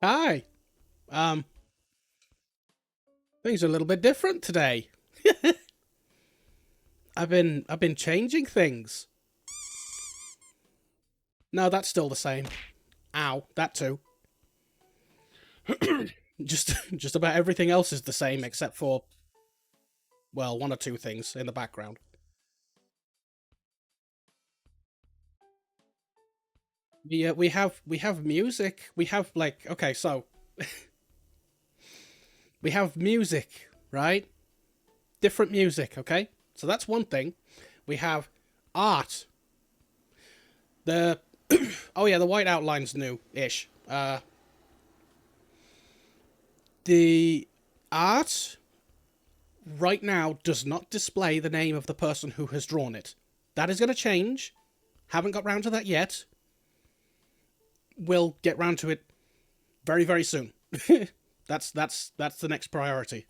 Hi. Um, things are a little bit different today. I've been changing things. No, that's still the same. Ow, that too. Just about everything else is the same except for well, one or two things in the background. We have music. We have like okay, so we have music, right? Different music, okay? So that's one thing. We have art. The oh yeah, the white outline's new-ish. The art right now does not display the name of the person who has drawn it. That is going to change. Haven't got round to that yet. We'll get round to it very, very soon. That's the next priority.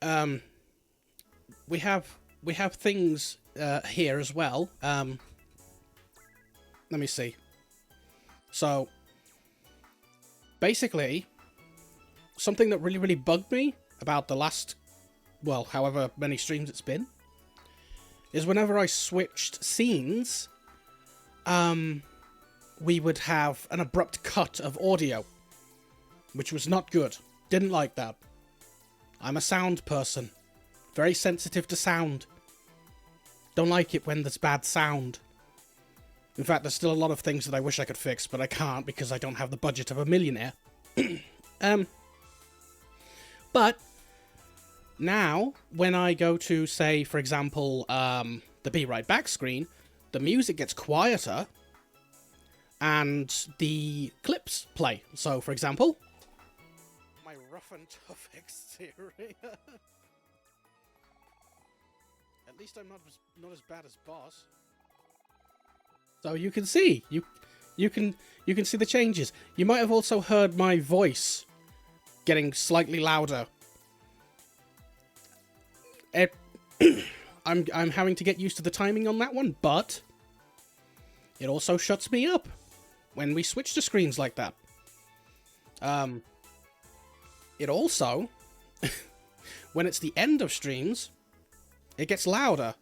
Um, we have things here as well. Let me see. So basically, something that really, really bugged me about the last, well, however many streams it's been, is whenever I switched scenes, we would have an abrupt cut of audio, which was not good. Didn't like that. I'm a sound person. Very sensitive to sound. Don't like it when there's bad sound. In fact, there's still a lot of things that I wish I could fix, but I can't because I don't have the budget of a millionaire. um, but now, when I go to, say, for example, the Be Right Back screen, the music gets quieter and the clips play. So, for example, my rough and tough exterior. At least I'm not as bad as boss. So you can see you can see the changes. You might have also heard my voice getting slightly louder. It, I'm having to get used to the timing on that one, but it also shuts me up when we switch to screens like that. It also, when it's the end of streams, it gets louder,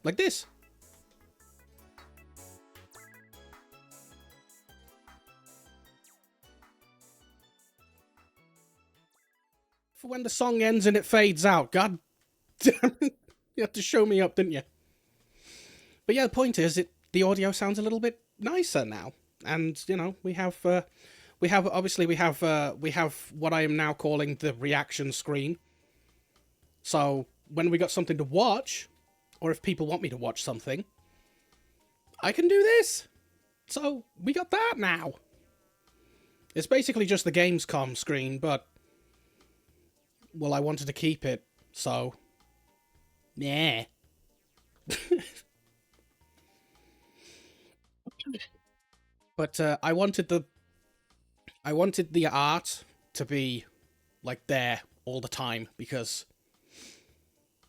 like this. For when the song ends and it fades out. God damn it. You had to show me up, didn't you? But yeah, the point is, the audio sounds a little bit nicer now. And, you know, we have what I am now calling the reaction screen. So when we got something to watch, or if people want me to watch something, I can do this. So we got that now. It's basically just the Gamescom screen, but well, I wanted to keep it, so yeah. But I wanted the art to be like there all the time because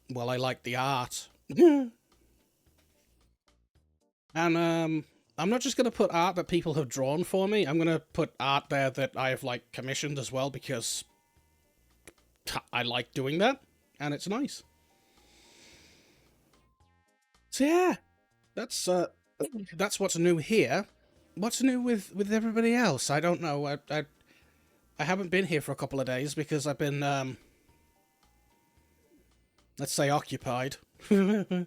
well, I like the art. And I'm not just gonna put art that people have drawn for me. I'm gonna put art there that I have like commissioned as well because I like doing that and it's nice. So yeah, that's uh that's what's new here. What's new with everybody else? I don't know. I haven't been here for a couple of days because I've been let's say occupied. I've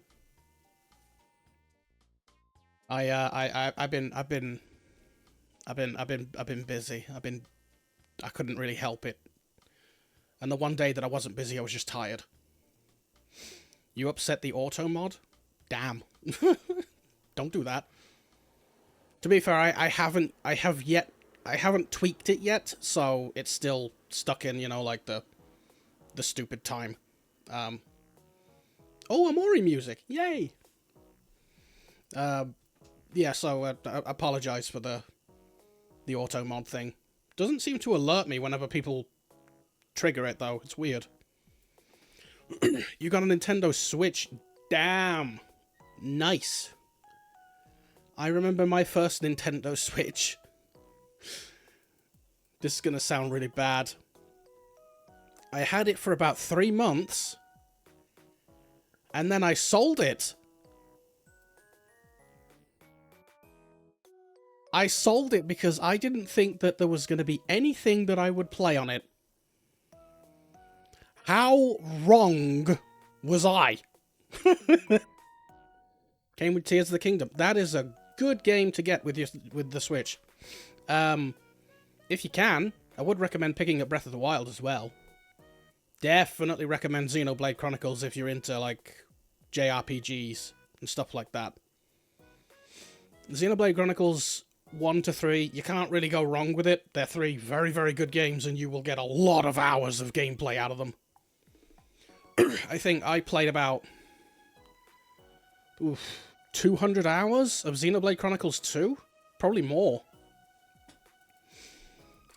been busy. I couldn't really help it. And the one day that I wasn't busy, I was just tired. You upset the auto mod? Damn. Don't do that. To be fair, I haven't tweaked it yet, so it's still stuck in, like the stupid time. Um, oh, Amori music! Yay! Uh, yeah, so I apologize for the auto mod thing. Doesn't seem to alert me whenever people trigger it though. It's weird. You got a Nintendo Switch? Damn, nice. I remember my first Nintendo Switch. This is gonna sound really bad. I had it for about 3 months, and then I sold it. I sold it because I didn't think that there was going to be anything that I would play on it. How wrong was I? Came with Tears of the Kingdom. That is a good game to get with the Switch. If you can, I would recommend picking up Breath of the Wild as well. Definitely recommend Xenoblade Chronicles if you're into, like, JRPGs and stuff like that. Xenoblade Chronicles 1 to 3, you can't really go wrong with it. They're 3 very, very good games, and you will get a lot of hours of gameplay out of them. I think I played about 200 hours of Xenoblade Chronicles 2? Probably more.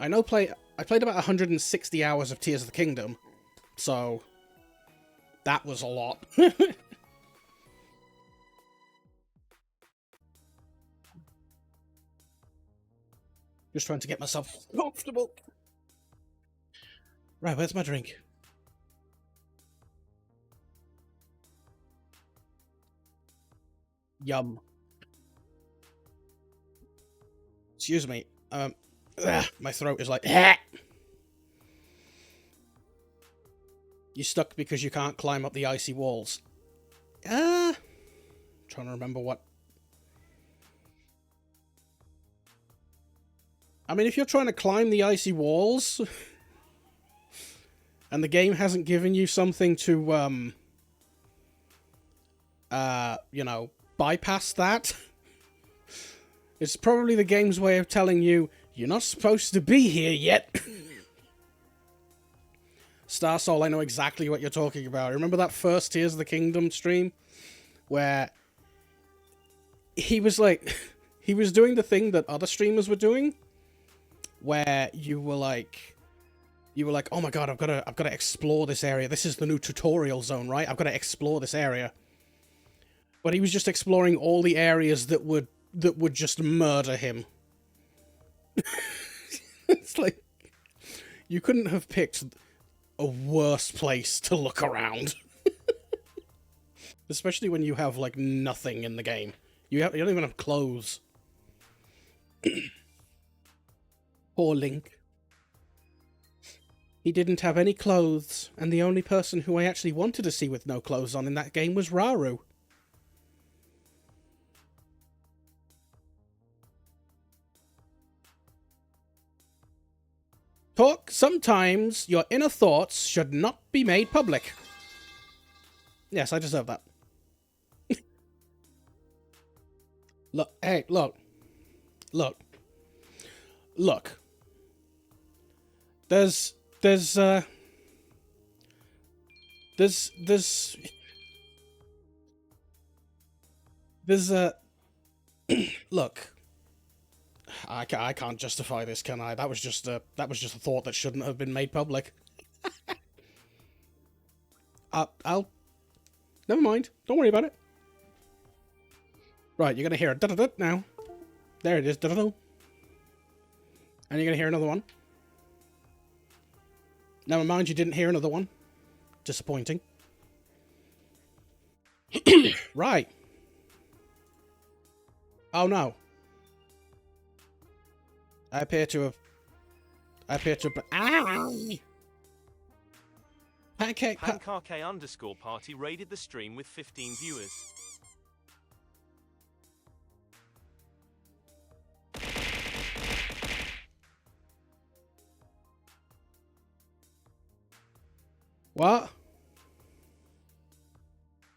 I played about 160 hours of Tears of the Kingdom, so that was a lot. Just trying to get myself comfortable. Right, where's my drink? Yum. Excuse me. My throat is like... You stuck because you can't climb up the icy walls. Trying to remember what... I mean, if you're trying to climb the icy walls... and the game hasn't given you something to, you know, bypass that... It's probably the game's way of telling you, you're not supposed to be here yet. Star Soul, I know exactly what you're talking about. Remember that first Tears of the Kingdom stream? Where he was like, he was doing the thing that other streamers were doing. Where you were like, oh my god, I've got to explore this area. This is the new tutorial zone, right? I've got to explore this area. But he was just exploring all the areas that would just murder him. It's like, you couldn't have picked a worse place to look around. Especially when you have, like, nothing in the game. You don't even have clothes. Poor Link. He didn't have any clothes, and the only person who I actually wanted to see with no clothes on in that game was Rauru. Sometimes your inner thoughts should not be made public. Yes, I deserve that. Look, hey, look. Look. There's look. I can't justify this, can I? That was just a thought that shouldn't have been made public. I'll... Never mind. Don't worry about it. Right, you're gonna hear a da-da-da now. There it is, da-da-da. And you're gonna hear another one. Never mind, you didn't hear another one. Disappointing. Right. Oh no. I appear to have... Ow! Pancake _party raided the stream with 15 viewers. What?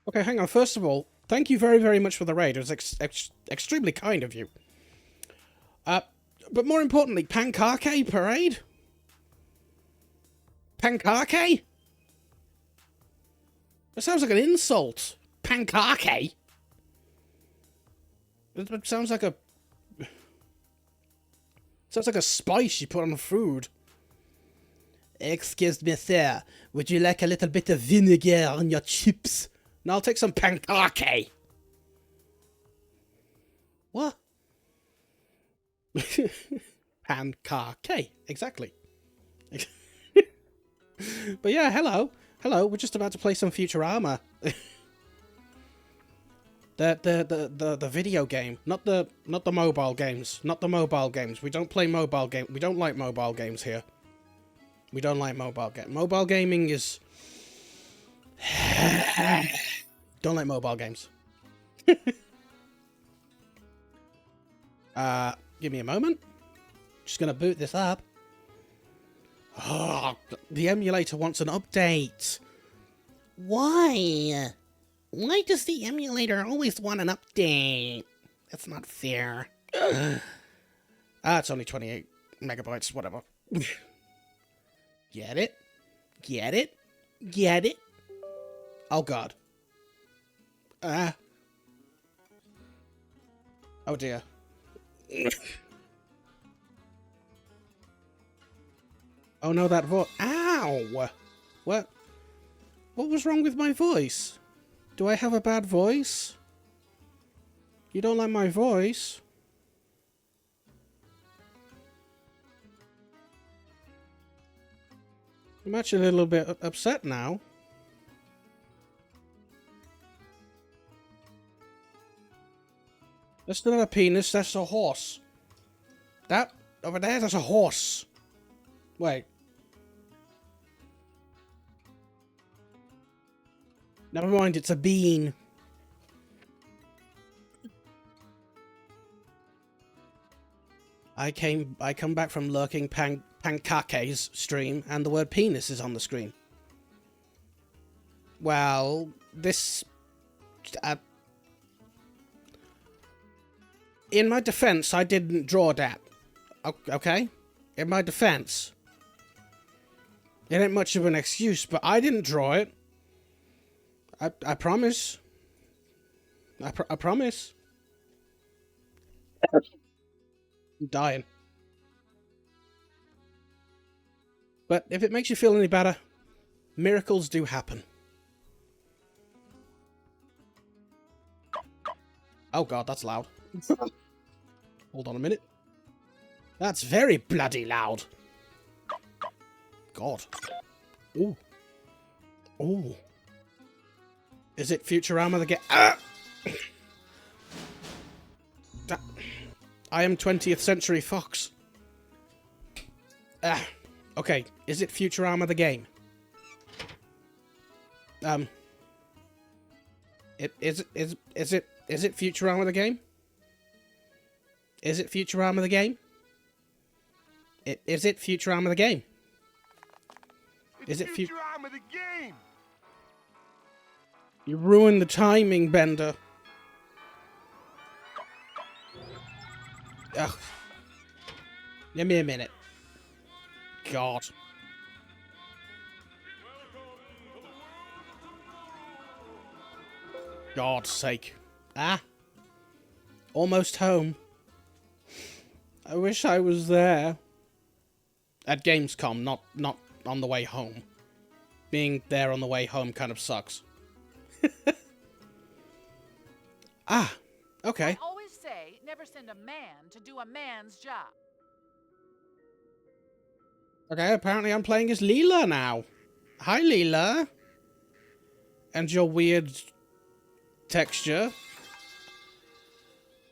Okay, hang on. First of all, thank you very, very much for the raid. It was extremely kind of you. But more importantly, Pankake Parade? Pankake? That sounds like an insult. Pankake? It sounds like a... Sounds like a spice you put on food. Excuse me, sir. Would you like a little bit of vinegar on your chips? No, I'll take some pankake. What? Pankake. Exactly. But yeah, hello. Hello, we're just about to play some Futurama. The video game, not the mobile games. Not the mobile games. We don't play mobile game. We don't like mobile games here. We don't like mobile game. Mobile gaming is don't like mobile games. Give me a moment. Just gonna boot this up. Oh, the emulator wants an update. Why? Why does the emulator always want an update? That's not fair. It's only 28 megabytes, whatever. Get it? Get it? Get it? Oh god. Oh dear. Oh no, that voice. Ow! What? What was wrong with my voice? Do I have a bad voice? You don't like my voice? I'm actually a little bit upset now. That's not a penis, that's a horse. That over there, that's a horse. Wait. Never mind, it's a bean. I come back from lurking Pankake's stream, and the word penis is on the screen. Well, this... in my defense, I didn't draw that. Okay? In my defense. It ain't much of an excuse, but I didn't draw it. I promise. I promise. I'm dying. But if it makes you feel any better, miracles do happen. Oh god, that's loud. Hold on a minute. That's very bloody loud. God. Ooh. Ooh. Is it Futurama the game? I am 20th Century Fox. Okay, is it Futurama the game? Is it Futurama the game? Is it Futurama the game? Is it Futurama the game? Is it Futurama the game? You ruined the timing, Bender. Ugh. Give me a minute. God. God's sake. Almost home. I wish I was there. At Gamescom, not on the way home. Being there on the way home kind of sucks. Okay. I always say, never send a man to do a man's job. Okay, apparently I'm playing as Leela now. Hi, Leela. And your weird texture.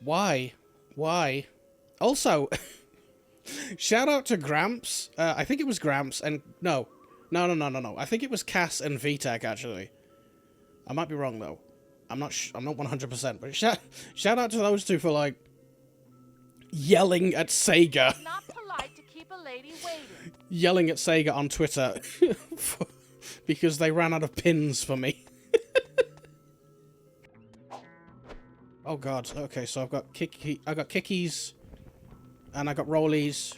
Why? Why? Also, shout out to Gramps. I think it was Gramps and... No. I think it was Cass and VTech, actually. I might be wrong, though. I'm not 100%, but shout out to those two for, like, yelling at Sega. It's not polite to keep a lady waiting. Yelling at Sega on Twitter because they ran out of pins for me. Oh god, okay, so I've got kickies, and I got rollies,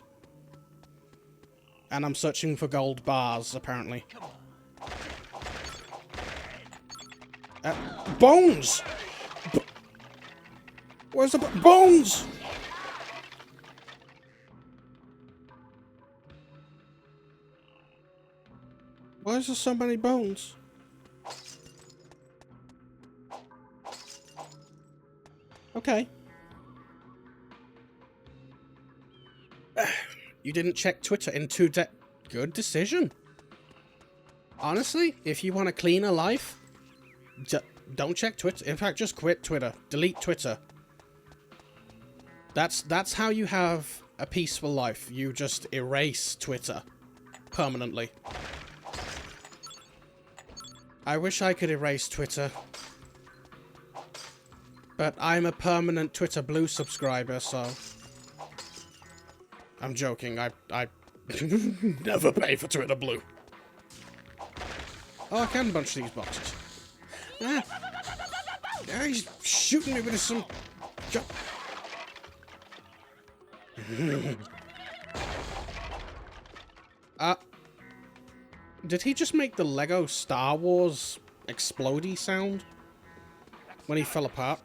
and I'm searching for gold bars, apparently. Bones! Where's the bones? Why is there so many bones? Okay. You didn't check Twitter in 2 days. Good decision. Honestly, if you want a cleaner life, don't check Twitter. In fact, just quit Twitter. Delete Twitter. That's how you have a peaceful life. You just erase Twitter permanently. I wish I could erase Twitter. But I'm a permanent Twitter Blue subscriber, so... I'm joking, I never pay for Twitter Blue. Oh, I can bunch these boxes. Ah, he's shooting me with some... Did he just make the Lego Star Wars explodey sound? When he fell apart?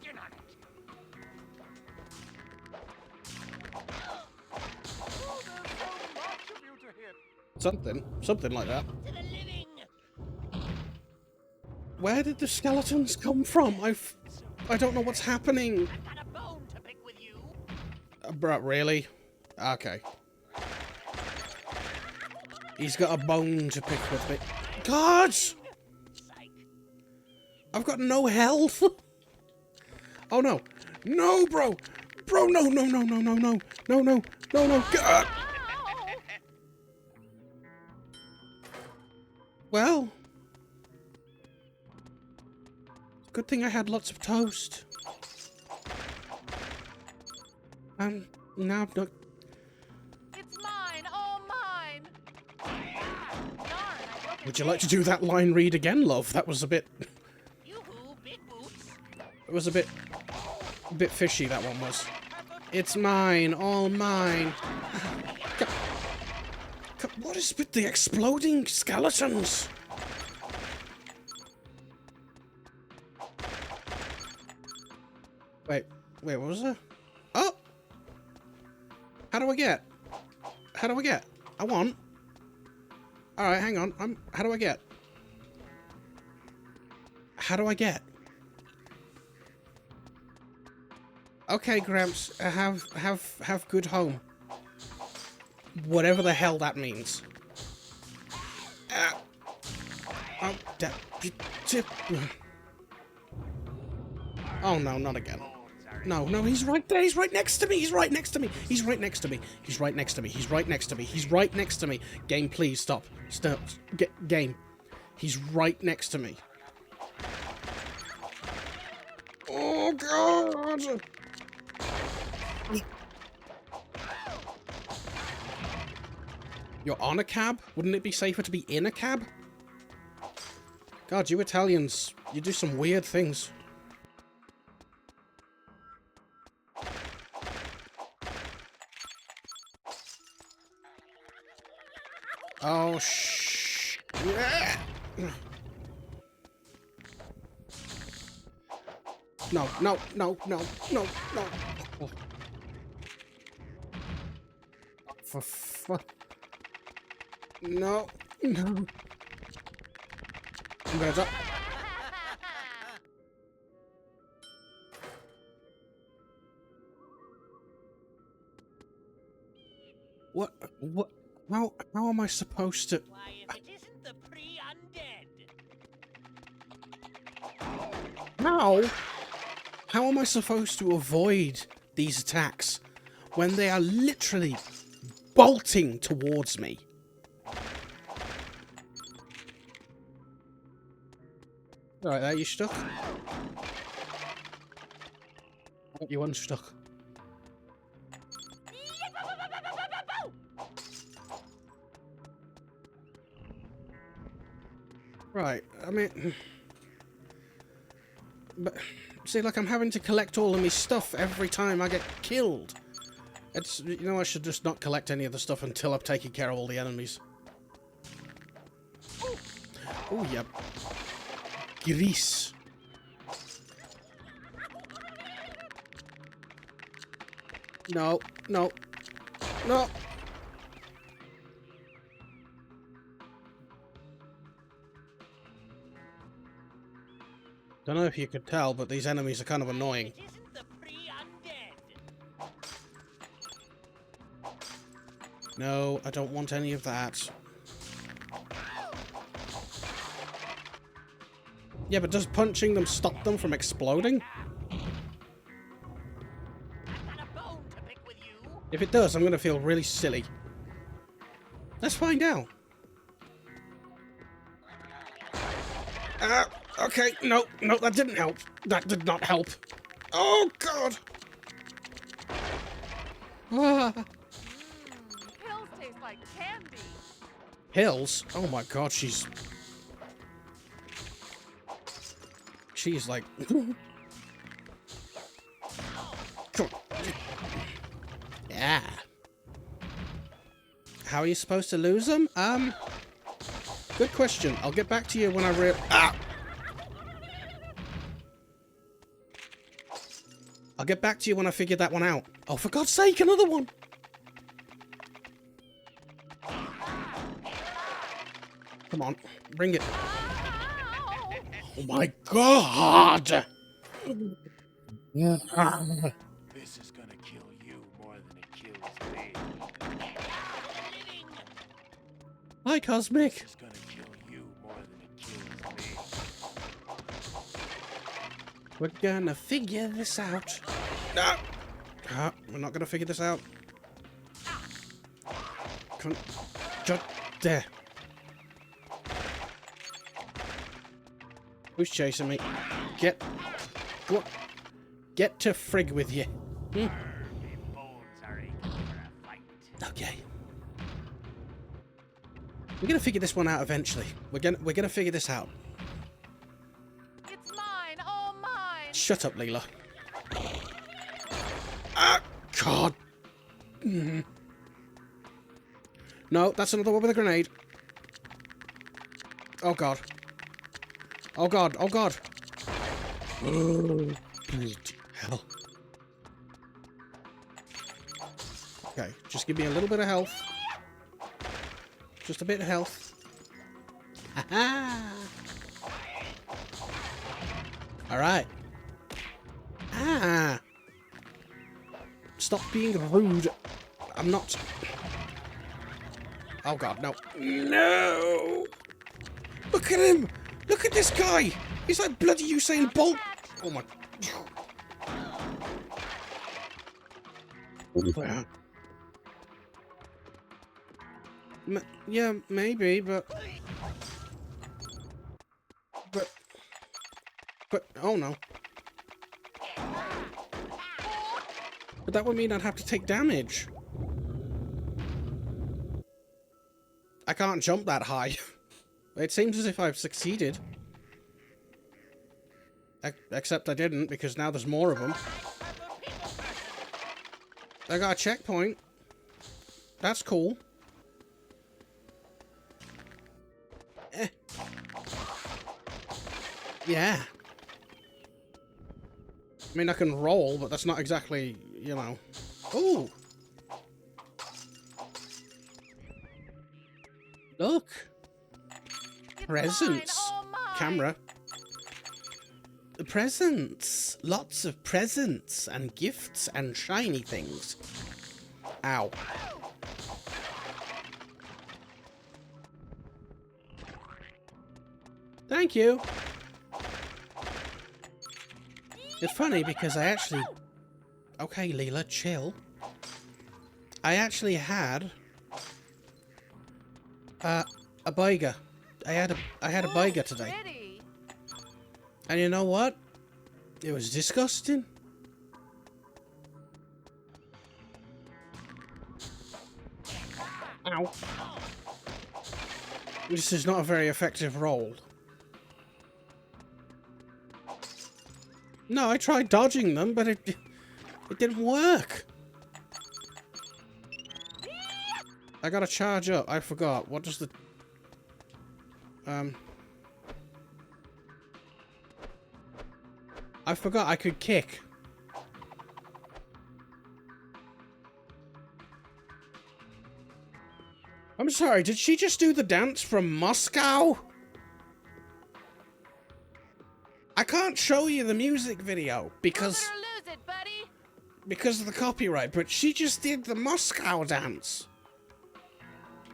Something like that. Where did the skeletons come from? I don't know what's happening. Bruh, really? Okay. He's got a bone to pick with me. God! I've got no health. Oh no. No, bro! Bro, no, no, no, no, no, no. No, no, no, no. God! Well, good thing I had lots of toast. Now I'm not... It's mine, all mine. Darn, Would you like to do that line read again, love? That was a bit... Yoo-hoo, big boots. It was a bit fishy, that one was. It's mine, all mine. What is with the exploding skeletons? Wait, what was that? Oh! How do I get? I want. Alright, hang on. How do I get? Okay, Gramps, have good home. Whatever the hell that means. Oh, oh no, not again. No, he's right there. He's right next to me. He's right next to me. Game, please stop. Stop. Game. He's right next to me. Oh God. You're on a cab? Wouldn't it be safer to be in a cab? God, you Italians, you do some weird things. Oh, shh. No. For fuck. No. I'm gonna die. What? How am I supposed to? Why, if it isn't the pre-undead. How am I supposed to avoid these attacks when they are literally bolting towards me? Alright, there you stuck. You unstuck. Right, I mean... But, see, like, I'm having to collect all of my stuff every time I get killed. It's, you know, I should just not collect any of the stuff until I've taken care of all the enemies. Oh, yep. Grease. No. Don't know if you could tell, but these enemies are kind of annoying. It isn't the pre-undead. No, I don't want any of that. Yeah, but does punching them stop them from exploding? If it does, I'm gonna feel really silly. Let's find out. Okay, no, that didn't help. That did not help. Oh, God! Ah. Pills taste like candy. Hills? Oh my God, she's like... Come on. Yeah. How are you supposed to lose them? Good question. I'll get back to you when I I'll get back to you when I figure that one out. Oh, for God's sake, another one! Come on, bring it. Oh my God! This is gonna kill you more than it kills me. Hi, Cosmic. This is gonna kill you more than it kills me. We're gonna figure this out. No! We're not gonna figure this out. Just there. Who's chasing me? Get to frig with you. My bones are aching for a fight. Okay. We're gonna figure this one out eventually. We're gonna figure this out. It's mine, all mine. Shut up, Leela. Ah, God. No, that's another one with a grenade. Oh, God. Oh, God. Oh, God. Oh, bloody hell. Okay, just give me a little bit of health. Just a bit of health. Ha-ha! Alright. Ah! Stop being rude. I'm not... Oh God, no. No! Look at him! Look at this guy! He's like bloody Usain Bolt! Oh my... Yeah, maybe, but... oh no. But that would mean I'd have to take damage. I can't jump that high. It seems as if I've succeeded. Except I didn't, because now there's more of them. I got a checkpoint. That's cool. Yeah. I mean, I can roll, but that's not exactly, you know... Ooh! Look! Presents! Camera. Presents! Lots of presents and gifts and shiny things. Ow. Thank you! It's funny because I actually... Okay, Leela, chill. I actually had... a burger. I had a burger today. Pretty. And you know what? It was disgusting. Ow. This is not a very effective roll. No, I tried dodging them, but it didn't work. I gotta charge up. I forgot. What does the... I forgot I could kick. I'm sorry, did she just do the dance from Moscow? I can't show you the music video because... Lose it or lose it, buddy. Because of the copyright, but she just did the Moscow dance.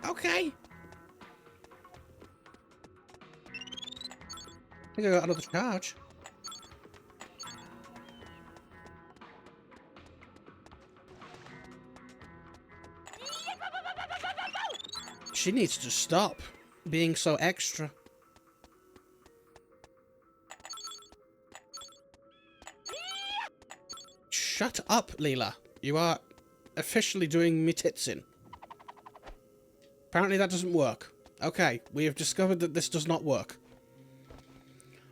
Okay. I think I got another charge. She needs to stop being so extra. Shut up, Leela. You are officially doing me tits in. Apparently that doesn't work. Okay, we have discovered that this does not work.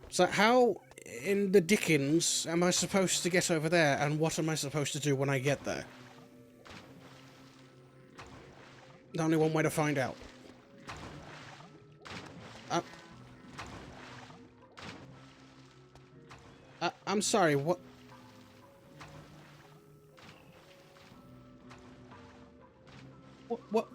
So how in the dickens am I supposed to get over there, and what am I supposed to do when I get there? There's only one way to find out. I'm sorry, what? What?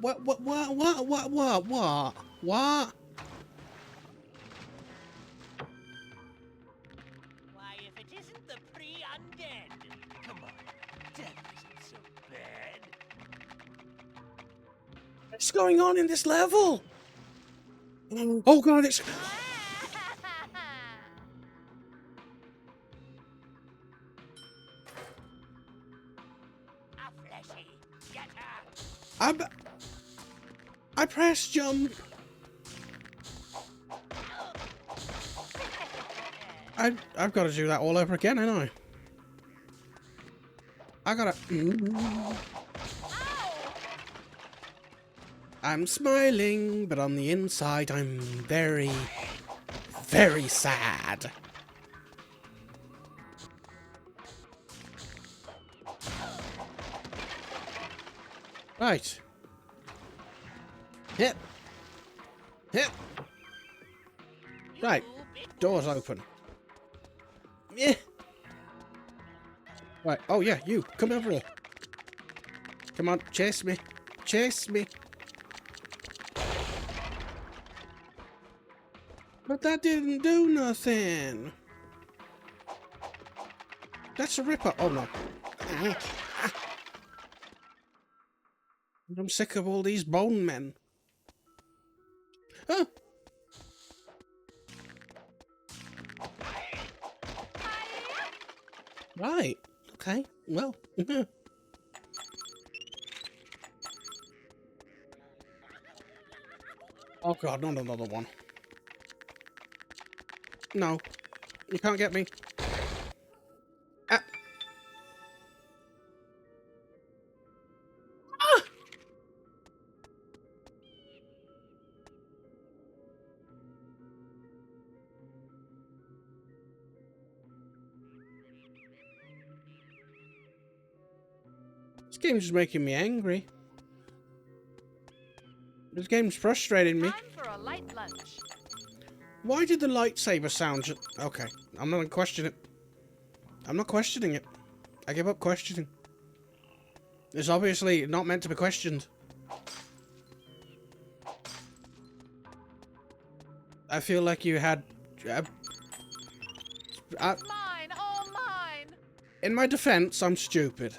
Why, if it isn't the pre-undead. Come on, death isn't so bad. What's going on in this level? Oh god, it's... A fleshy. Get her. I pressed jump. I've got to do that all over again, ain't I gotta... I'm smiling, but on the inside I'm very, very sad. Right. Hit. Hit. Right. Doors open. Yeah. Right. Oh, yeah, you. Come over here. Come on, chase me. Chase me. But that didn't do nothing. That's a ripper. Oh, no. I'm sick of all these bone men. Huh? Right. Okay. Well. Oh god, not another one. No. You can't get me. Ah. Ah! This game's just making me angry. This game's frustrating me. Time for a light lunch. Why did the lightsaber sound okay, I'm not gonna question it. I'm not questioning it. I give up questioning. It's obviously not meant to be questioned. I feel like you had... Mine, all mine. in my defense, I'm stupid.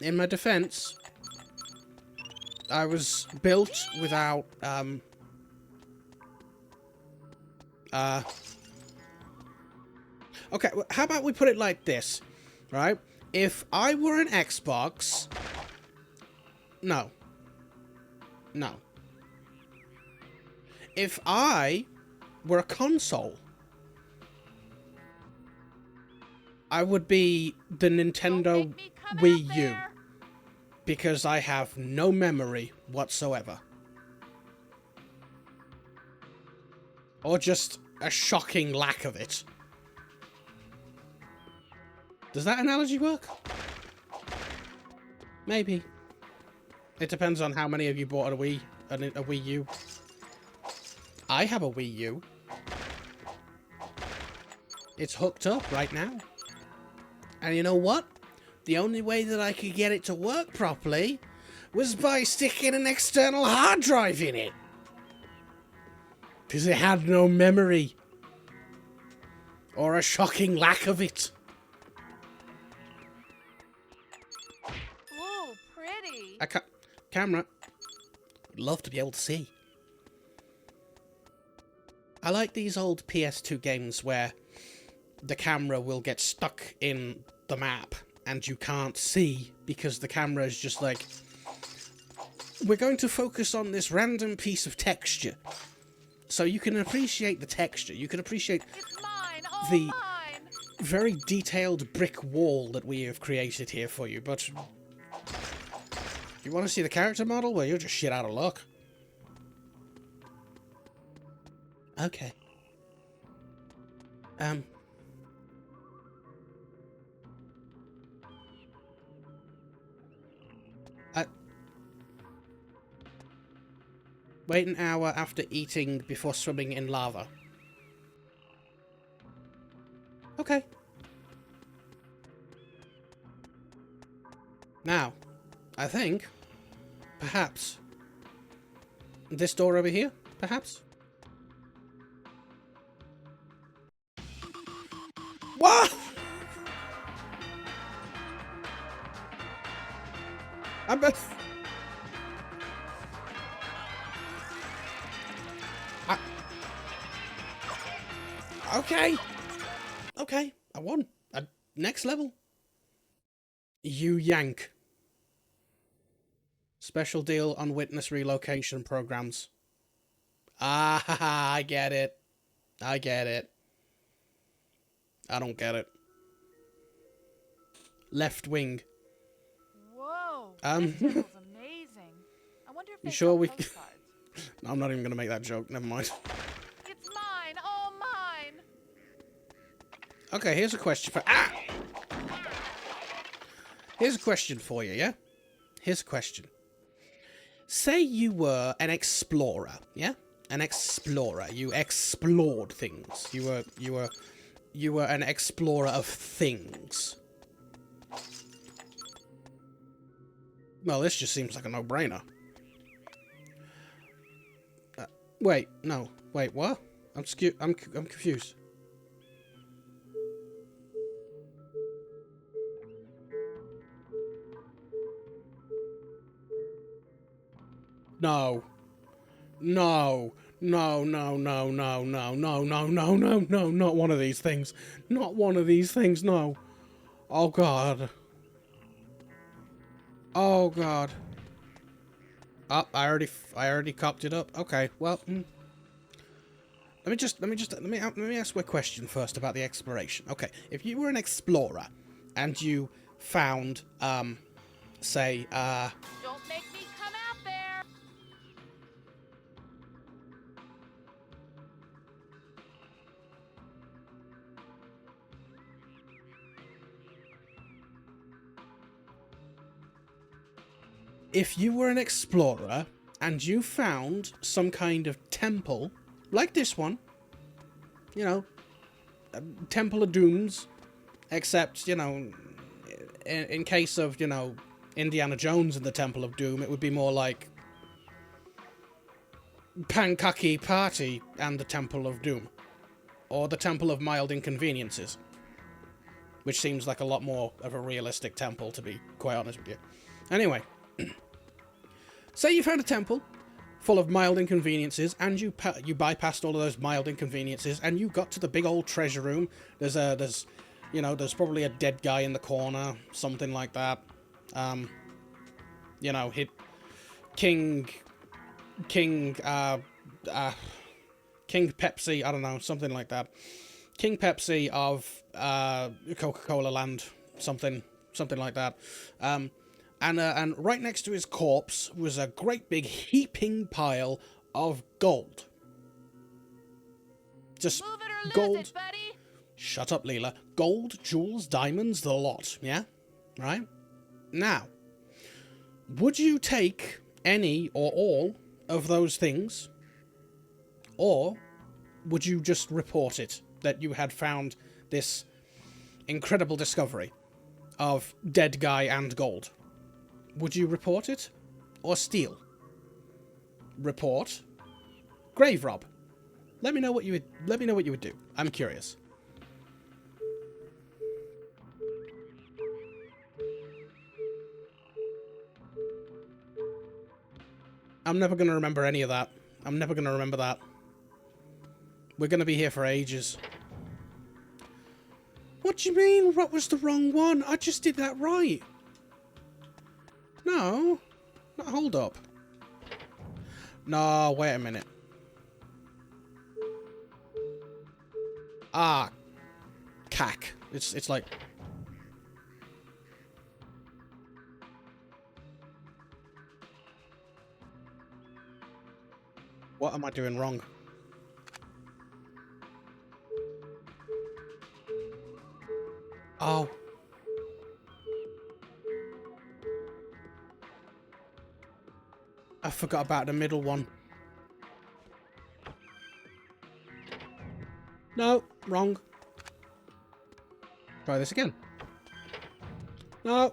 In my defense, I was built without, okay, how about we put it like this, right? If I were an Xbox... No. No. If I were a console, I would be the Nintendo Don't make me come Wii out U. there. Because I have no memory whatsoever. Or just a shocking lack of it. Does that analogy work? Maybe. It depends on how many of you bought a Wii U. I have a Wii U. It's hooked up right now. And you know what? The only way that I could get it to work properly was by sticking an external hard drive in it. Because it had no memory. Or a shocking lack of it. Ooh, pretty. Camera. I'd love to be able to see. I like these old PS2 games where the camera will get stuck in the map and you can't see because the camera is just like, we're going to focus on this random piece of texture. So you can appreciate the texture. You can appreciate It's mine, all the mine. very detailed brick wall that we have created here for you, but you want to see the character model? Well, you're just shit out of luck. Okay. Wait an hour after eating before swimming in lava. Okay. Now, I think, perhaps, this door over here, perhaps? What? Okay. Okay, I won. Next level. You yank. Special deal on witness relocation programs. Ah, I get it. I get it. I don't get it. Left wing. Whoa. Um, This temple's amazing. I wonder if You they sure sell we- postcards. No, I'm not even going to make that joke. Never mind. It's mine, all mine. Okay, here's a question for... Ah! Here's a question for you, yeah? Here's a question. Say you were an explorer, yeah? An explorer. You explored things. You were an explorer of things. Well, this just seems like a no-brainer. Wait, no. Wait, what? I'm confused. No. No. No, no, no, no, no, no, no, no, no, no, not one of these things. Not one of these things, no. Oh, God. Oh, God. Oh, I already copped it up. Okay, well, let me ask you a question first about the exploration. Okay, if you were an explorer and you found, say, Don't make me come out there. if you were an explorer and you found some kind of temple, like this one, you know, Temple of Dooms, except, you know, in case of, you know, Indiana Jones and the Temple of Doom, it would be more like Pankaki Party and the Temple of Doom, or the Temple of Mild Inconveniences, which seems like a lot more of a realistic temple, to be quite honest with you. Anyway, say you found a temple full of mild inconveniences, and you bypassed all of those mild inconveniences, and you got to the big old treasure room. There's probably a dead guy in the corner, something like that. You know, King Pepsi, I don't know, something like that. King Pepsi of Coca-Cola Land, something like that. And right next to his corpse was a great big heaping pile of gold. Just Move it or lose gold. it, buddy. Shut up, Leela. Gold, jewels, diamonds, the lot, yeah? Right? Now, would you take any or all of those things? Or would you just report it, that you had found this incredible discovery of dead guy and gold? Would you report it? Or steal? Report? Grave rob? Let me know what you would do. I'm curious. I'm never going to remember any of that. I'm never going to remember that. We're going to be here for ages. What do you mean? What was the wrong one? I just did that right. No. No, hold up. No, wait a minute. Ah. Cack. It's like... What am I doing wrong? Oh. I forgot about the middle one. No, wrong. Try this again. No.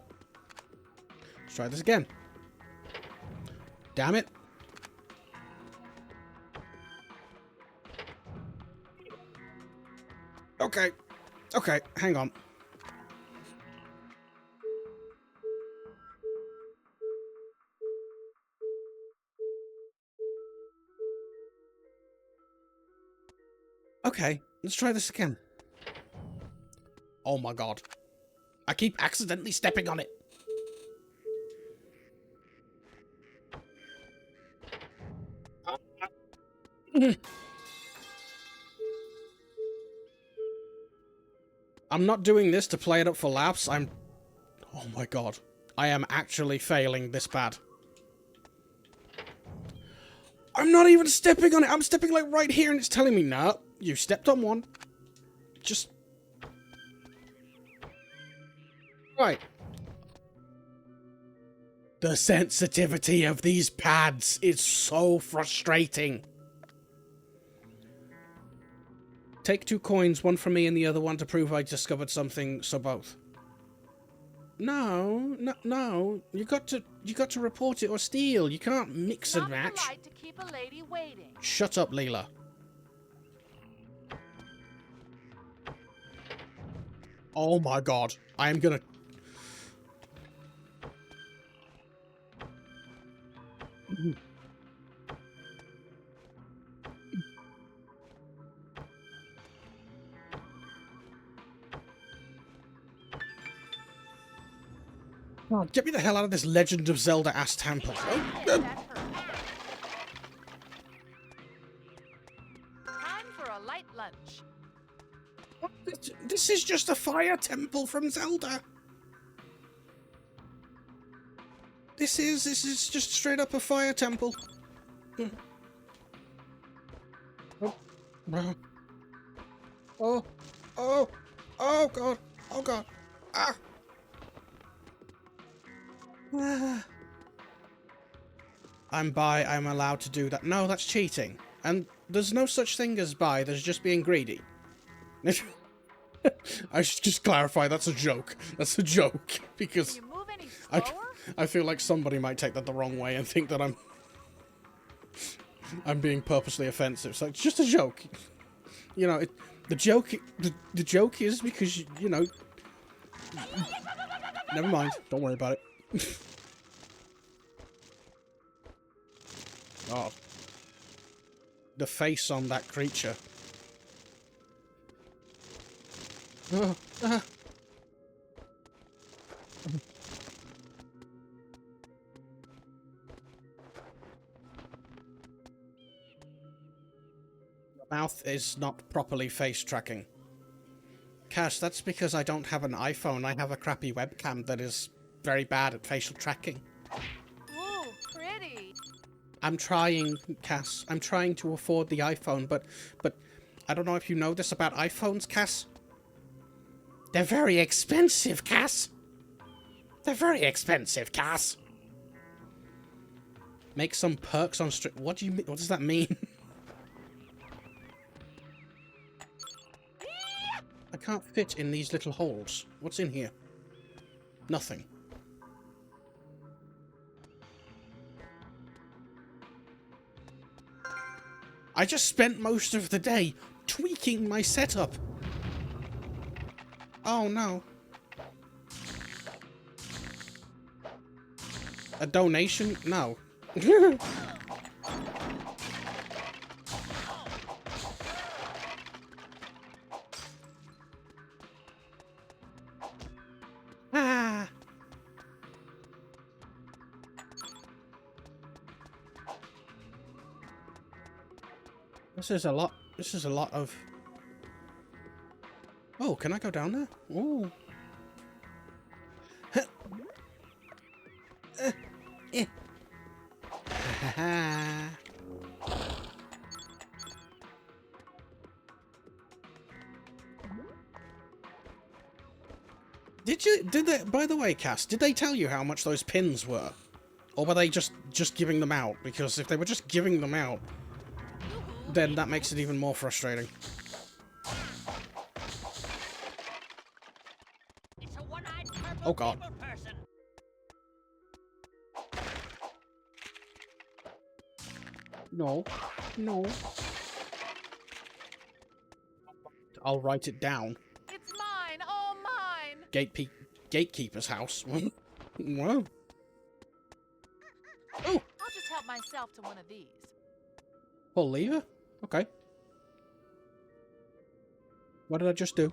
Let's try this again. Damn it. Okay. Okay, hang on. Okay, let's try this again. Oh my god. I keep accidentally stepping on it. I'm not doing this to play it up for laughs. Oh my god. I am actually failing this bad. I'm not even stepping on it. I'm stepping like right here and it's telling me, no, you stepped on one. Just... Right. The sensitivity of these pads is so frustrating. Take 2 coins, one from me and the other one to prove I discovered something, so both. No. You got to report it or steal. You can't mix and match. Not polite to keep a lady waiting. Shut up, Leela. Oh my god. I am gonna... Oh, get me the hell out of this Legend of Zelda ass temple. That hurt. Time for a light lunch. This is just a fire temple from Zelda. This is just straight up a fire temple. Oh. Oh god. Oh god. Ah. I'm bi, I'm allowed to do that. No, that's cheating. And there's no such thing as bi, there's just being greedy. I should just clarify, that's a joke. That's a joke. Because Can you move any slower? I feel like somebody might take that the wrong way and think that I'm being purposely offensive. So it's just a joke. You know, the joke is because, you know... Never mind, don't worry about it. Oh. The face on that creature. Oh, ah. Your mouth is not properly face tracking. Cash, that's because I don't have an iPhone. I have a crappy webcam that is very bad at facial tracking. Ooh, pretty. I'm trying, Cass. I'm trying to afford the iPhone, but I don't know if you know this about iPhones, Cass. They're very expensive, Cass. They're very expensive, Cass. Make some perks on stream. What do you mean? What does that mean? I can't fit in these little holes. What's in here? Nothing. I just spent most of the day tweaking my setup. Oh no. A donation? No. This is a lot. This is a lot of... Oh, can I go down there? Ooh. Eh. Ha ha. Did they, by the way, Cass, did they tell you how much those pins were? Or were they just giving them out? Because if they were just giving them out, then that makes it even more frustrating. It's a one-eyed purple Oh, God. paper person. No. No. I'll write it down. It's mine, all mine. Gatekeeper's house. Wow. Oh, I'll just help myself to one of these. pull lever? Okay. What did I just do?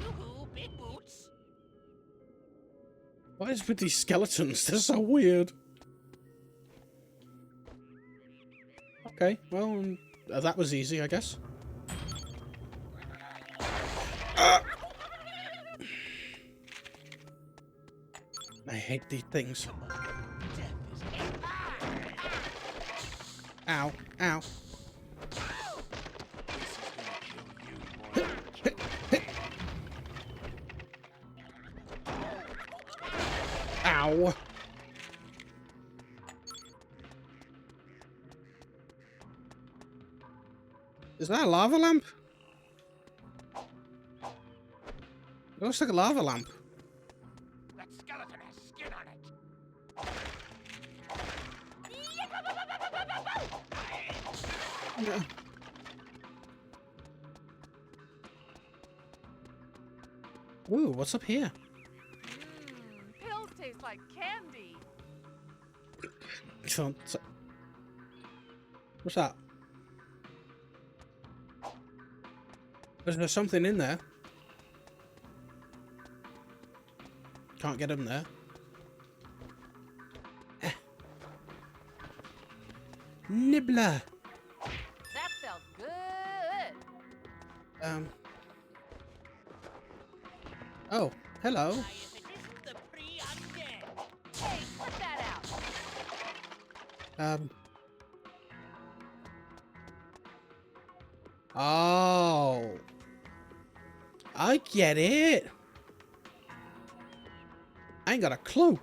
Yoo-hoo, big boots. What is with these skeletons? They're so weird. Okay, well, that was easy, I guess. I hate these things. Ow, ow. Ow. Is that a lava lamp? It looks like a lava lamp. That skeleton has skin on it. Ooh, what's up here? Pills taste like candy. What's that? Is there something in there? Can't get in there. Nibbler. That felt good. Oh, hello. Why, if it isn't the pre-undead. Hey, put that out. Oh. I get it. I ain't got a clue.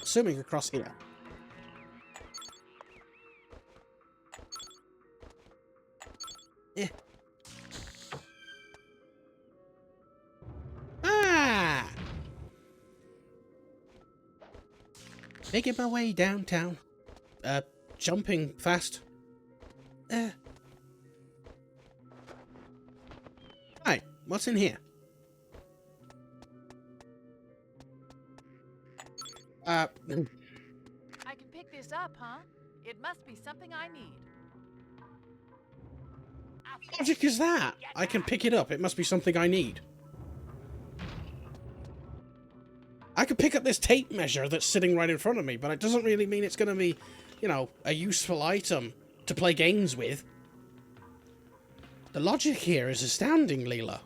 Assuming across here. Yeah. Ah! Making my way downtown. Jumping fast. Hi, what's in here? I can pick this up, huh? It must be something I need. What logic is that? I can pick it up. It must be something I need. I could pick up this tape measure that's sitting right in front of me, but it doesn't really mean it's going to be, you know, a useful item to play games with. The logic here is astounding, Leela.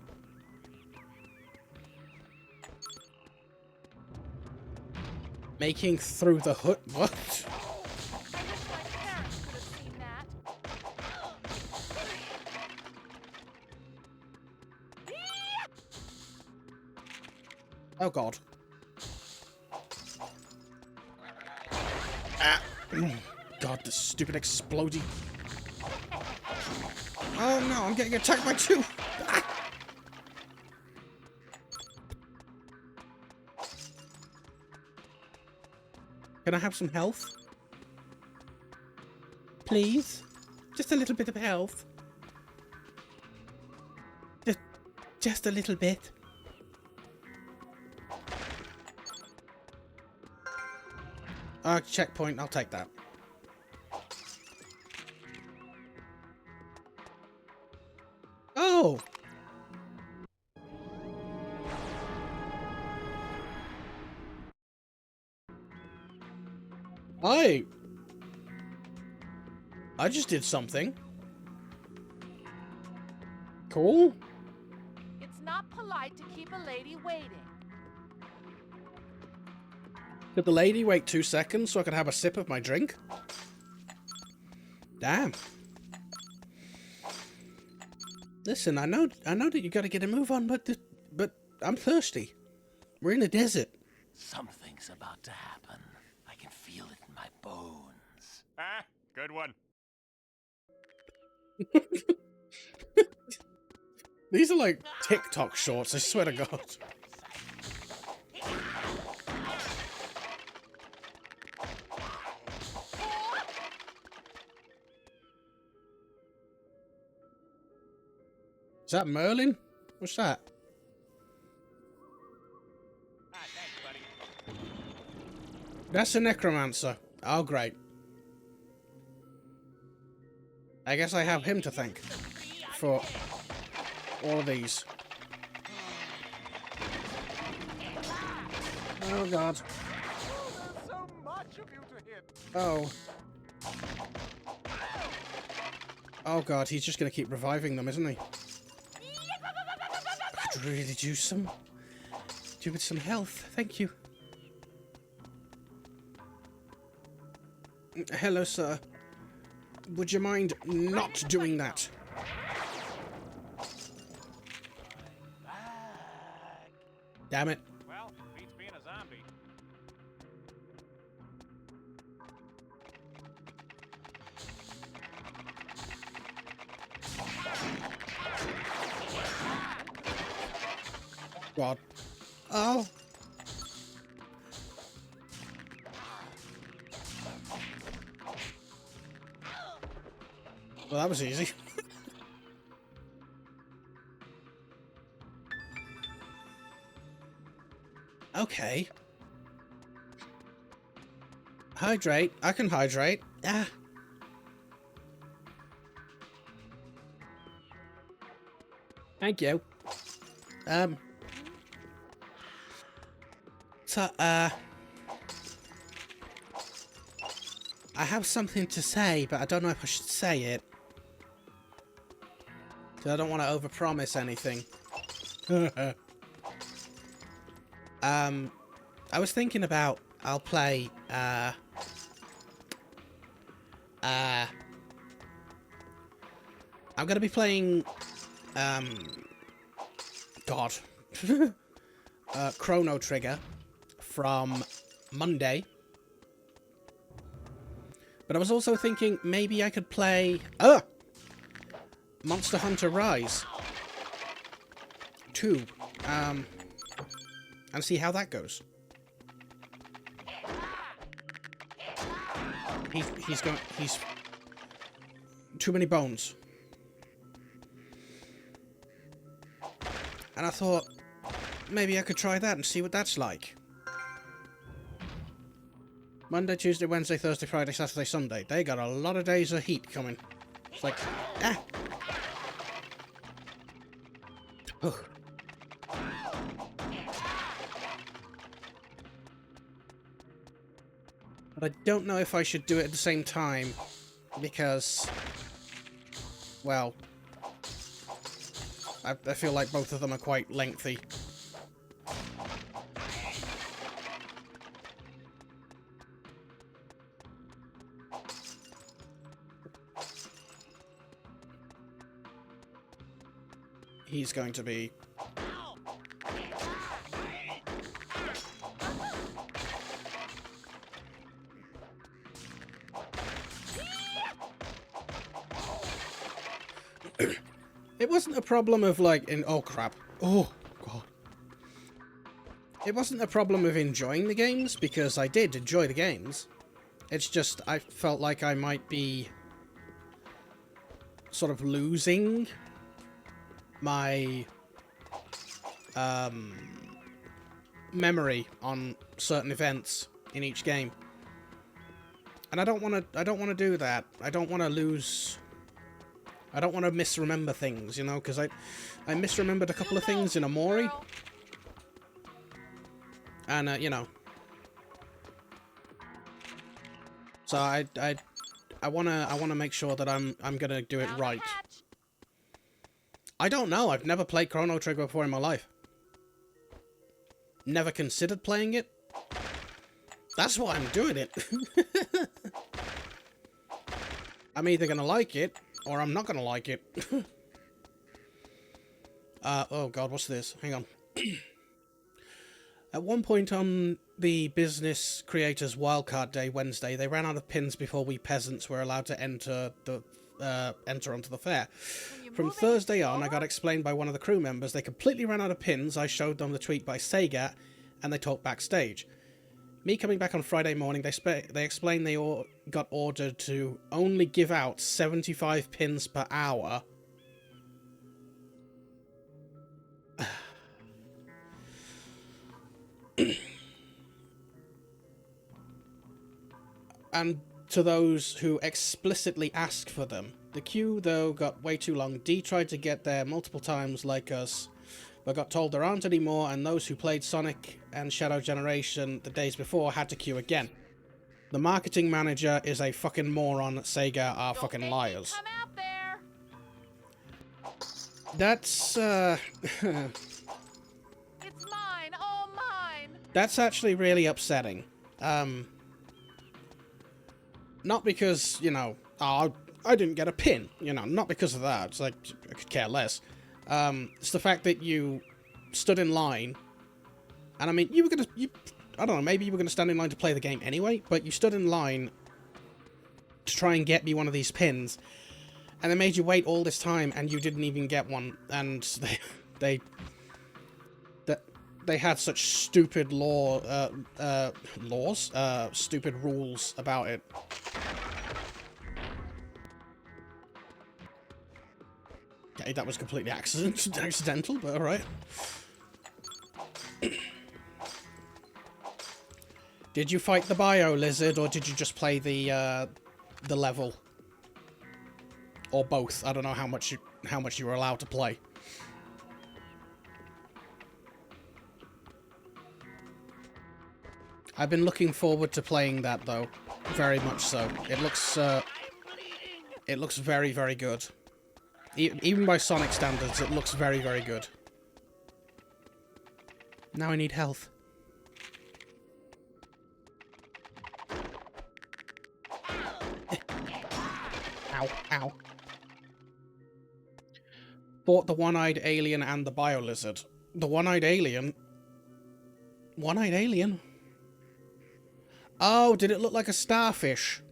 Making through the hood. What? I wish my parents could have seen that. Oh god. Ah. God, the stupid explodey. Oh no, I'm getting attacked by two. Ah. Can I have some health? Please? Just a little bit of health. Just a little bit. Checkpoint, I'll take that. Oh! I just did something. Cool. It's not polite to keep a lady waiting. Could the lady wait 2 seconds so I could have a sip of my drink? Damn. Listen, I know that you gotta get a move on, but I'm thirsty. We're in a desert. Something's about to happen. I can feel it in my bones. Ah, good one. These are like TikTok shorts, I swear to God. Is that Merlin? What's that? Ah, thanks, buddy. That's a necromancer. Oh, great. I guess I have him to thank for all of these. Oh, God. There's so much of you to hit. Oh. Oh, God, he's just going to keep reviving them, isn't he? I could really do with some health. Thank you. Hello, sir. Would you mind not doing that? Damn it. Well, beats being a zombie. God. Oh. Well, that was easy. Okay. Hydrate. I can hydrate. Ah. Thank you. So, I have something to say, but I don't know if I should say it. 'Cause I don't want to overpromise anything. I was thinking about I'll play I'm gonna be playing God. Chrono Trigger from Monday. But I was also thinking maybe I could play Monster Hunter Rise 2 and see how that goes. He's too many bones. And I thought maybe I could try that and see what that's like. Monday, Tuesday, Wednesday, Thursday, Friday, Saturday, Sunday. They got a lot of days of heat coming. It's like, Ugh. But I don't know if I should do it at the same time, because, well, I feel like both of them are quite lengthy. He's going to be... It wasn't a problem of like oh crap. Oh god. It wasn't a problem of enjoying the games, because I did enjoy the games. It's just I felt like I might be sort of losing my memory on certain events in each game. And I don't want to do that. I don't want to lose... I don't want to misremember things, you know, because I misremembered a couple of things in Amori. And, you know. So I wanna make sure that I'm gonna do it Down the right. hatch. I don't know. I've never played Chrono Trigger before in my life. Never considered playing it. That's why I'm doing it. I'm either gonna like it or I'm not gonna like it. Oh god, what's this? Hang on. At one point on the Business Creators Wildcard Day Wednesday, they ran out of pins before we peasants were allowed to enter onto the fair. From Thursday on, I got explained by one of the crew members they completely ran out of pins. I showed them the tweet by Sega, and they talked backstage. Me coming back on Friday morning, they explained they all got ordered to only give out 75 pins per hour. And to those who explicitly asked for them. The queue, though, got way too long. D tried to get there multiple times like us, but got told there aren't any more, and those who played Sonic and Shadow Generation the days before had to queue again. The marketing manager is a fucking moron. Sega are Don't fucking make me liars. Come out there. That's, It's mine, all mine. that's actually really upsetting. Not because, you know, oh, I didn't get a pin, you know, not because of that. It's like, I could care less. It's the fact that you stood in line, and I mean, you were gonna, I don't know, maybe you were gonna stand in line to play the game anyway, but you stood in line to try and get me one of these pins, and they made you wait all this time, and you didn't even get one, and they had such stupid stupid rules about it. Okay, that was completely accidental, but alright. Did you fight the bio lizard, or did you just play the level? Or both? I don't know how much you were allowed to play. I've been looking forward to playing that, though. Very much so. It looks very, very good. Even by Sonic standards, it looks very, very good. Now I need health. Ow, ow. Bought the one-eyed alien and the bio lizard. The one-eyed alien? One-eyed alien? Oh, did it look like a starfish?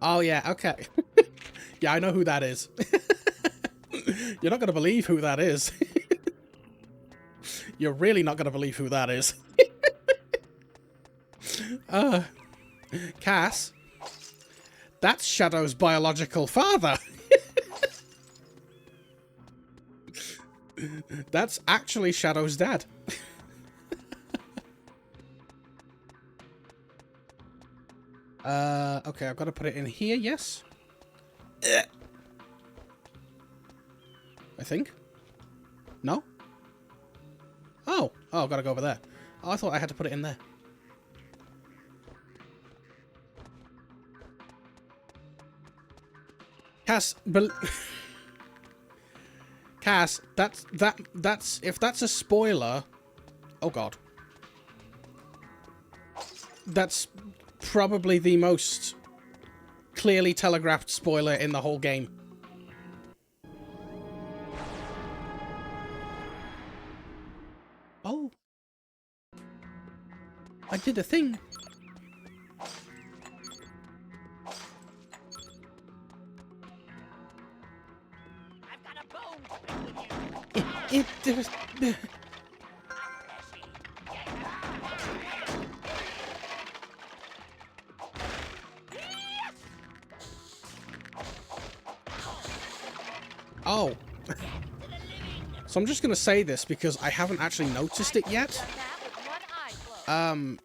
Oh, yeah, okay. Yeah, I know who that is. You're not going to believe who that is. You're really not going to believe who that is. Cass, that's Shadow's biological father. That's actually Shadow's dad. Okay, I've got to put it in here, yes? I think. No? Oh, I've got to go over there. Oh, I thought I had to put it in there. Cass, Cass, that's if that's a spoiler. Oh god. That's probably the most clearly telegraphed spoiler in the whole game. Oh. I did a thing. I've got a bone to pick with you. It was... Oh. So I'm just going to say this because I haven't actually noticed it yet. Done that with one eye closed.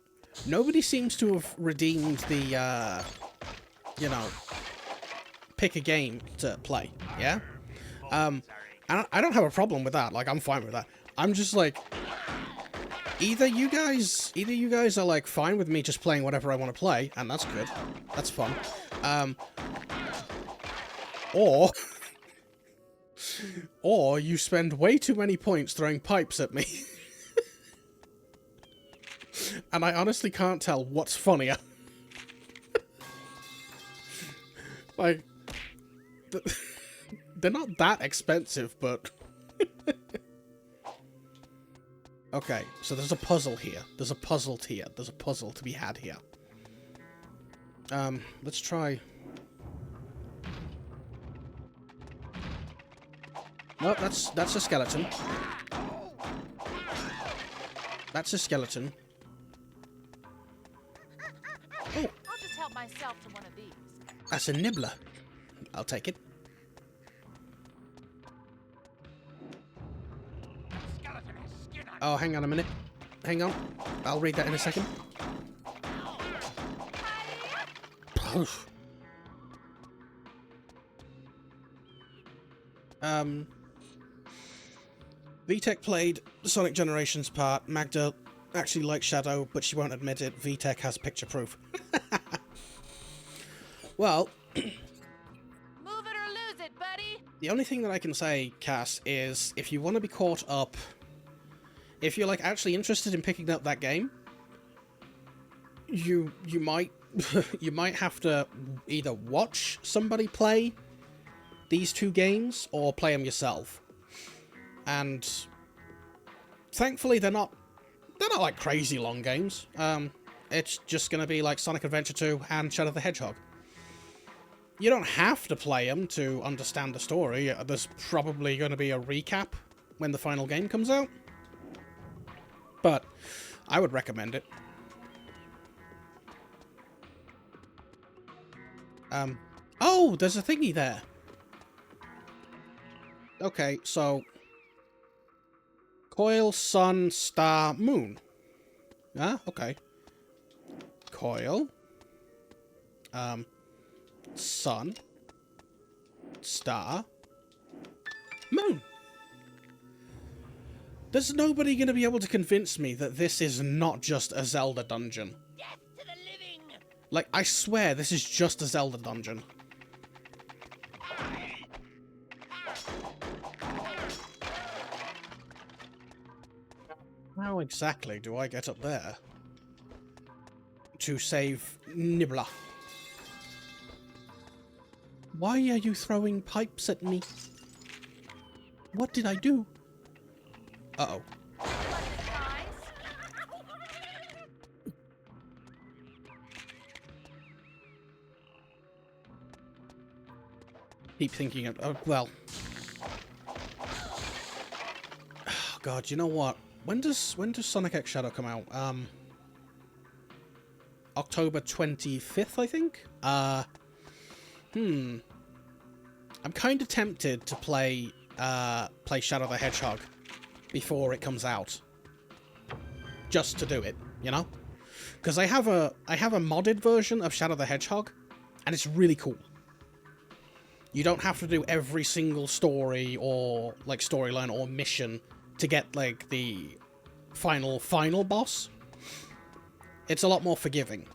Nobody seems to have redeemed the, you know, pick a game to play, yeah? And I don't have a problem with that. Like, I'm fine with that. I'm just like, either you guys are like fine with me just playing whatever I want to play, and that's good. That's fun. Or you spend way too many points throwing pipes at me. And I honestly can't tell what's funnier. Like, they're not that expensive, but... Okay, so there's a puzzle here. There's a puzzle here. There's a puzzle to be had here. Let's try... No, that's a skeleton. That's a skeleton. Oh, I'll just help myself to one of these. that's a nibbler. I'll take it. Oh, hang on a minute. Hang on. I'll read that in a second. VTech played the Sonic Generations part. Magda actually likes Shadow, but she won't admit it. VTech has picture proof. Well... Move it or lose it, buddy! The only thing that I can say, Cass, is if you want to be caught up... If you're, like, actually interested in picking up that game, you might... you might have to either watch somebody play these two games, or play them yourself. And... thankfully, they're not like, crazy long games. It's just gonna be like Sonic Adventure 2 and Shadow the Hedgehog. You don't have to play them to understand the story. There's probably going to be a recap when the final game comes out. But I would recommend it. Oh, there's a thingy there. Okay, so... Coil, Sun, Star, Moon. Ah, okay. Coil. Sun. Star. Moon. There's nobody going to be able to convince me that this is not just a Zelda dungeon. Death to the living! Like, I swear this is just a Zelda dungeon. How exactly do I get up there to save Nibbler? Why are you throwing pipes at me? What did I do? Uh-oh. Keep thinking of... Oh, well. Oh, God, you know what? When does Sonic X Shadow come out? October 25th, I think? I'm kind of tempted to play Shadow the Hedgehog before it comes out. Just to do it, you know? Because I have a modded version of Shadow the Hedgehog, and it's really cool. You don't have to do every single story or, like, storyline or mission to get, like, the final boss. It's a lot more forgiving.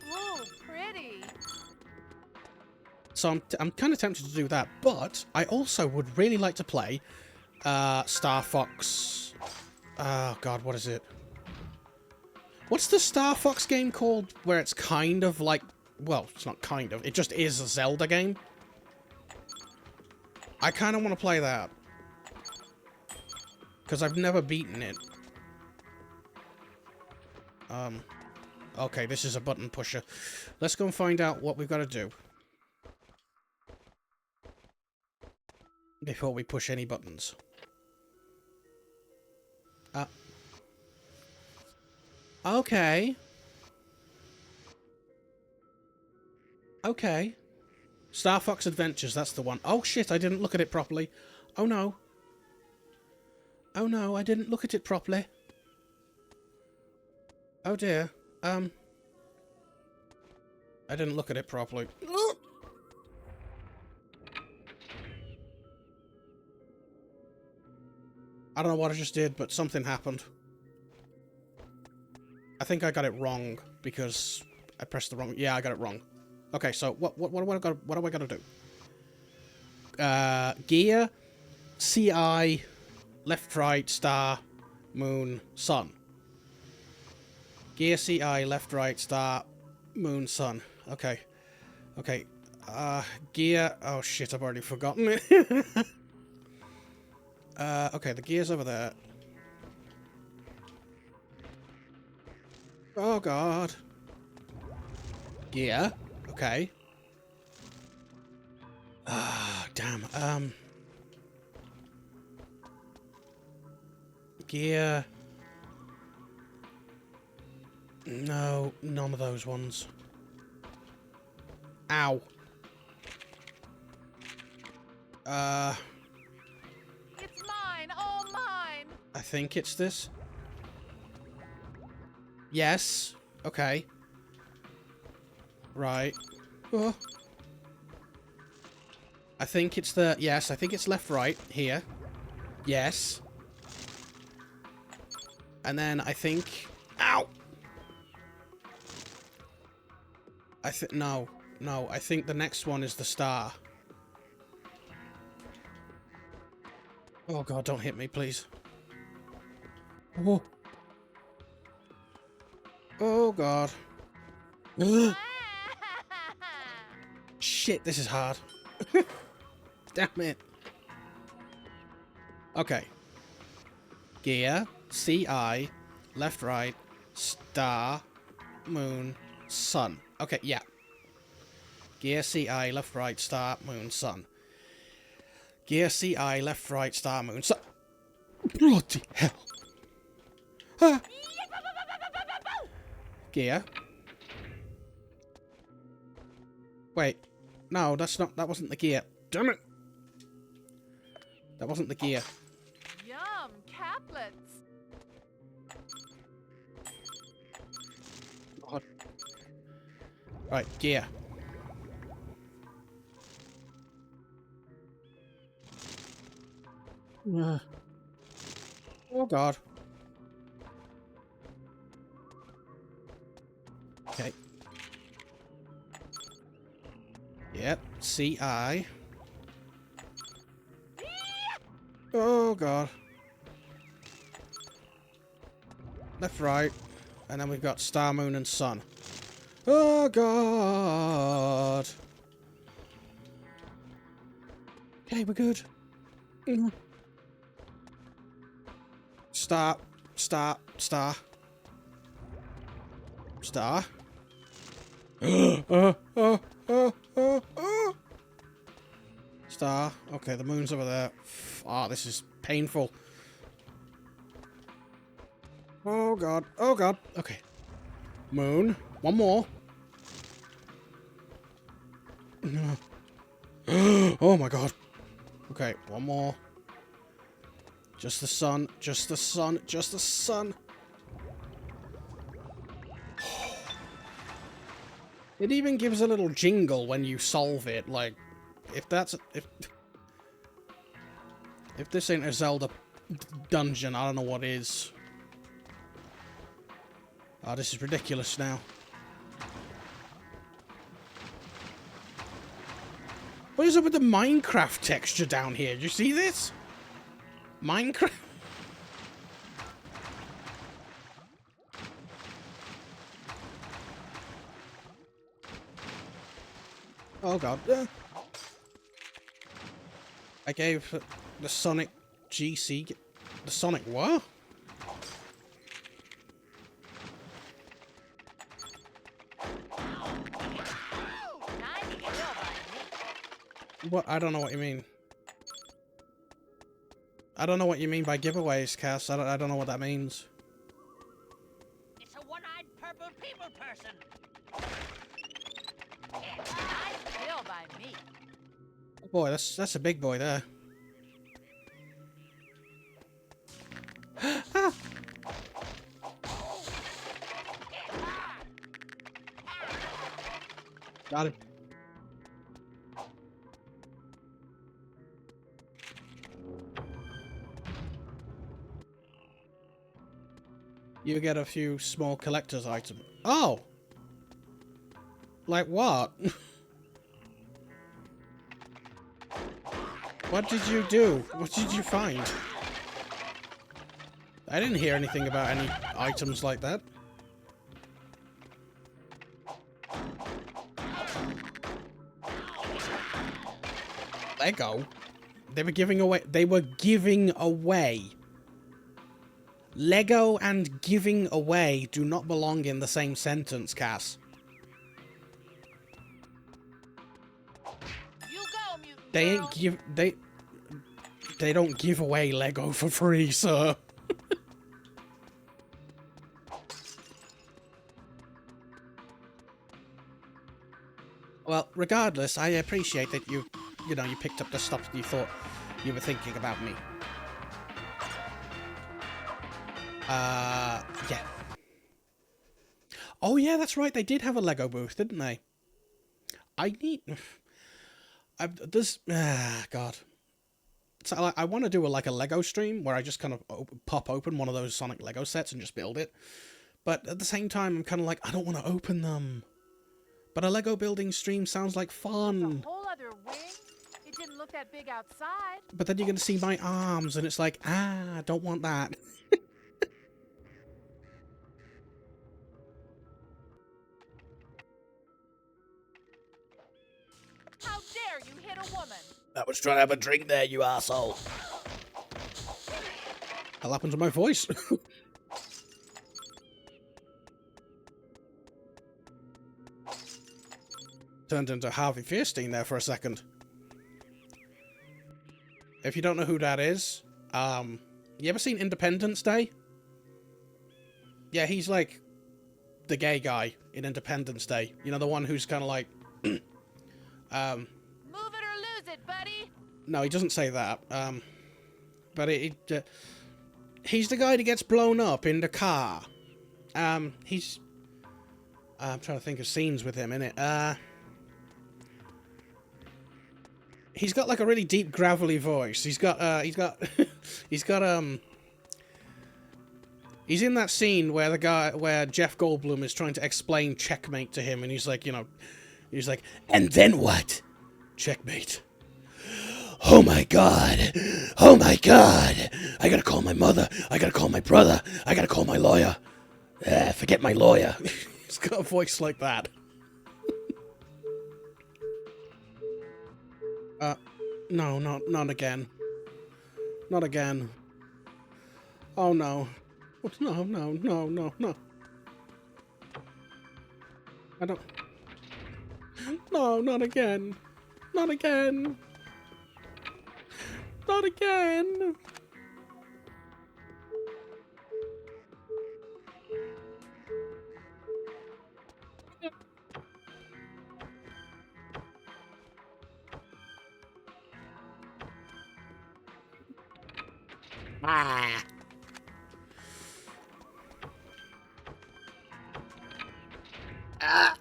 Whoa, pretty. So I'm kind of tempted to do that, but I also would really like to play Star Fox... Oh, God, what is it? What's the Star Fox game called where it's kind of like... Well, it's not kind of. It just is a Zelda game. I kind of want to play that. Because I've never beaten it. Okay, this is a button pusher. Let's go and find out what we've got to do. Before we push any buttons. Okay. Okay. Star Fox Adventures, that's the one. Oh shit, I didn't look at it properly. Oh no. Oh no, I didn't look at it properly. Oh dear. I didn't look at it properly. I don't know what I just did, but something happened. I think I got it wrong because I pressed the wrong... Yeah, I got it wrong. Okay, so what do I got to do? Gear, CI, left, right, star, moon, sun. Gear, CI, left, right, star, moon, sun. Okay. Okay. Gear... Oh, shit, I've already forgotten it. Okay, the gear's over there. Oh, God. Gear. Okay. Ah, damn. Gear. No, none of those ones. Ow. It's mine, all mine. I think it's this. Yes. Okay. Right. Oh. I think it's the... Yes, I think it's left, right, here. Yes. And then I think... Ow! No. No, I think the next one is the star. Oh, God, don't hit me, please. Oh. Oh, God. Shit, this is hard. Damn it. Okay. Gear, CI, left, right, star, moon, sun. Okay, yeah. Gear, CI, left, right, star, moon, sun. Gear, CI, left, right, star, moon, sun. Bloody hell. Ah. Gear. Wait. No, that's not... That wasn't the gear. Damn it. That wasn't the gear. Yum, caplets. God. Right, gear. Oh, God. Okay. Yep, CI. Oh, God. Left, right. And then we've got star, moon, and sun. Oh, God. Okay, we're good. Star, star, star. Star. Star. Okay, the moon's over there. Ah, this is painful. Oh, God. Oh, God. Okay. Moon. One more. Oh, my God. Okay, one more. Just the sun. Just the sun. Just the sun. It even gives a little jingle when you solve it. Like, if that's... If this ain't a Zelda dungeon, I don't know what is. Oh, this is ridiculous now. What is up with the Minecraft texture down here? Do you see this? Minecraft? Oh, God. I gave the Sonic GC... The Sonic what? What? I don't know what you mean. I don't know what you mean by giveaways, Cass. I don't know what that means. It's a one-eyed purple people person. Nice kill by me. Oh boy, that's a big boy there. Ah. Got him. You get a few small collector's items. Oh! Like what? What did you do? What did you find? I didn't hear anything about any items like that. Lego? They were giving away... They were giving away... Lego and giving away do not belong in the same sentence, Cass. You go, mutant They girl. ain't give... They don't give away Lego for free, sir. Well, regardless, I appreciate that you know, you picked up the stuff that you thought you were thinking about me. Yeah. Oh, yeah, that's right. They did have a Lego booth, didn't they? I need... God. So I want to do a Lego stream where I just kind of pop open one of those Sonic Lego sets and just build it. But at the same time, I'm kind of like, I don't want to open them. But a Lego building stream sounds like fun. A whole other wing? It didn't look that big outside. But then you're going to see my arms, and it's like, I don't want that. How dare you hit a woman? I was trying to have a drink there, you asshole. That'll happen to my voice. Turned into Harvey Fierstein there for a second. If you don't know who that is, you ever seen Independence Day? Yeah, he's like the gay guy in Independence Day. You know, the one who's kind of like, Move it or lose it, buddy. no, he doesn't say that. But he's the guy that gets blown up in the car. I'm trying to think of scenes with him in it. He's got like a really deep, gravelly voice. He's in that scene where where Jeff Goldblum is trying to explain checkmate to him, and he's like, and then what? Checkmate. Oh my god. Oh my god. I gotta call my mother. I gotta call my brother. I gotta call my lawyer. Forget my lawyer. He's got a voice like that. No, not again. Not again. Oh no. No. I don't... No, not again. Not again. Not again. Ah. Ah.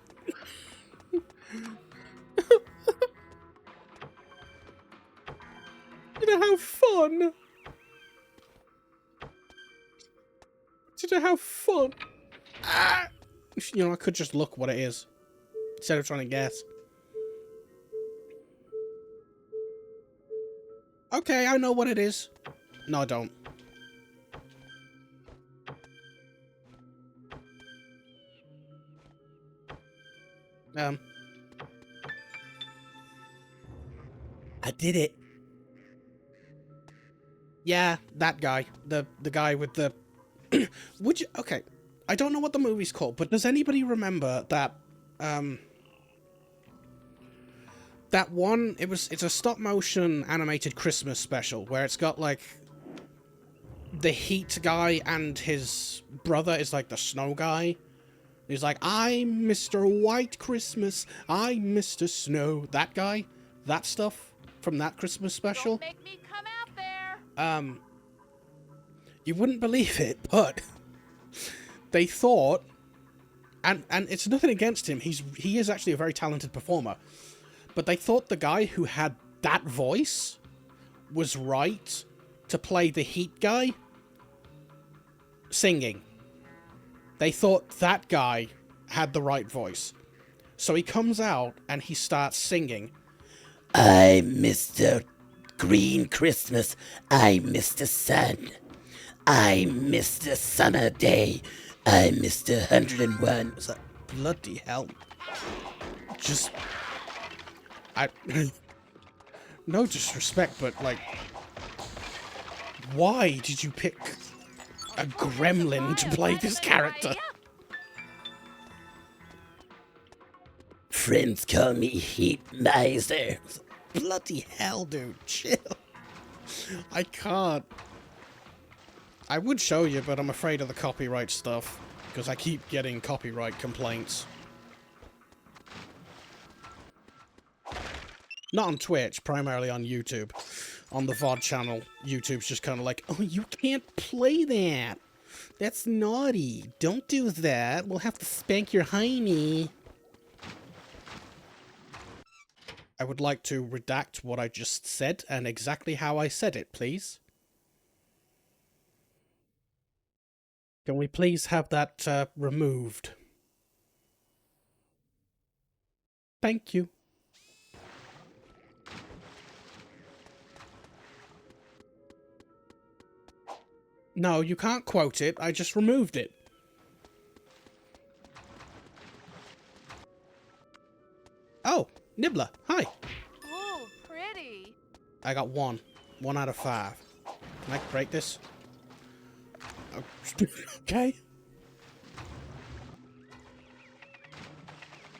You know how fun? Do you know how fun? Ah. You know, I could just look what it is instead of trying to guess. Okay, I know what it is. No, I don't. I did it. Yeah, that guy. The guy with the... Would you... Okay. I don't know what the movie's called, but does anybody remember that... That one... It's a stop-motion animated Christmas special, where it's got, like... The heat guy and his brother is, like, the snow guy. He's like, I'm Mr. White Christmas. I'm Mr. Snow. That guy. That stuff from that Christmas special. Don't make me come out there. You wouldn't believe it, but they thought, and it's nothing against him. He is actually a very talented performer, but they thought the guy who had that voice was right to play the heat guy singing. They thought that guy had the right voice. So he comes out and he starts singing. I'm Mr. Green Christmas. I'm Mr. Sun. I'm Mr. Summer Day. I'm Mr. 101. It's like, bloody hell. Just... no disrespect, but, like... why did you pick a gremlin to play this character? Friends call me Heat Miser. Bloody hell, dude. Chill. I can't. I would show you, but I'm afraid of the copyright stuff. Because I keep getting copyright complaints. Not on Twitch, primarily on YouTube. On the VOD channel, YouTube's just kind of like, oh, you can't play that. That's naughty. Don't do that. We'll have to spank your hiney. I would like to redact what I just said and exactly how I said it, please. Can we please have that removed? Thank you. No, you can't quote it. I just removed it. Oh, Nibbler. Hi. Ooh, pretty. I got 1. 1 out of 5. Can I break this? Oh, okay.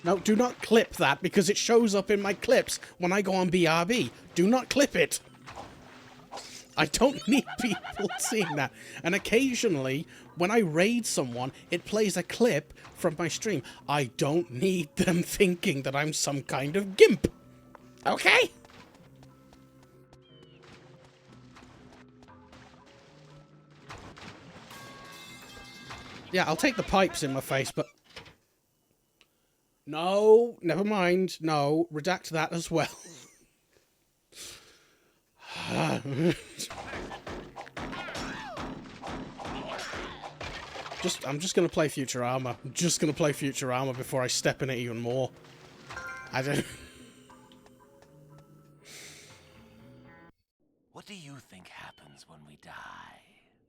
No, do not clip that because it shows up in my clips when I go on BRB. Do not clip it. I don't need people seeing that. And occasionally, when I raid someone, it plays a clip from my stream. I don't need them thinking that I'm some kind of gimp. Okay? Yeah, I'll take the pipes in my face, but... no, never mind. No, redact that as well. I'm just gonna play Futurama. I'm just gonna play Futurama before I step in it even more. I don't... What do you think happens when we die?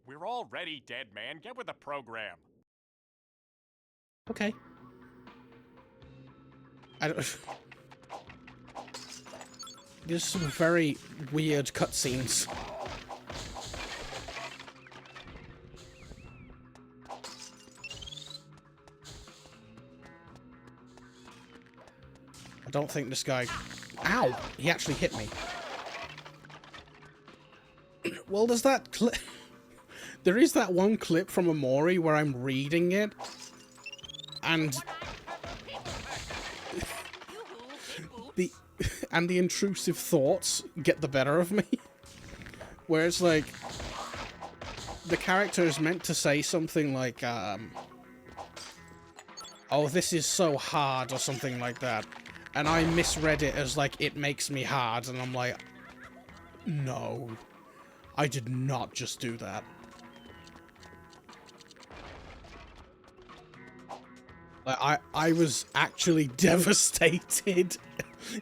We're already dead, man. Get with the program. Okay. I don't... There's some very weird cutscenes. I don't think this guy... Ow! He actually hit me. Well, there's that clip... There is that one clip from Amori where I'm reading it, and... the intrusive thoughts get the better of me. Where it's like... the character is meant to say something like, oh, this is so hard, or something like that. And I misread it as, like, it makes me hard, and I'm like, no. I did not just do that. Like, I was actually devastated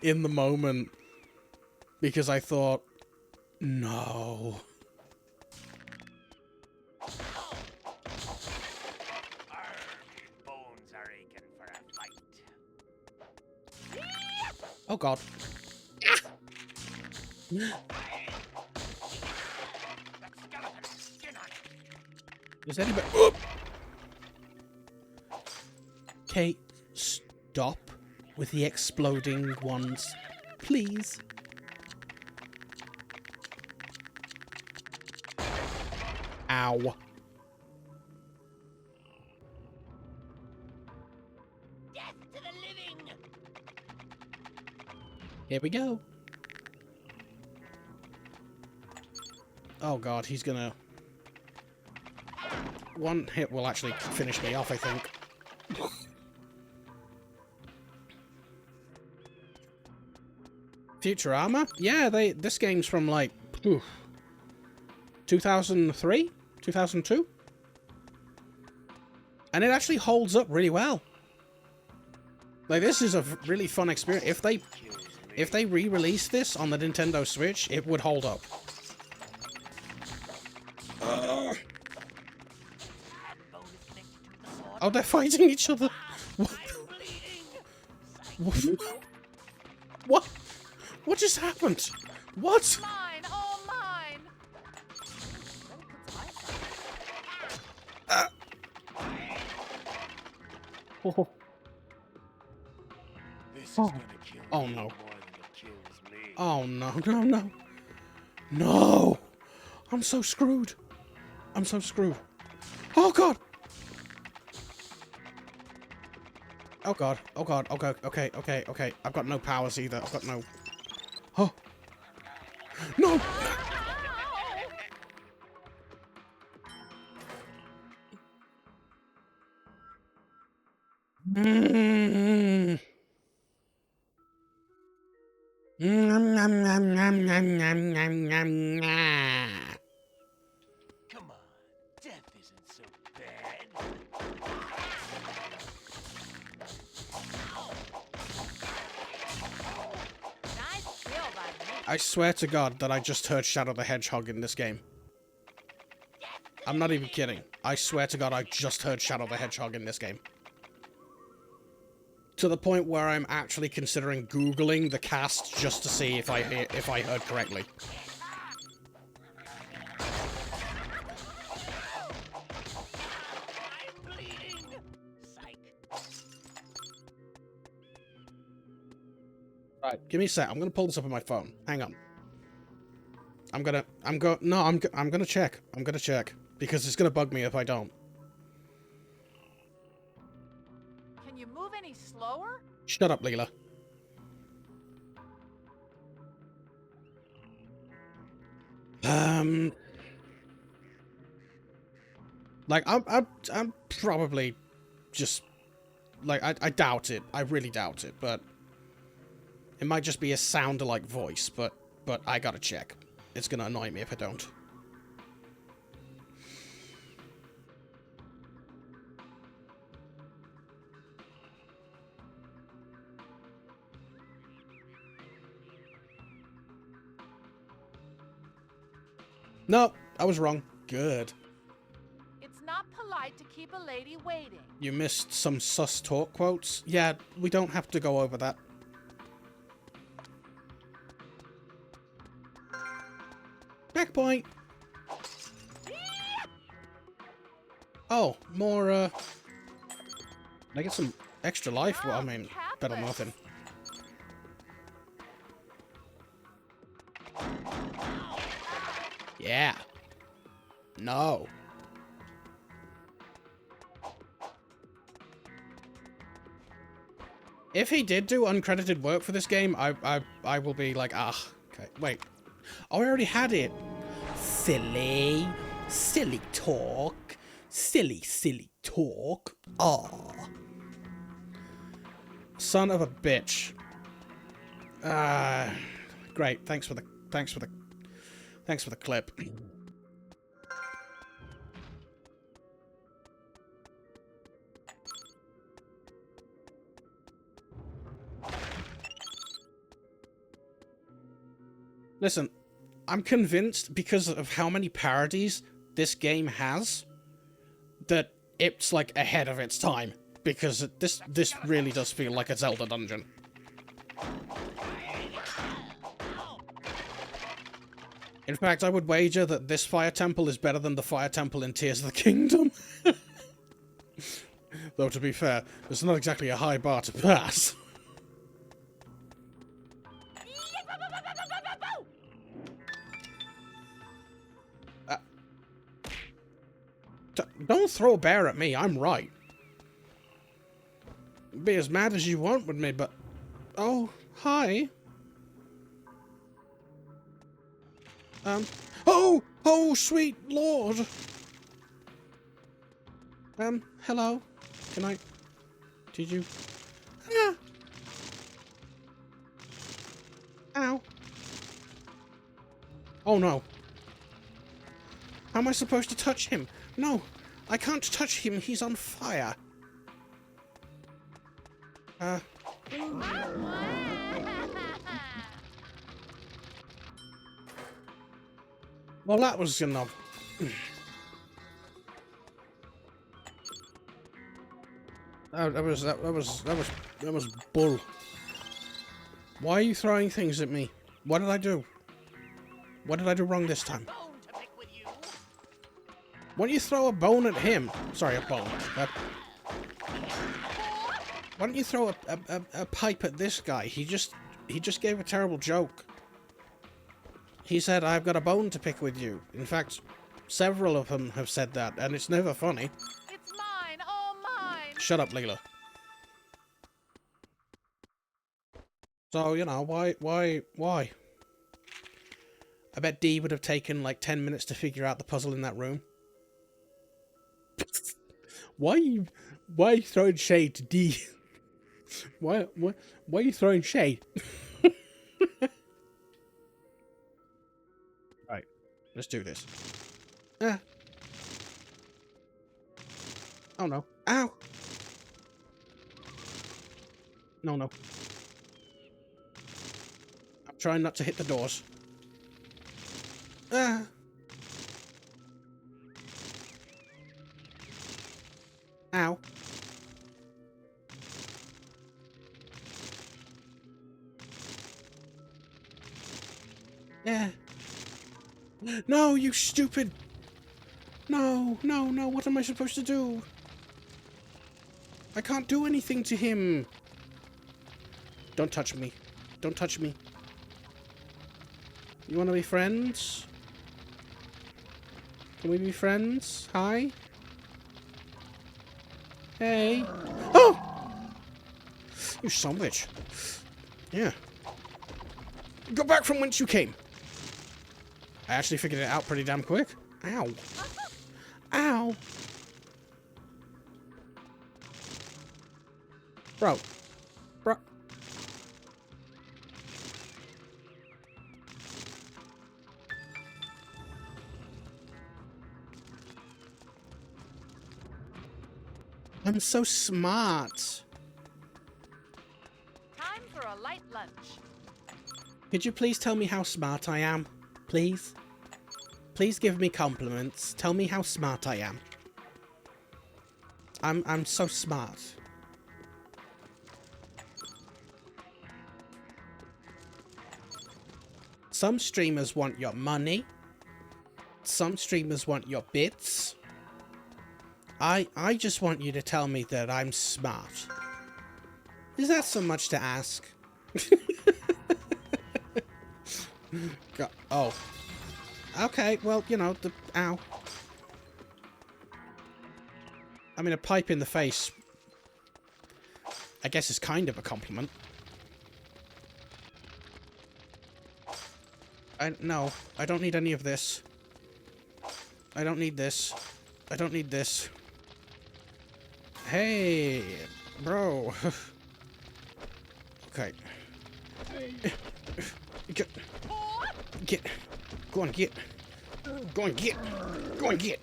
in the moment. Because I thought, no. Bones are aching for a fight. Oh god. Is anybody... Oh! Okay, stop with the exploding ones, please. Ow. Death to the living! Here we go. Oh god, he's gonna... One hit will actually finish me off, I think. Futurama? Yeah, this game's from like 2003? 2002? And it actually holds up really well. Like, this is a really fun experience. If they re-release this on the Nintendo Switch, it would hold up. Oh, they're fighting each other. What? What just happened? What? Mine, all mine. Oh. This is Oh. gonna kill Oh, you no. more than it kills me. Oh, no, no, no. No! I'm so screwed. I'm so screwed. Oh, God! Oh, God. Oh, God. Okay, okay, okay, okay. I've got no powers either. I've got no... Oh! No! Mm. Nom, nom, nom, nom, nom, nom, nom, nom, nom. Come on, death isn't so bad. Nice kill by me. I swear to God that I just heard Shadow the Hedgehog in this game. I'm not even kidding. I swear to God I just heard Shadow the Hedgehog in this game. To the point where I'm actually considering Googling the cast just to see if I heard correctly. I'm bleeding. Psych. Right, give me a sec. I'm gonna pull this up on my phone. Hang on. I'm gonna check. I'm gonna check. Because it's gonna bug me if I don't. Can you move any slower? Shut up, Leela. Like, I'm probably just... Like, I doubt it. I really doubt it, but... It might just be a sound-alike voice, but I gotta check. It's gonna annoy me if I don't. No, I was wrong. Good. It's not polite to keep a lady waiting. You missed some sus talk quotes? Yeah, we don't have to go over that. Checkpoint! Oh, more, I get some extra life? Well, I mean, better than nothing. Yeah. No. If he did do uncredited work for this game, I will be like, ah, okay, wait. Oh, I already had it. Silly. Silly talk. Silly, silly talk. Aw. Son of a bitch. Great. Thanks for the clip. Listen, I'm convinced because of how many parodies this game has that it's like ahead of its time, because this really does feel like a Zelda dungeon. In fact, I would wager that this fire temple is better than the fire temple in Tears of the Kingdom. Though, to be fair, it's not exactly a high bar to pass. Don't throw a bear at me, I'm right. Be as mad as you want with me, but... Oh, hi. Oh, sweet lord. Hello? Can I... Did you... Ah. Ow. Oh, no. How am I supposed to touch him? No. I can't touch him. He's on fire. Well, that was enough. That was bull. Why are you throwing things at me? What did I do? What did I do wrong this time? Bone to pick with you. Why don't you throw a bone at him? Sorry, a bone. Why don't you throw a pipe at this guy? He just gave a terrible joke. He said, "I've got a bone to pick with you." In fact, several of them have said that, and it's never funny. It's mine, all mine. Shut up, Leela. So, you know, why? I bet Dee would have taken like 10 minutes to figure out the puzzle in that room. Why are you throwing shade to Dee? Why are you throwing shade? Right, let's do this. Oh no. Ow! No. I'm trying not to hit the doors. Ow. Yeah. No, you stupid. No, what am I supposed to do? I can't do anything to him. Don't touch me. Don't touch me. You want to be friends? Can we be friends? Hi? Hey. Oh! You son of a bitch. Yeah. Go back from whence you came. I actually figured it out pretty damn quick. Ow. Ow. Bro. I'm so smart. Time for a light lunch. Could you please tell me how smart I am? Please? Please give me compliments. Tell me how smart I am. I'm so smart. Some streamers want your money. Some streamers want your bits. I just want you to tell me that I'm smart. Is that so much to ask? God, oh. Okay, well, you know, ow. I mean, a pipe in the face, I guess, is kind of a compliment. No, I don't need any of this. I don't need this. I don't need this. Hey, bro. Okay. Get. Go on, get. Go on, get. Go on, get.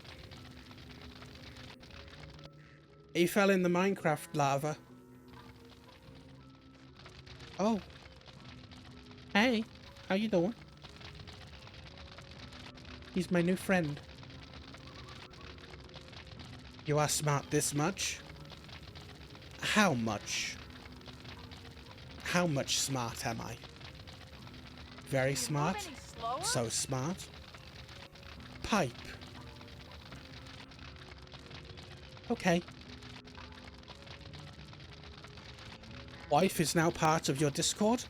He fell in the Minecraft lava. Oh. Hey, how you doing? He's my new friend. You are smart this much? How much? How much smart am I? Very smart? So smart? Pipe. Okay. Wife is now part of your Discord?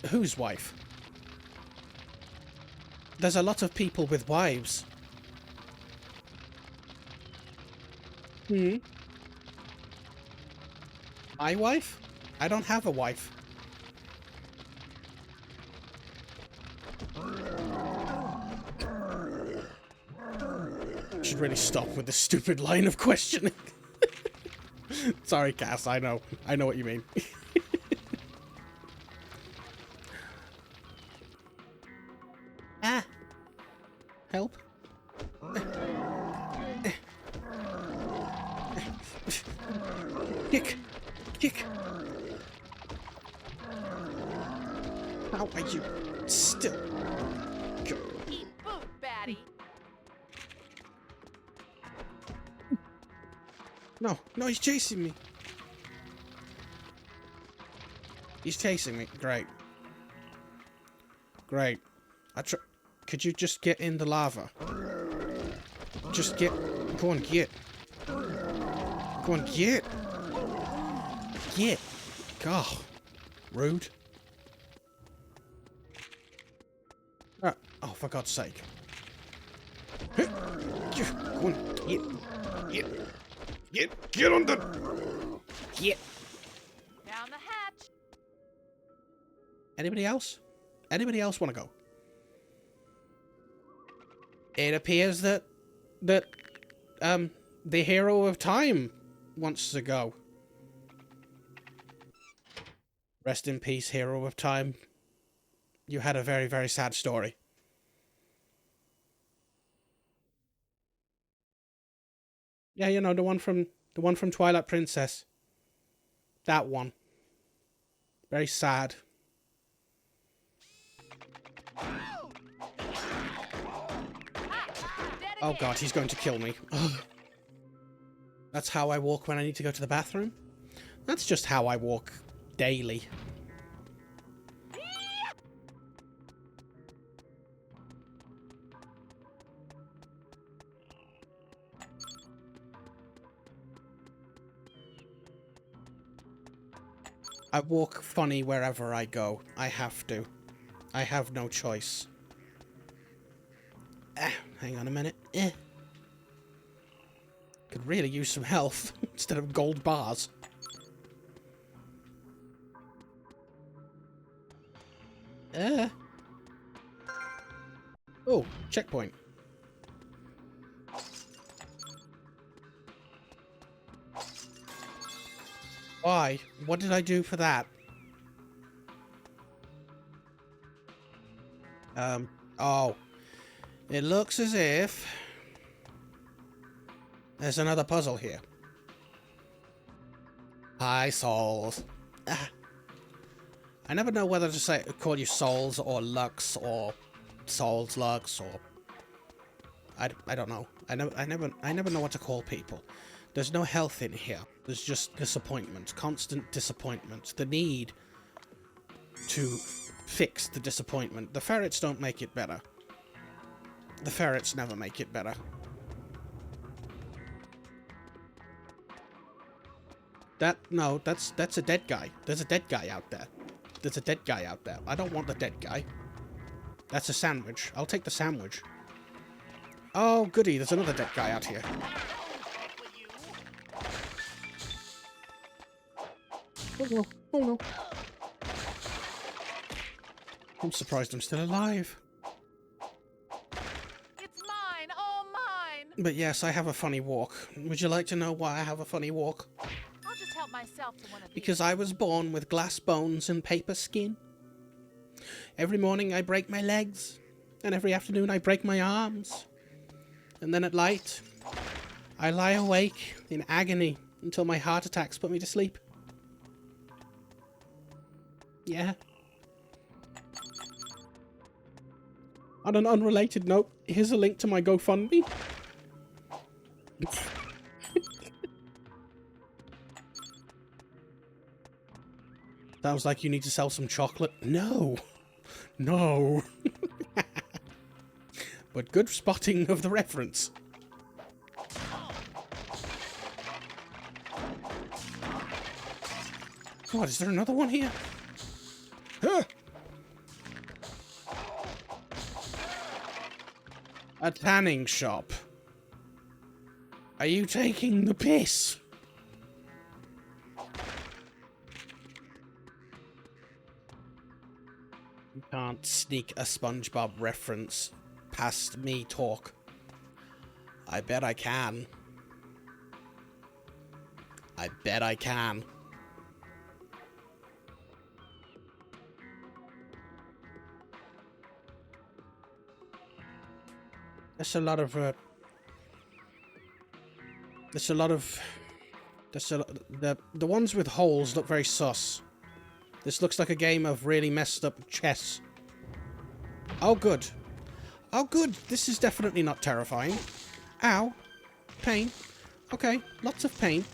Whose wife? There's a lot of people with wives. My wife? I don't have a wife. Should really stop with this stupid line of questioning. Sorry, Cass, I know what you mean. Help. Kick! Kick! How are you still? Go. Eat boot, baddie. No, no, he's chasing me. He's chasing me. Great. Great. Could you just get in the lava? Just get. Go on, get. Go on, get. Get. God. Rude. Oh, for God's sake. Go on, get on the. Get. Down the hatch. Anybody else? Anybody else want to go? It appears that the hero of time wants to go. Rest in peace, hero of time. You had a very, very sad story. Yeah, you know, the one from Twilight Princess. That one. Very sad. Oh God, he's going to kill me. Ugh. That's how I walk when I need to go to the bathroom? That's just how I walk daily. I walk funny wherever I go. I have to. I have no choice. Hang on a minute. Could really use some health instead of gold bars. Oh, checkpoint. Why? What did I do for that? Oh. It looks as if there's another puzzle here. Hi, souls. I never know whether to call you souls or Lux or souls Lux or I don't know. I never know what to call people. There's no health in here. There's just disappointment, constant disappointment. The need to fix the disappointment. The ferrets don't make it better. The ferrets never make it better. No, that's a dead guy. There's a dead guy out there. There's a dead guy out there. I don't want the dead guy. That's a sandwich. I'll take the sandwich. Oh, goody. There's another dead guy out here. Oh no. Oh no. I'm surprised I'm still alive. It's mine, all mine. But yes, I have a funny walk. Would you like to know why I have a funny walk? I'll just help myself to one of these. Because I was born with glass bones and paper skin. Every morning I break my legs, and every afternoon I break my arms. And then at night, I lie awake in agony until my heart attacks put me to sleep. Yeah. On an unrelated note, here's a link to my GoFundMe. Sounds like you need to sell some chocolate. No. No. But good spotting of the reference. What, is there another one here? Huh. A tanning shop. Are you taking the piss? You can't sneak a SpongeBob reference past me talk. I bet I can. I bet I can. There's a lot of The ones with holes look very sus. This looks like a game of really messed up chess. Oh, good. Oh, good. This is definitely not terrifying. Ow. Pain. Okay. Lots of pain.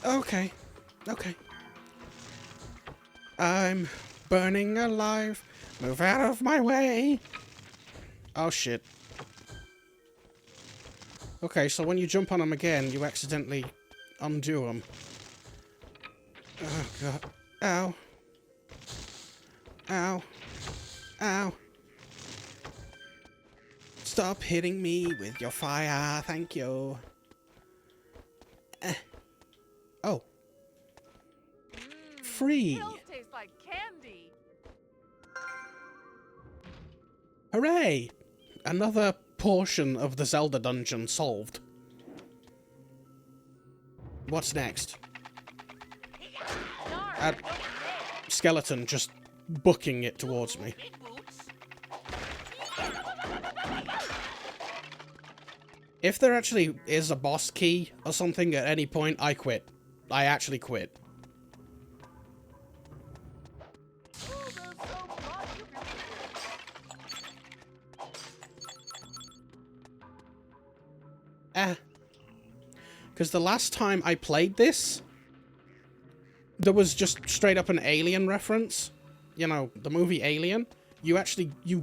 Okay. Okay. I'm burning alive. Move out of my way. Oh, shit. Okay, so when you jump on them again, you accidentally undo them. Oh, God. Ow. Ow. Ow. Stop hitting me with your fire, thank you. Oh. Free. Pills taste like candy. Hooray! Another portion of the Zelda dungeon solved. What's next? Darn, Skeleton just booking it towards me. Big boots. If there actually is a boss key or something at any point, I quit. I actually quit. oh, those so blood, you really Because the last time I played this, there was just straight up an Alien reference. You know, the movie Alien. You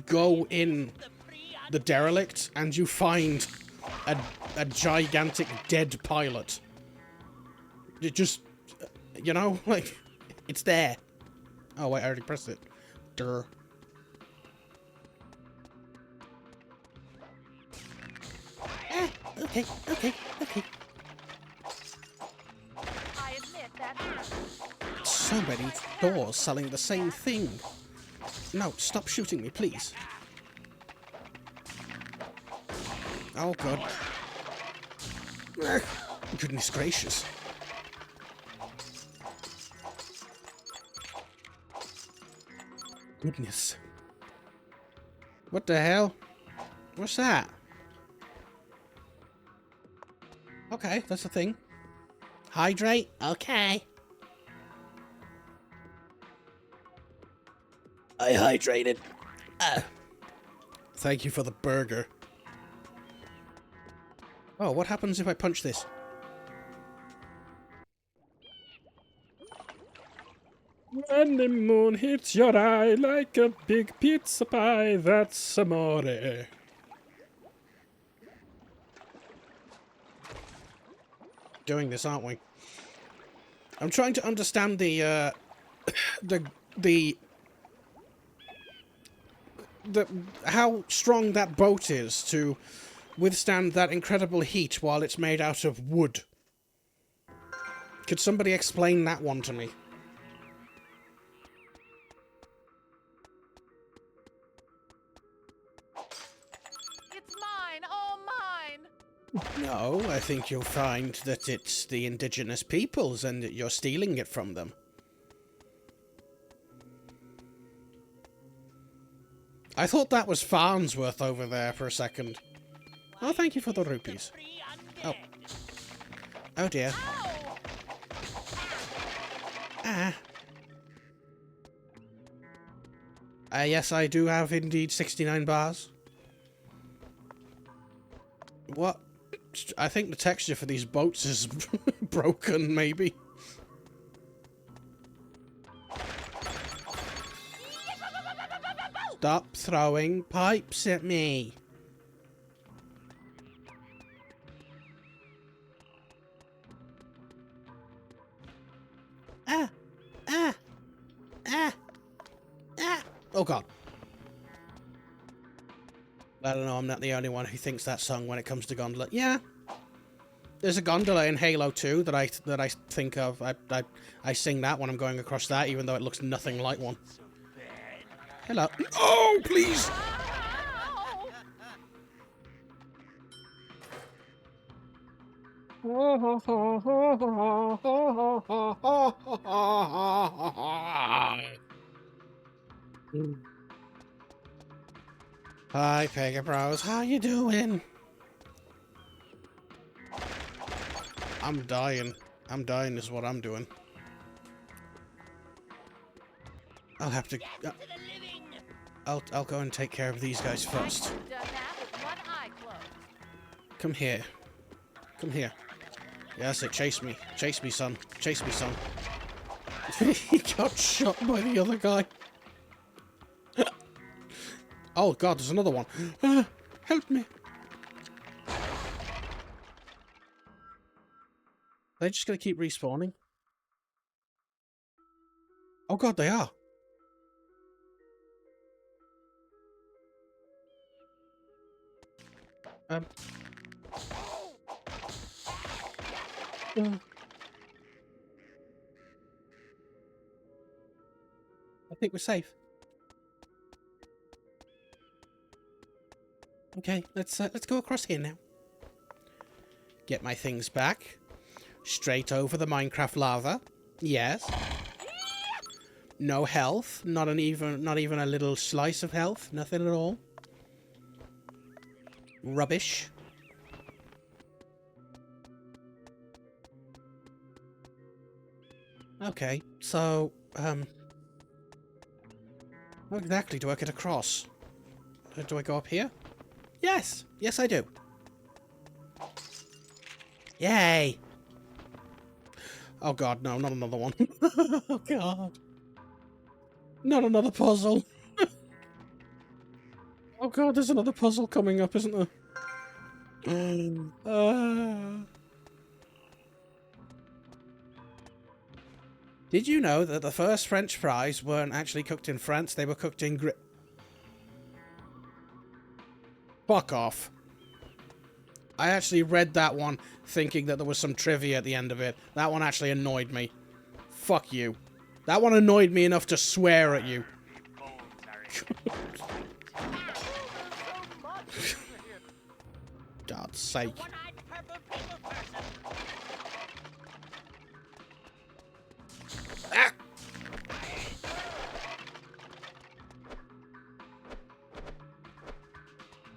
go in the derelict and you find a gigantic dead pilot. It just, you know, like, it's there. Oh, wait, I already pressed it. Durr. Okay. I admit that hurt. So many doors selling the same thing. No, stop shooting me, please. Oh, God. Goodness gracious. Goodness. What the hell? What's that? Okay, that's a thing. Hydrate? Okay. I hydrated. Thank you for the burger. Oh, what happens if I punch this? When the moon hits your eye like a big pizza pie, that's amore. Doing this, aren't we? I'm trying to understand the how strong that boat is to withstand that incredible heat while it's made out of wood. Could somebody explain that one to me? It's mine, all mine. No, I think you'll find that it's the indigenous peoples and that you're stealing it from them. I thought that was Farnsworth over there for a second. Oh, thank you for the rupees. Oh. Oh dear. Ah. Yes, I do have indeed 69 bars. What? I think the texture for these boats is broken, maybe. Stop throwing pipes at me. Oh god. I don't know, I'm not the only one who thinks that song when it comes to gondola. Yeah. There's a gondola in Halo 2 that I think of. I sing that when I'm going across that, even though it looks nothing like one. Hello. Oh, please! Hi, Pega Bros. How you doing? I'm dying. I'm dying is what I'm doing. I'll have to... I'll go and take care of these guys first. Done that with one eye closed. Come here. Come here. Yeah, that's it. Chase me. Chase me, son. Chase me, son. He got shot by the other guy. Oh, God, there's another one. Help me. They're just going to keep respawning. Oh, God, they are. I think we're safe. Okay, let's go across here now. Get my things back. Straight over the Minecraft lava. Yes. No health. Not even a little slice of health. Nothing at all. Rubbish. Okay, so, how exactly do I get across? Do I go up here? Yes! Yes, I do. Yay! Oh god, no, not another one. Oh god. Not another puzzle. Oh god, there's another puzzle coming up, isn't there? Did you know that the first French fries weren't actually cooked in France? They were cooked in Fuck off. I actually read that one thinking that there was some trivia at the end of it. That one actually annoyed me. Fuck you. That one annoyed me enough to swear at you. God's sake. Ah!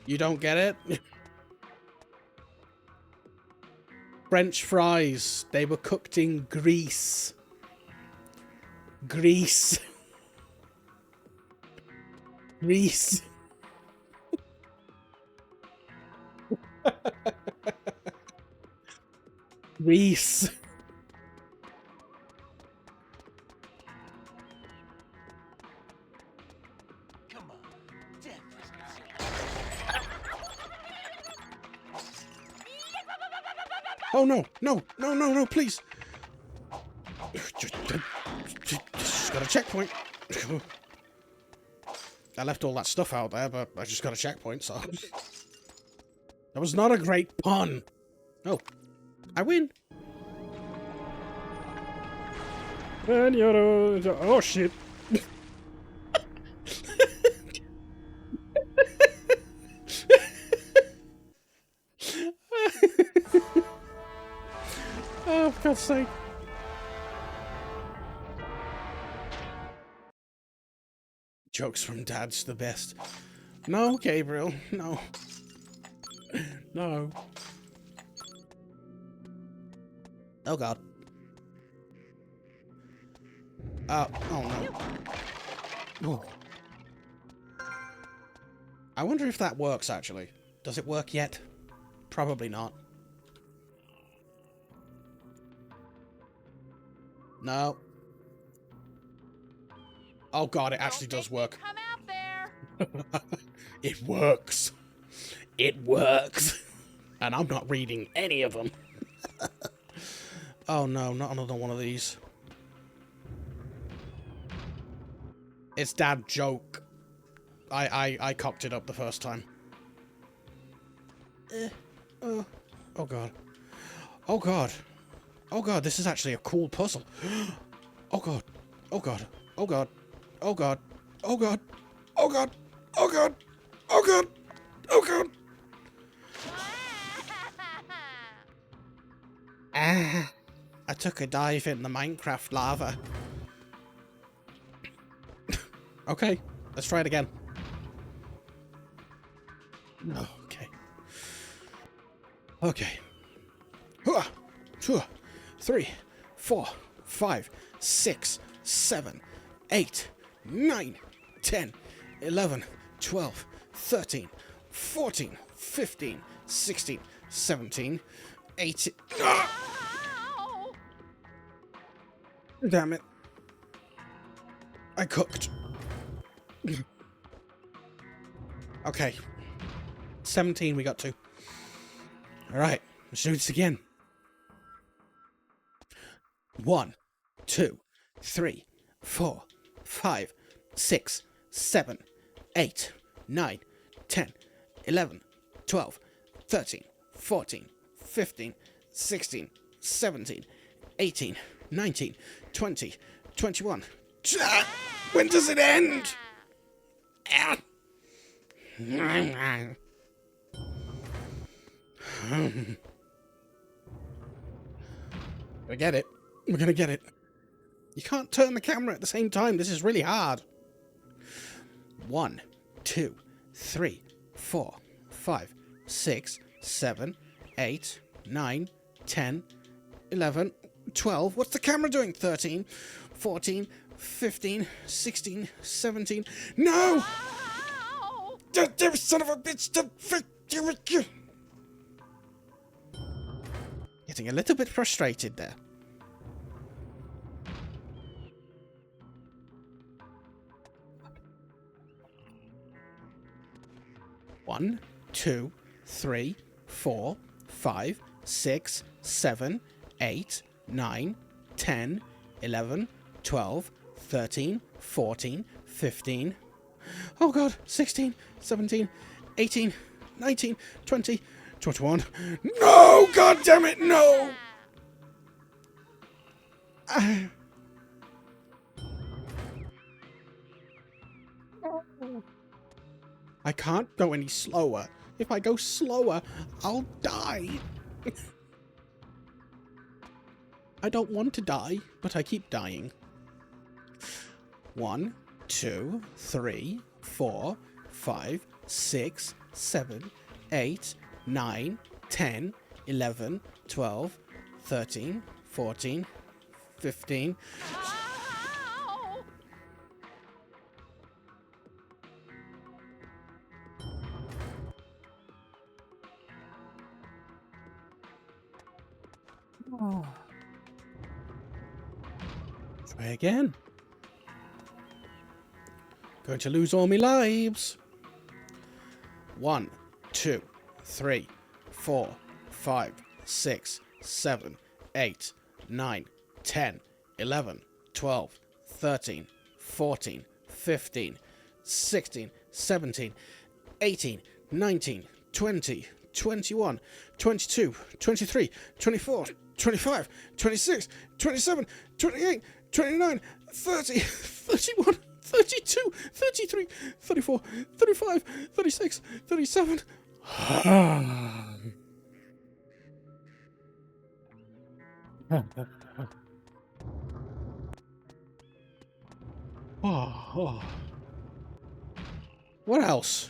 You don't get it? French fries. They were cooked in grease. Grease. Grease. Grease. Come on. Death Oh no, no, no, no, no, please. Just got a checkpoint. I left all that stuff out there, but I just got a checkpoint, so... That was not a great pun. Oh, I win. Oh shit. Oh, for God's sake. Jokes from Dad's the best. No, Gabriel, no. No. Oh god. Oh no. Oh. I wonder if that works actually. Does it work yet? Probably not. No. Oh god, it actually does work. Come out there. It works. It works. And I'm not reading any of them. Oh no, not another one of these. It's dad joke. I cocked it up the first time. Oh god. Oh god. Oh god, this is actually a cool puzzle. Oh god. Oh god. Oh god. Oh god. Oh god. Oh god. Oh god. Oh god. Oh god. Ah, I took a dive in the Minecraft lava. Okay, let's try it again. Okay. Okay. 2, 3, 4, 5, 6, 7, 8, 9, 10, 11, 12, 13, 14, 15, 16, 17, 18. Ow! Damn it. I cooked. Okay. 17 we got to. Alright, let's do this again. 1, 2, 3, 4, 5, 6, 7, 8, 9, 10, 11, 12, 13, 14, 15, 16, 17, 18, 19, 20, 21. When does it end? Ah. We're gonna get it. We're gonna get it. You can't turn the camera at the same time. This is really hard. 1, 2, 3, 4, 5, 6, 7, 8, 9, 10, 11, 12. What's the camera doing? 13, 14, 15, 16, 17. No! Ow! Damn son of a bitch! Getting a little bit frustrated there. One, 2, 3, 4, 5, 6, 7, 8, 9, 10, 11, 12, 13, 14, 15. Oh god, 16, 17, 18, 19, 20, 21. No! God damn it, no! I can't go any slower. If I go slower, I'll die. I don't want to die, but I keep dying. 1, 2, 3, 4, 5, 6, 7, 8, 9, 10, 11, 12, 13, 14, 15. Ow! Try again. Going to lose all my lives. 1, 2, 3, 4, 5, 6, 7, 8, 9, 10, 11, 12, 13, 14, 15, 16, 17, 18, 19, 20, 21, 22, 23, 24, 25, 26, 27, 28, 29, 30, 31, 32, 33, 34, 35, 36, 37. Oh. What else?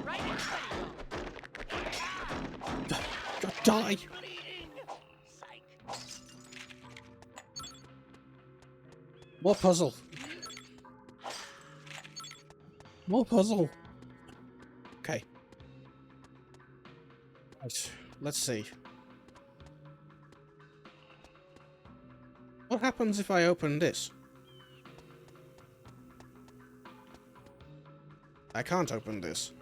Right in front of you. God, die. Psych. More puzzle. More puzzle. Okay. Right. Let's see. What happens if I open this? I can't open this.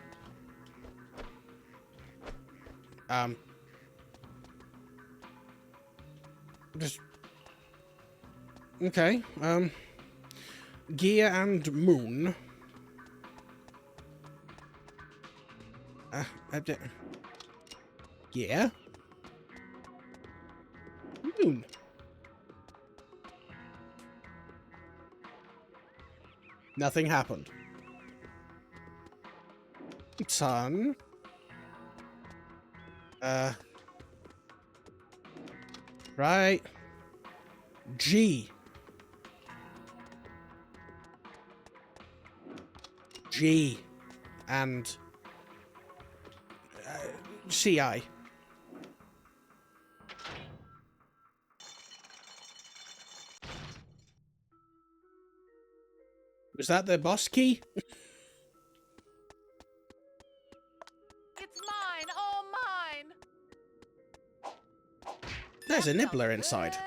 Just... Okay, Gear and Moon. Gear? Moon. Nothing happened. Sun. Right. G. G and CI. Was that the boss key? It's mine, all mine. There's a That nibbler smells inside. good.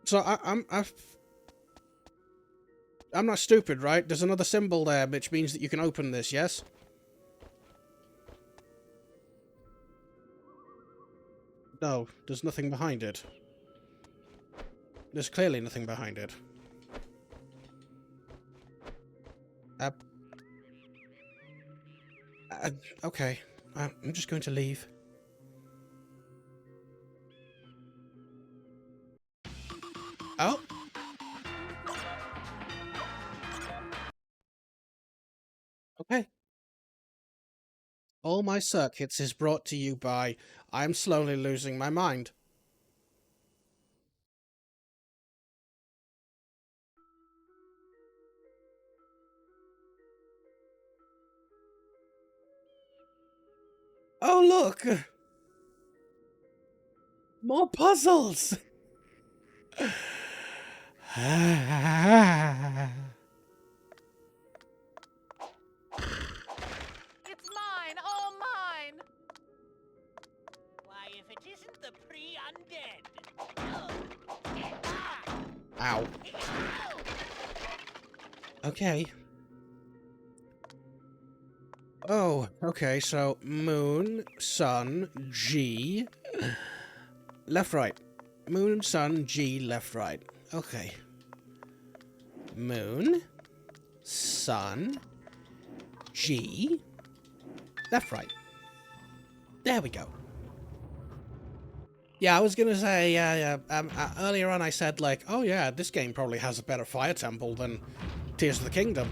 So I'm not stupid, right? There's another symbol there, which means that you can open this, yes? No, there's nothing behind it. There's clearly nothing behind it. Okay. I'm just going to leave. Oh! Okay. All My Circuits is brought to you by I'm Slowly Losing My Mind. Oh, look! More puzzles! It's mine, all mine. Why, if it isn't the pre-undead. Ow. Okay. Oh, okay, so moon, sun, G. Left, right. Moon, sun, G, left, right. Okay. Moon, sun, G, left, right. There we go. Yeah, I was gonna say, earlier on I said, like, oh yeah, this game probably has a better fire temple than Tears of the Kingdom.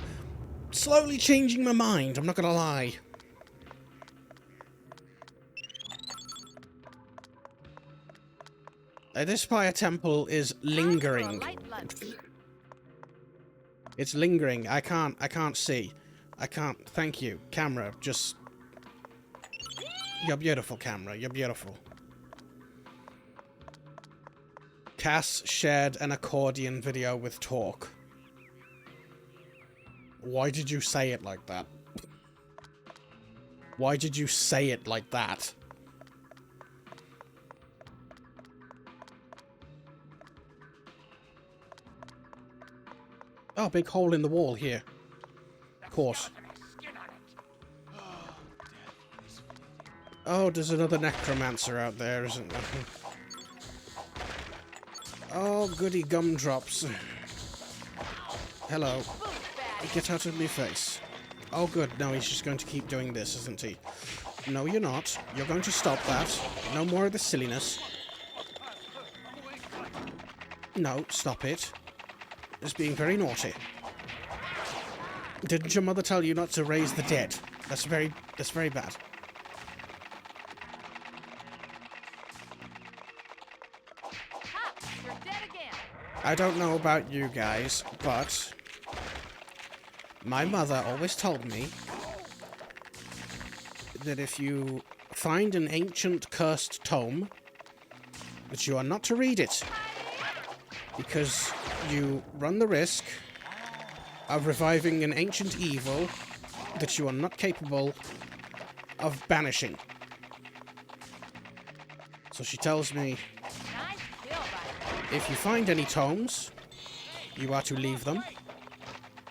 Slowly changing my mind, I'm not gonna lie. This fire temple is lingering. It's lingering. I can't see. I can't. Thank you, camera. Just. You're beautiful, camera. You're beautiful. Cass shared an accordion video with Talk. Why did you say it like that? Why did you say it like that? Oh, big hole in the wall here. Of course. Oh, there's another necromancer out there, isn't there? Oh, goody gumdrops. Hello. Get out of my face. Oh, good. No, he's just going to keep doing this, isn't he? No, you're not. You're going to stop that. No more of the silliness. No, stop it. It's being very naughty. Didn't your mother tell you not to raise the dead? That's very bad. Ha! You're dead again. I don't know about you guys, but my mother always told me that if you find an ancient cursed tome, that you are not to read it, because you run the risk of reviving an ancient evil that you are not capable of banishing. So she tells me, Nice kill, by if you find any tomes, you are to leave them.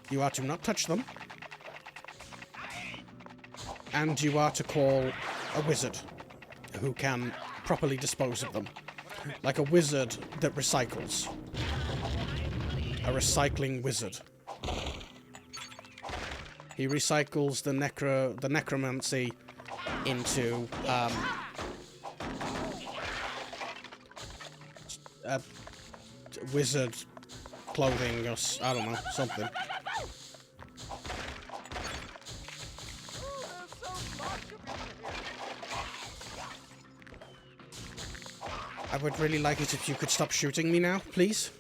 You are to not touch them. And you are to call a wizard who can properly dispose of them. Like a wizard that recycles. A recycling wizard. He recycles the necromancy into wizard clothing, or I don't know, something. I would really like it if you could stop shooting me now, please.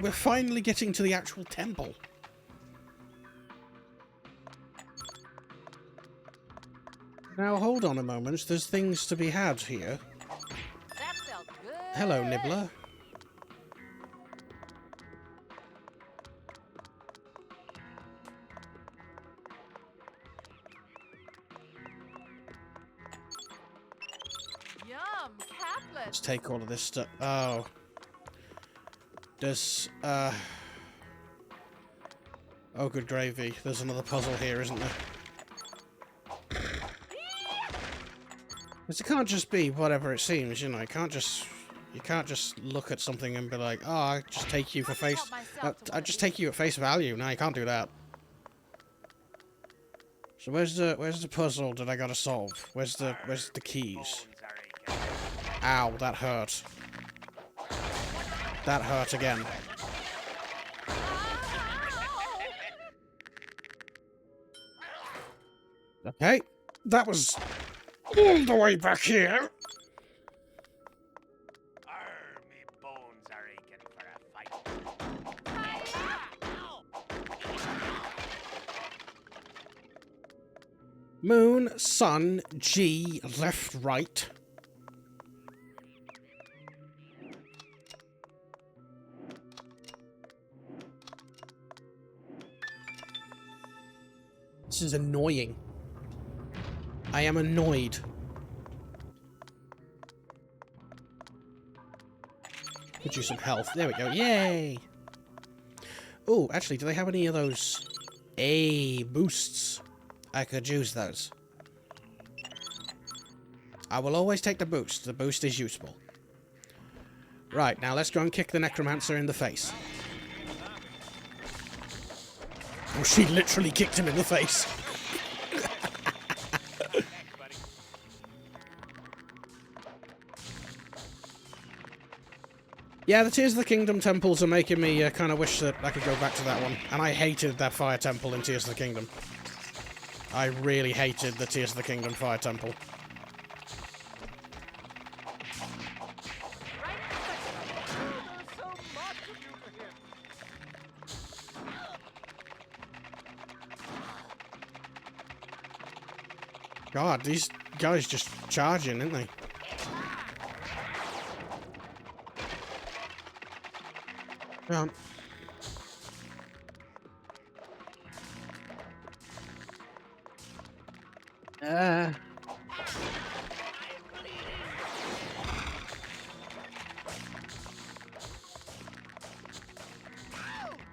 we're finally getting to the actual temple. Now, hold on a moment. There's things to be had here. That felt good. Hello, Nibbler. Yum, caplet. Let's take all of this stuff. Oh. There's, oh, good gravy. There's another puzzle here, isn't there? Because it can't just be whatever it seems, you know. You can't just look at something and be like, oh, I just take you for face... I just take you at face value. No, you can't do that. So where's the puzzle that I gotta solve? Where's the keys? Ow, that hurt. That hurt again. Okay, that was all the way back here. Me bones are aching for a fight. Moon, sun, G, left, right. This is annoying. I am annoyed. Could use some health. There we go. Yay! Oh, actually, do they have any of those boosts? I could use those. I will always take the boost. The boost is useful. Right, now let's go and kick the Necromancer in the face. Oh, she literally kicked him in the face. Yeah, the Tears of the Kingdom temples are making me kind of wish that I could go back to that one. And I hated that fire temple in Tears of the Kingdom. I really hated the Tears of the Kingdom fire temple. God, these guys just charging, aren't they? Come on.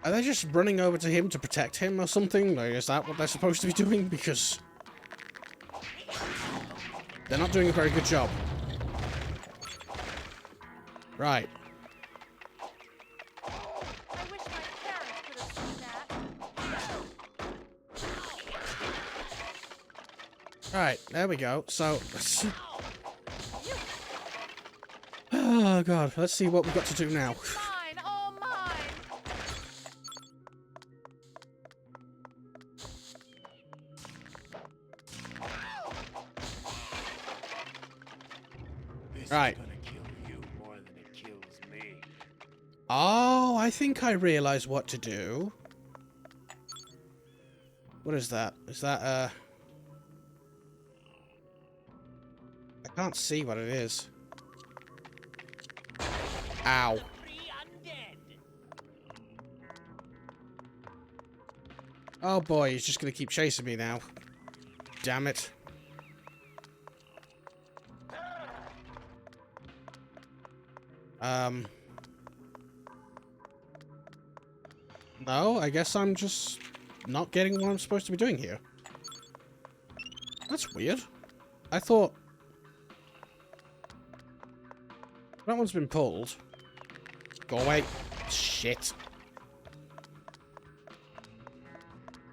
Are they just running over to him to protect him or something? Like, is that what they're supposed to be doing? Because they're not doing a very good job. Right. I wish my parents could have seen that. Right, there we go. So, oh god, let's see what we've got to do now. Mine, all mine. This Right. is gonna kill you more than it kills me. Oh, I think I realize what to do. What is that? Is that, I can't see what it is. Ow. Three undead. Oh boy, he's just gonna keep chasing me now. Damn it. No, I guess I'm just not getting what I'm supposed to be doing here. That's weird. I thought that one's been pulled. Go away. Shit.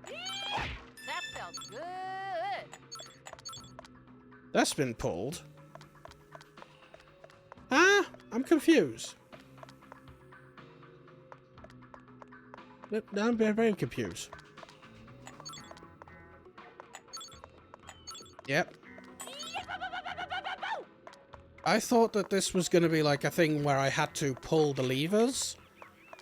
That felt good. That's been pulled. Ah, I'm confused. I'm very confused. Yep. I thought that this was going to be like a thing where I had to pull the levers.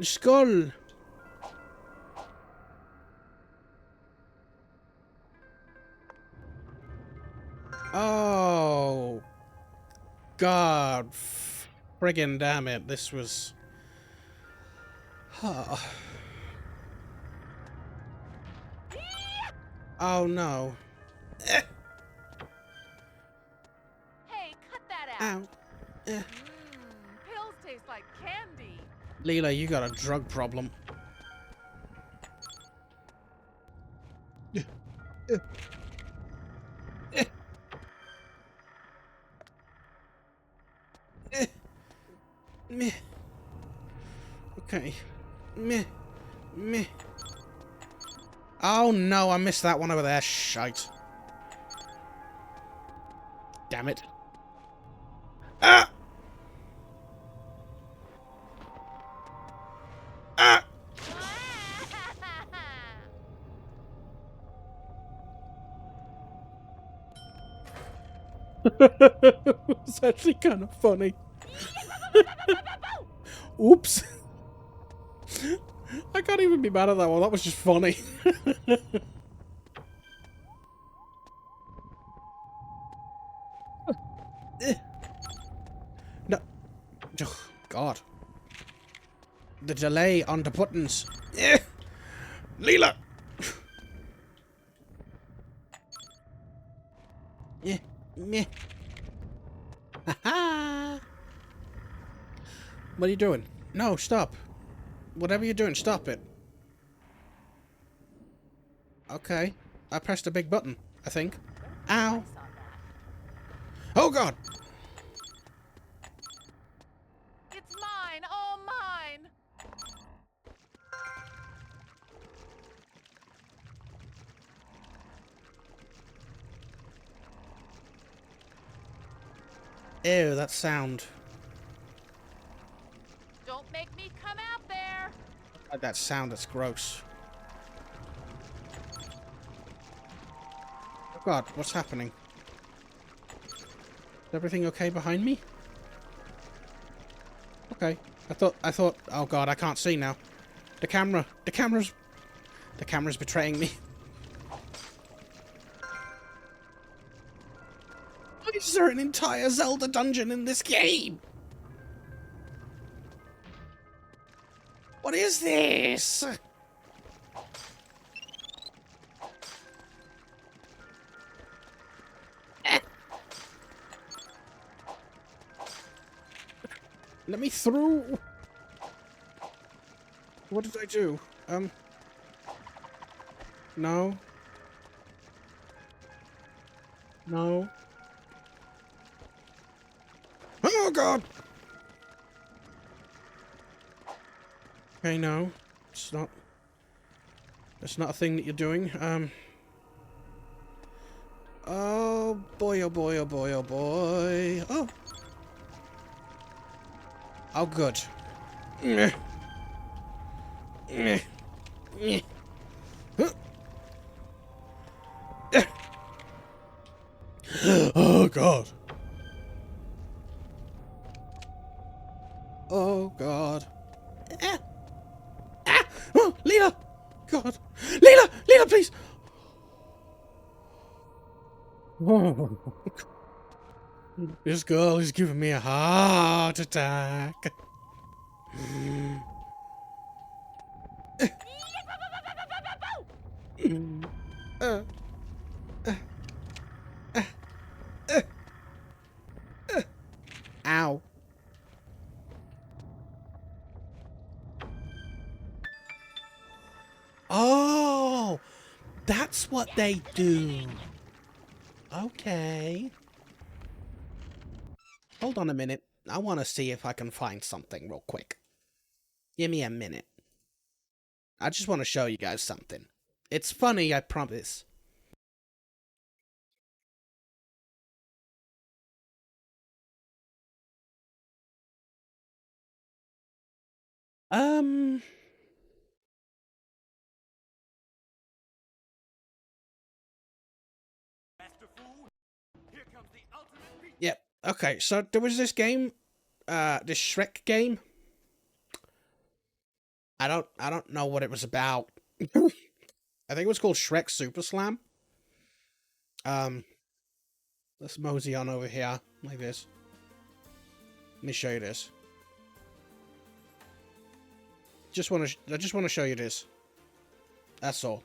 Skull. Oh. God. Friggin' damn it. This was... Oh no. Hey, cut that out. Ow. Pills taste like candy. Leela, you got a drug problem. Meh. Okay. Meh. Meh. Oh no, I missed that one over there. Shite. Damn it. Ah! Ah! It's actually kind of funny. Oops. I can't even be mad at that one. That was just funny. No. Oh, God. The delay on the buttons. Leela! Yeah. Meh. Ha-ha! What are you doing? No, stop. Whatever you're doing, stop it. Okay. I pressed a big button, I think. Ow. Oh, God! It's mine, all mine. Ew, that sound. Don't make me come out there. That sound, that's gross. Oh God, what's happening? Is everything okay behind me? Okay. I thought, oh God, I can't see now. The camera's betraying me. Why is there an entire Zelda dungeon in this game? What is this? Let me through. What did I do? No. No. Oh God. Okay, no. It's not. That's not a thing that you're doing. Oh boy, oh boy, oh boy, oh boy. Oh. Oh, good. Meh. Meh. Meh. Huh. Oh, God. Oh, God. Ah. Ah. Oh, Leela! God. Leela! Leela, please! Oh. This girl is giving me a heart attack. Ow. Oh, that's what they do. Okay. Hold on a minute. I want to see if I can find something real quick. Give me a minute. I just want to show you guys something. It's funny, I promise. Yep. Okay, so there was this game, this Shrek game. I don't know what it was about. I think it was called Shrek Super Slam. Let's mosey on over here like this. Let me show you this. I just want to show you this. That's all.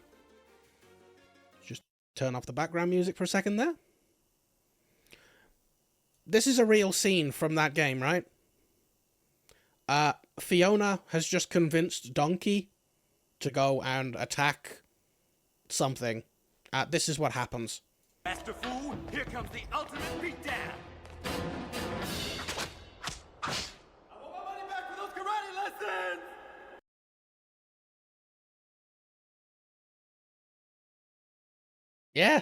Just turn off the background music for a second there. This is a real scene from that game, right? Fiona has just convinced Donkey to go and attack something. This is what happens. Master Fu, here comes the ultimate beatdown. I want my money back for those karate lessons. Yeah.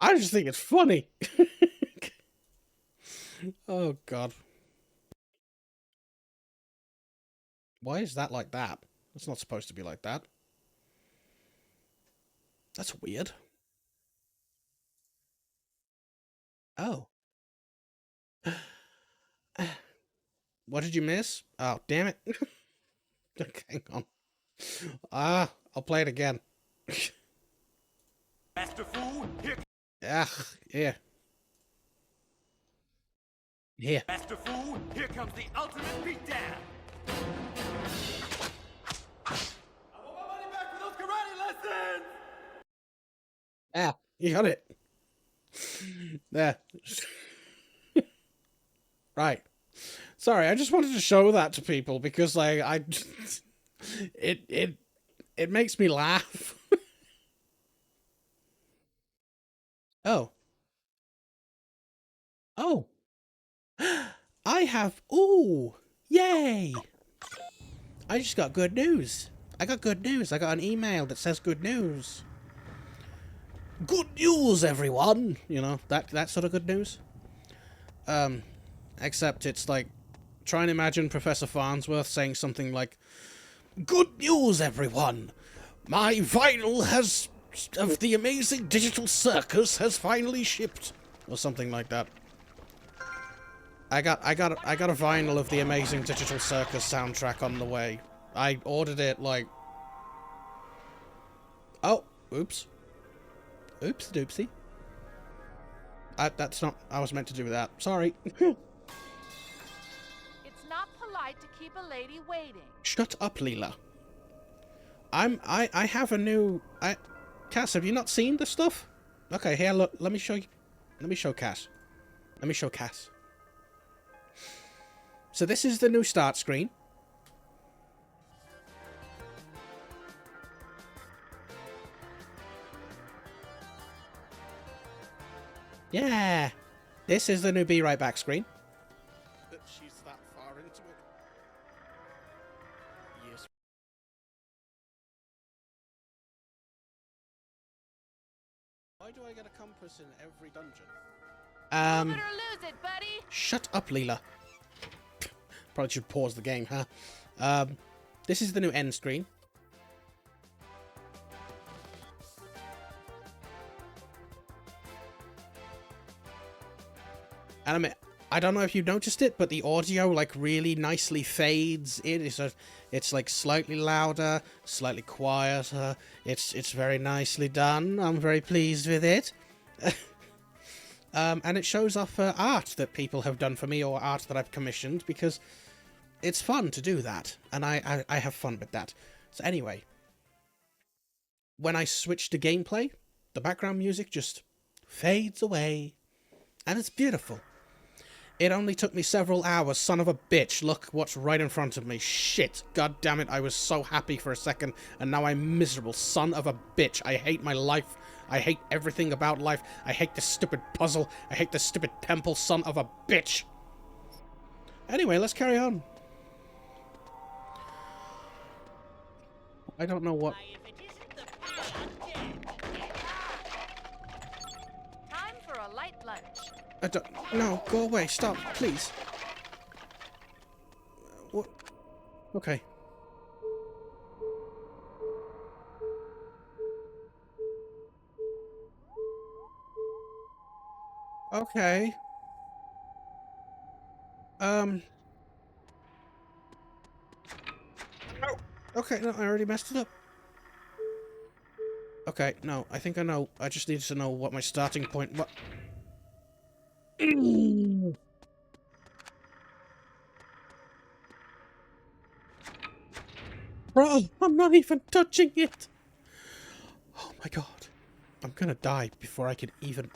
I just think it's funny. Oh, God. Why is that like that? It's not supposed to be like that. That's weird. Oh. What did you miss? Oh, damn it. Okay, hang on. I'll play it again. Master Fu, here. Yeah. Here. Master Fu, here comes the ultimate beatdown. I want my money back for those karate lessons. Yeah, you got it. There. Right. Sorry, I just wanted to show that to people because, like, it makes me laugh. Oh. Oh. I have... Ooh. Yay. I just got good news. I got good news. I got an email that says good news. Good news, everyone. You know, that sort of good news. Except it's like... Try and imagine Professor Farnsworth saying something like, "Good news, everyone! My vinyl has... of the Amazing Digital Circus has finally shipped." Or something like that. I got a vinyl of the Amazing Digital Circus soundtrack on the way. I ordered it like... Oh, oops. Oops doopsie. That's not... I was meant to do that. Sorry. It's not polite to keep a lady waiting. Shut up, Leela. I have a new... Cass, have you not seen the stuff? Okay, here, look, let me show you. Let me show Cass. Let me show Cass. So this is the new start screen. Yeah. This is the new Be Right Back screen. But she's that far into it. Yes. Why do I get a compass in every dungeon? Move it or lose it, buddy. Shut up, Leela. Probably should pause the game, huh? This is the new end screen. And I don't know if you've noticed it, but the audio like really nicely fades in. It's like slightly louder, slightly quieter. It's very nicely done. I'm very pleased with it. And it shows off art that people have done for me or art that I've commissioned because it's fun to do that. And I have fun with that. So anyway, when I switch to gameplay, the background music just fades away. And it's beautiful. It only took me several hours, son of a bitch. Look what's right in front of me. Shit. God damn it, I was so happy for a second, and now I'm miserable. Son of a bitch. I hate my life. I hate everything about life. I hate this stupid puzzle. I hate this stupid temple, son of a bitch. Anyway, let's carry on. I don't know what... Time for a light lunch. No, go away. Stop, please. What? Okay. Okay. No. Okay, no, I already messed it up. Okay, no, I think I know. I just need to know what my starting point... What? Bro, I'm not even touching it! Oh my god. I'm gonna die before I can even...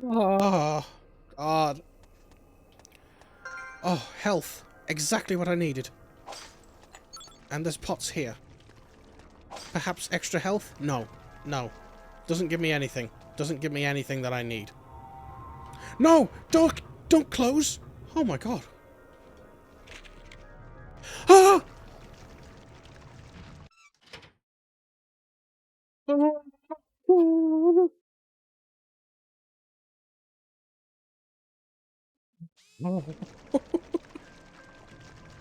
Oh, God. Oh, health. Exactly what I needed. And there's pots here. Perhaps extra health? No. No. Doesn't give me anything. Doesn't give me anything that I need. No! Don't close! Oh my god. Ah!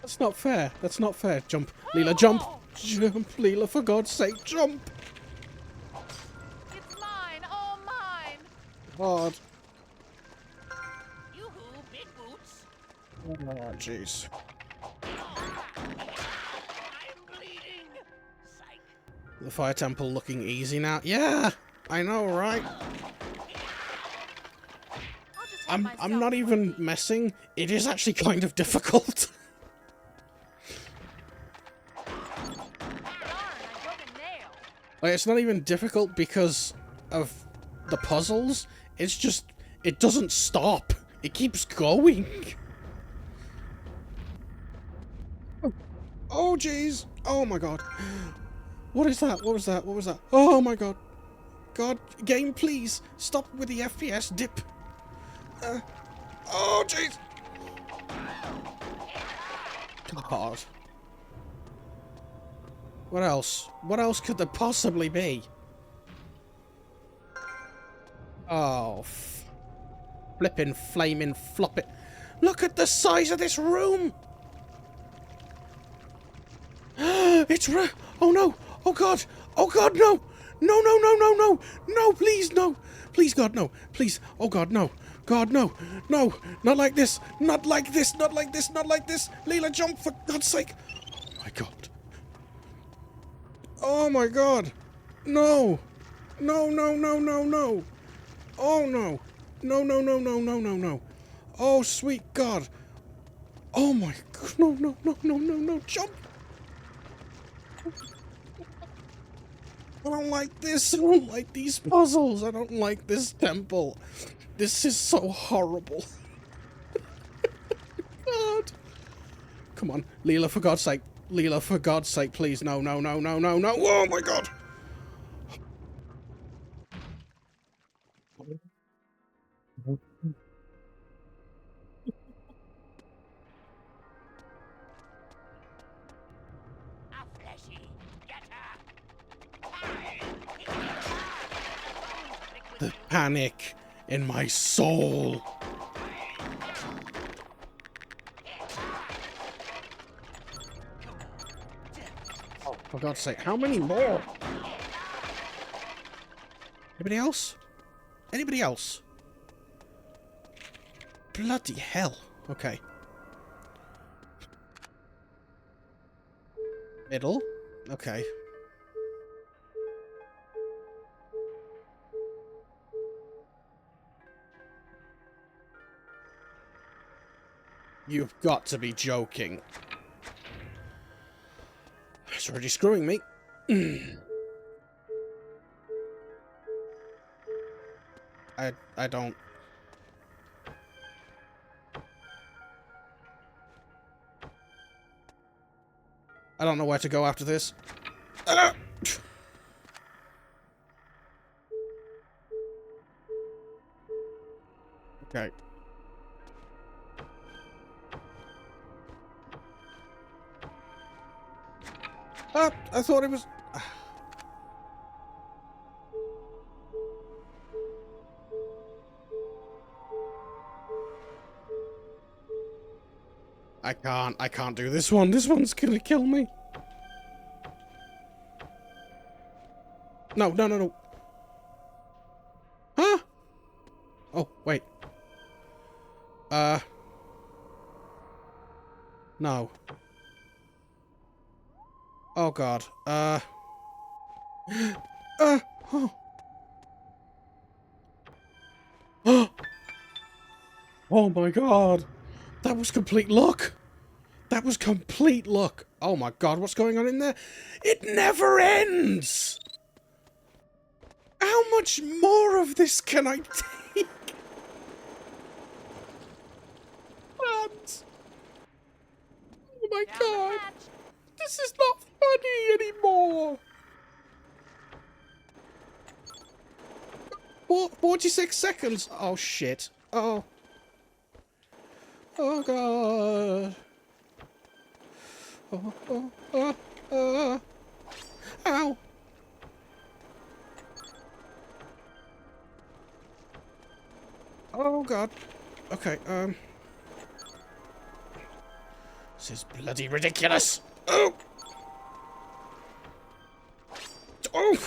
That's not fair. That's not fair. Jump. Leela, jump! Jump, Leela, for God's sake, jump! It's mine, all mine. God. Yoo-hoo, big boots. Oh, jeez. I'm bleeding. Psych. The fire temple looking easy now. Yeah! I know, right? I'll just help myself, I'm not even Mikey. messing. It is actually kind of difficult. Darn, I broke a nail. Like, it's not even difficult because of the puzzles. It's just, it doesn't stop. It keeps going. Oh, jeez. Oh, my God. What is that? What was that? What was that? Oh, my God. God, game, please. Stop with the FPS dip. Oh, jeez. God. What else? What else could there possibly be? Oh, flippin' flaming flop it. Look at the size of this room! It's oh no! Oh god! Oh god, no! No, no, no, no, no! No, please, no! Please, God, no! Please! Oh god, no! God, no! No! Not like this! Not like this! Not like this! Not like this! Leela, jump, for God's sake! Oh my god! Oh my god! No! No, no, no, no, no! Oh no! No, no, no, no, no, no, no! Oh sweet God! Oh my god! No, no, no, no, no, no! Jump! I don't like this. I don't like these puzzles. I don't like this temple. This is so horrible. God. Come on, Leela, for God's sake. Leela, for God's sake, please. No, no, no, no, no, no. Oh my God. A fleshy. Get her. The panic in my soul. Oh, for God's sake, how many more? Anybody else? Anybody else? Bloody hell. Okay. Middle. Okay. You've got to be joking. It's already screwing me. I don't... I don't know where to go after this. Ah! Okay. Ah, I thought it was... I can't do this one. This one's gonna kill me. No, no, no, no. Huh? Oh, wait. No. Oh, God. Oh. Oh, my God. That was complete luck. That was complete luck. Oh, my God. What's going on in there? It never ends. How much more of this can I take? What? Oh my God. This is not funny anymore. 46 seconds. Oh shit. Oh. Oh God. Oh. Ow. Oh God. Okay, this is bloody ridiculous. Oh! Oh!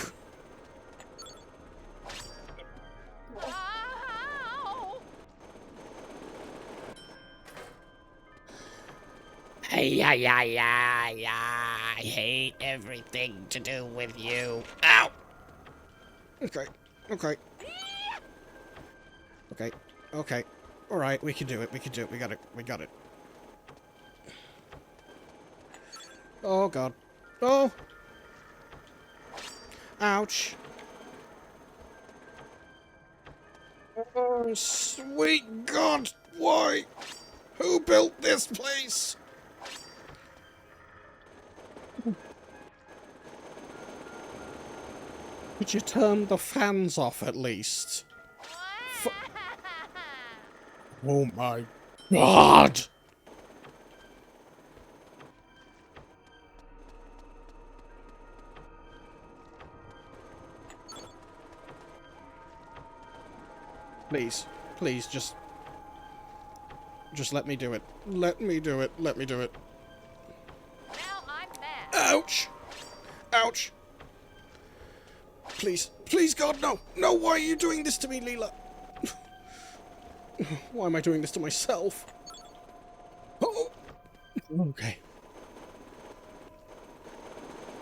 Ow! I hate everything to do with you. Ow! Okay, okay. Okay, okay. Alright, we can do it, we can do it, we got it, we got it. Oh God. Oh! Ouch. Oh, sweet God! Why? Who built this place? Could you turn the fans off at least? Oh my God! Please, please, just let me do it. Let me do it. Let me do it. Now I'm mad. Ouch! Ouch! Please, please, God, no! No, why are you doing this to me, Leela? Why am I doing this to myself? Oh! Okay.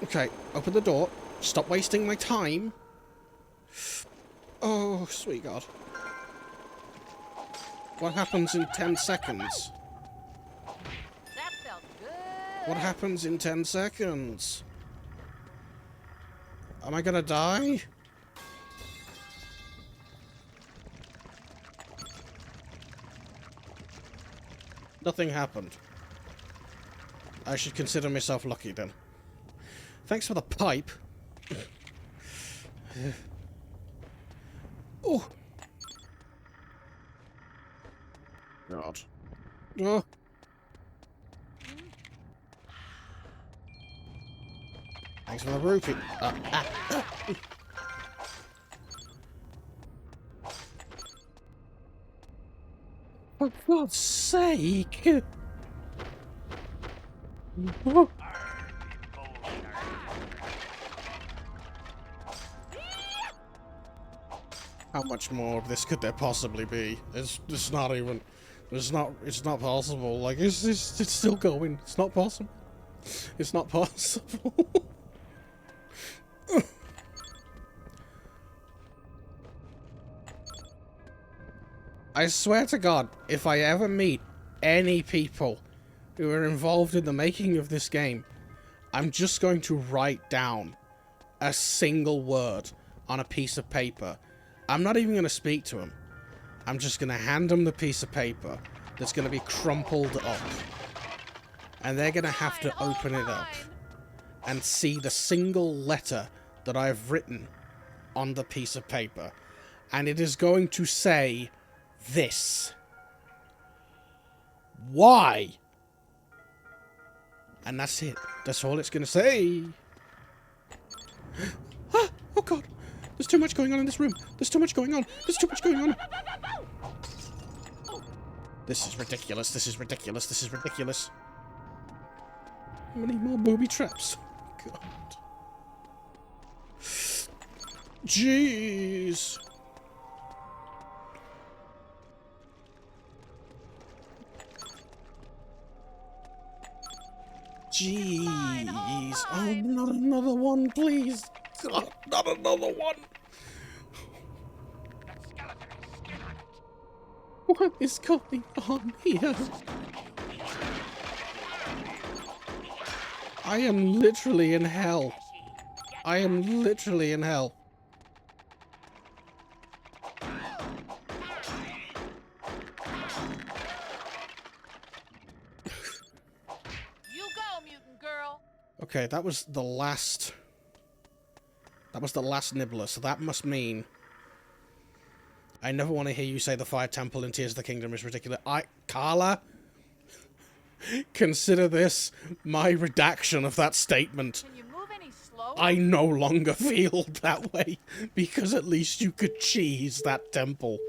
Okay, open the door. Stop wasting my time. Oh, sweet God. What happens in 10 seconds? That felt good. What happens in 10 seconds? Am I gonna die? Nothing happened. I should consider myself lucky then. Thanks for the pipe. Oh. God. Oh. Thanks for the rupee. For God's sake! Oh. How much more of this could there possibly be? It's not even. It's not possible. Like it's still going. It's not possible. It's not possible. I swear to God, if I ever meet any people who are involved in the making of this game, I'm just going to write down a single word on a piece of paper. I'm not even going to speak to them. I'm just going to hand them the piece of paper that's going to be crumpled up. And they're going to have to open it up and see the single letter that I've written on the piece of paper. And it is going to say this. Why? And that's it. That's all it's going to say. Ah, oh God. There's too much going on in this room. There's too much going on. There's too much going on. This is ridiculous. This is ridiculous. This is ridiculous. How many more booby traps? God. Jeez. Jeez. Oh, not another one, please. God, not another one. What is going on here? I am literally in hell. I am literally in hell. You go, mutant girl. Okay, that was the last... That was the last nibbler, so that must mean... I never want to hear you say the Fire Temple in Tears of the Kingdom is ridiculous. Carla? Consider this my redaction of that statement. Can you move any slower? I no longer feel that way, because at least you could cheese that temple.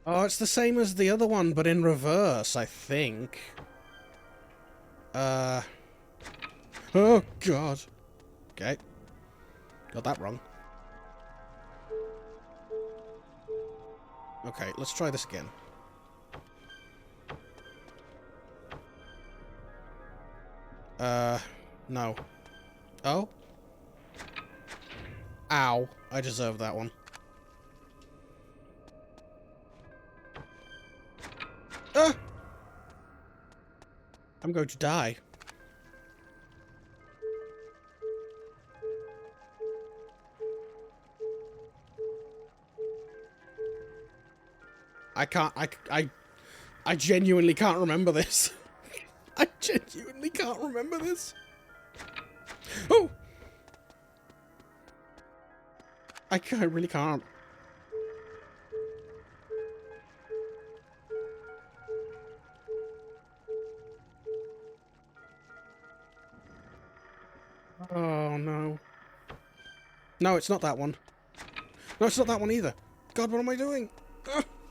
Oh, it's the same as the other one, but in reverse, I think. Oh, God. Okay. Got that wrong. Okay, let's try this again. No. Oh? Ow. I deserve that one. Ah! I'm going to die. I genuinely can't remember this. I genuinely can't remember this. Oh! I really can't. Oh, no. No, it's not that one. No, it's not that one either. God, what am I doing?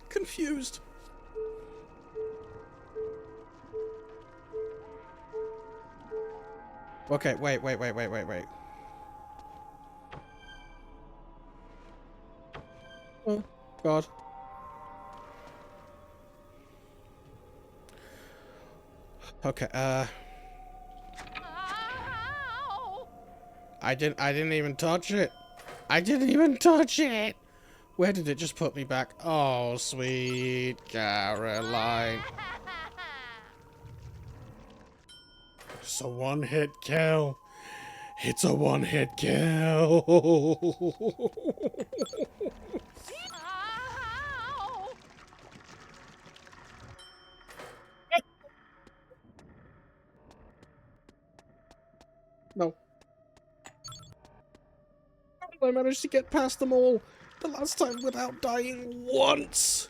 Confused. Okay, wait. Oh, God. Okay, Ow! I didn't even touch it. I didn't even touch it. Where did it just put me back? Oh, sweet Caroline. It's a one-hit kill. It's a one-hit kill. Ow! No. How did I manage to get past them all the last time without dying once?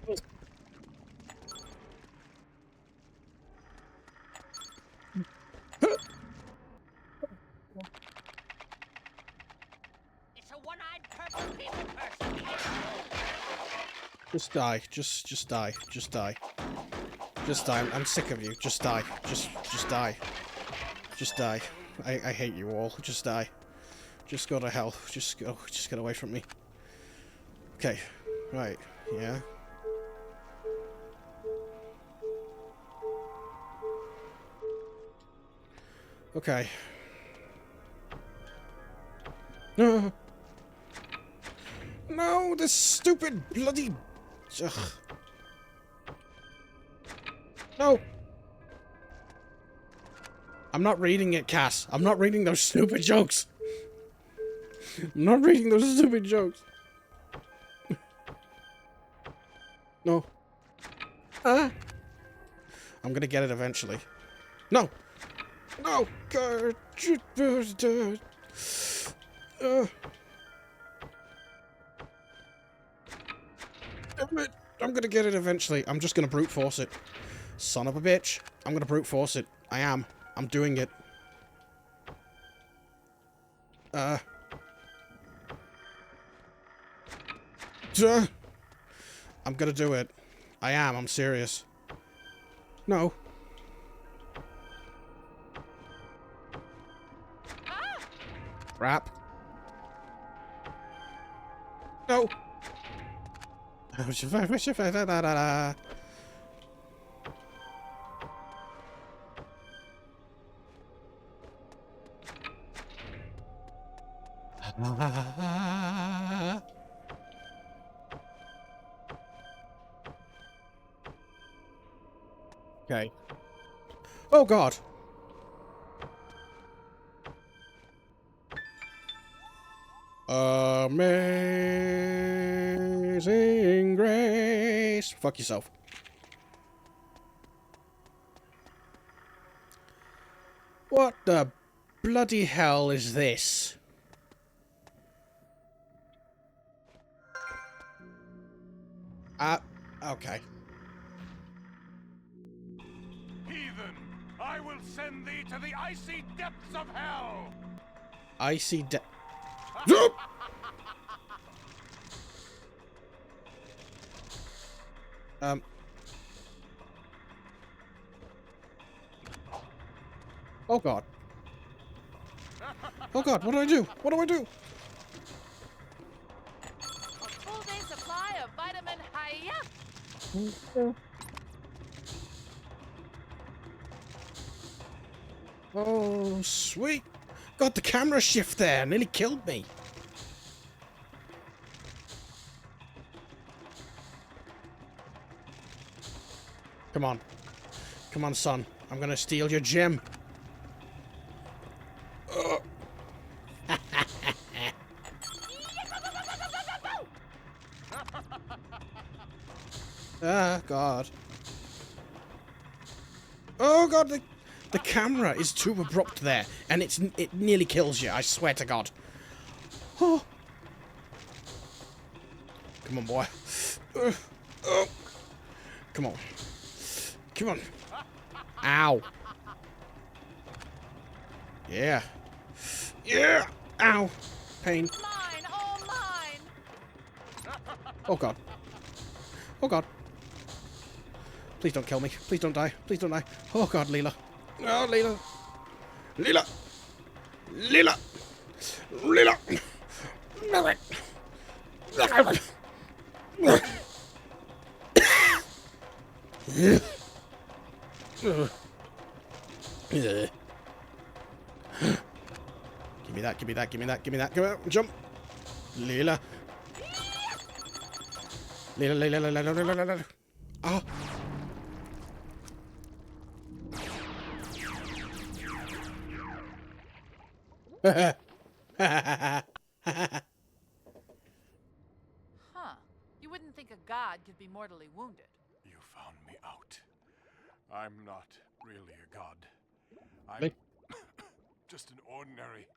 It's a one-eyed purple people person. Just die. Just die. Just die. Just die. I'm sick of you. Just die. Just die. Just die. I hate you all. Just die. Just go to hell. Just get away from me. Okay. Right. Yeah. Okay. No. No, this stupid bloody... Ugh. No. I'm not reading it, Cass. I'm not reading those stupid jokes. I'm not reading those stupid jokes. No. Ah. I'm gonna get it eventually. No. No. God. Damn it. I'm gonna get it eventually. I'm just gonna brute force it. Son of a bitch. I'm gonna brute force it. I am. I'm doing it. I'm gonna do it. I am. I'm serious. No. Crap. No. Okay. Oh God. Amazing Grace. Fuck yourself. What the bloody hell is this? Okay. Heathen, I will send thee to the icy depths of hell! Icy de- Oh God. Oh God, what do I do? What do I do? A full day supply of vitamin Hiya. Oh, sweet. God, the camera shift there nearly killed me. Come on. Come on, son. I'm gonna steal your gem. Ah, God. Oh, God, the camera is too abrupt there, and it nearly kills you, I swear to God. Oh. Come on, boy. Oh. Come on. Come on. Ow. Yeah. Yeah. Ow. Pain. Mine, all mine. Oh, God. Oh, God. Please don't kill me. Please don't die. Please don't die. Oh, God, Leela. Oh, Leela. Leela. Leela. Leela. Give me that, give me that, give me that, give me that. Come on, jump. Leela. Leela, Leela, Leela, Leela, Leela, Leela. Oh. Huh. You wouldn't think a god could be mortally wounded. You found me out. I'm not really a god. I'm Me? just an ordinary,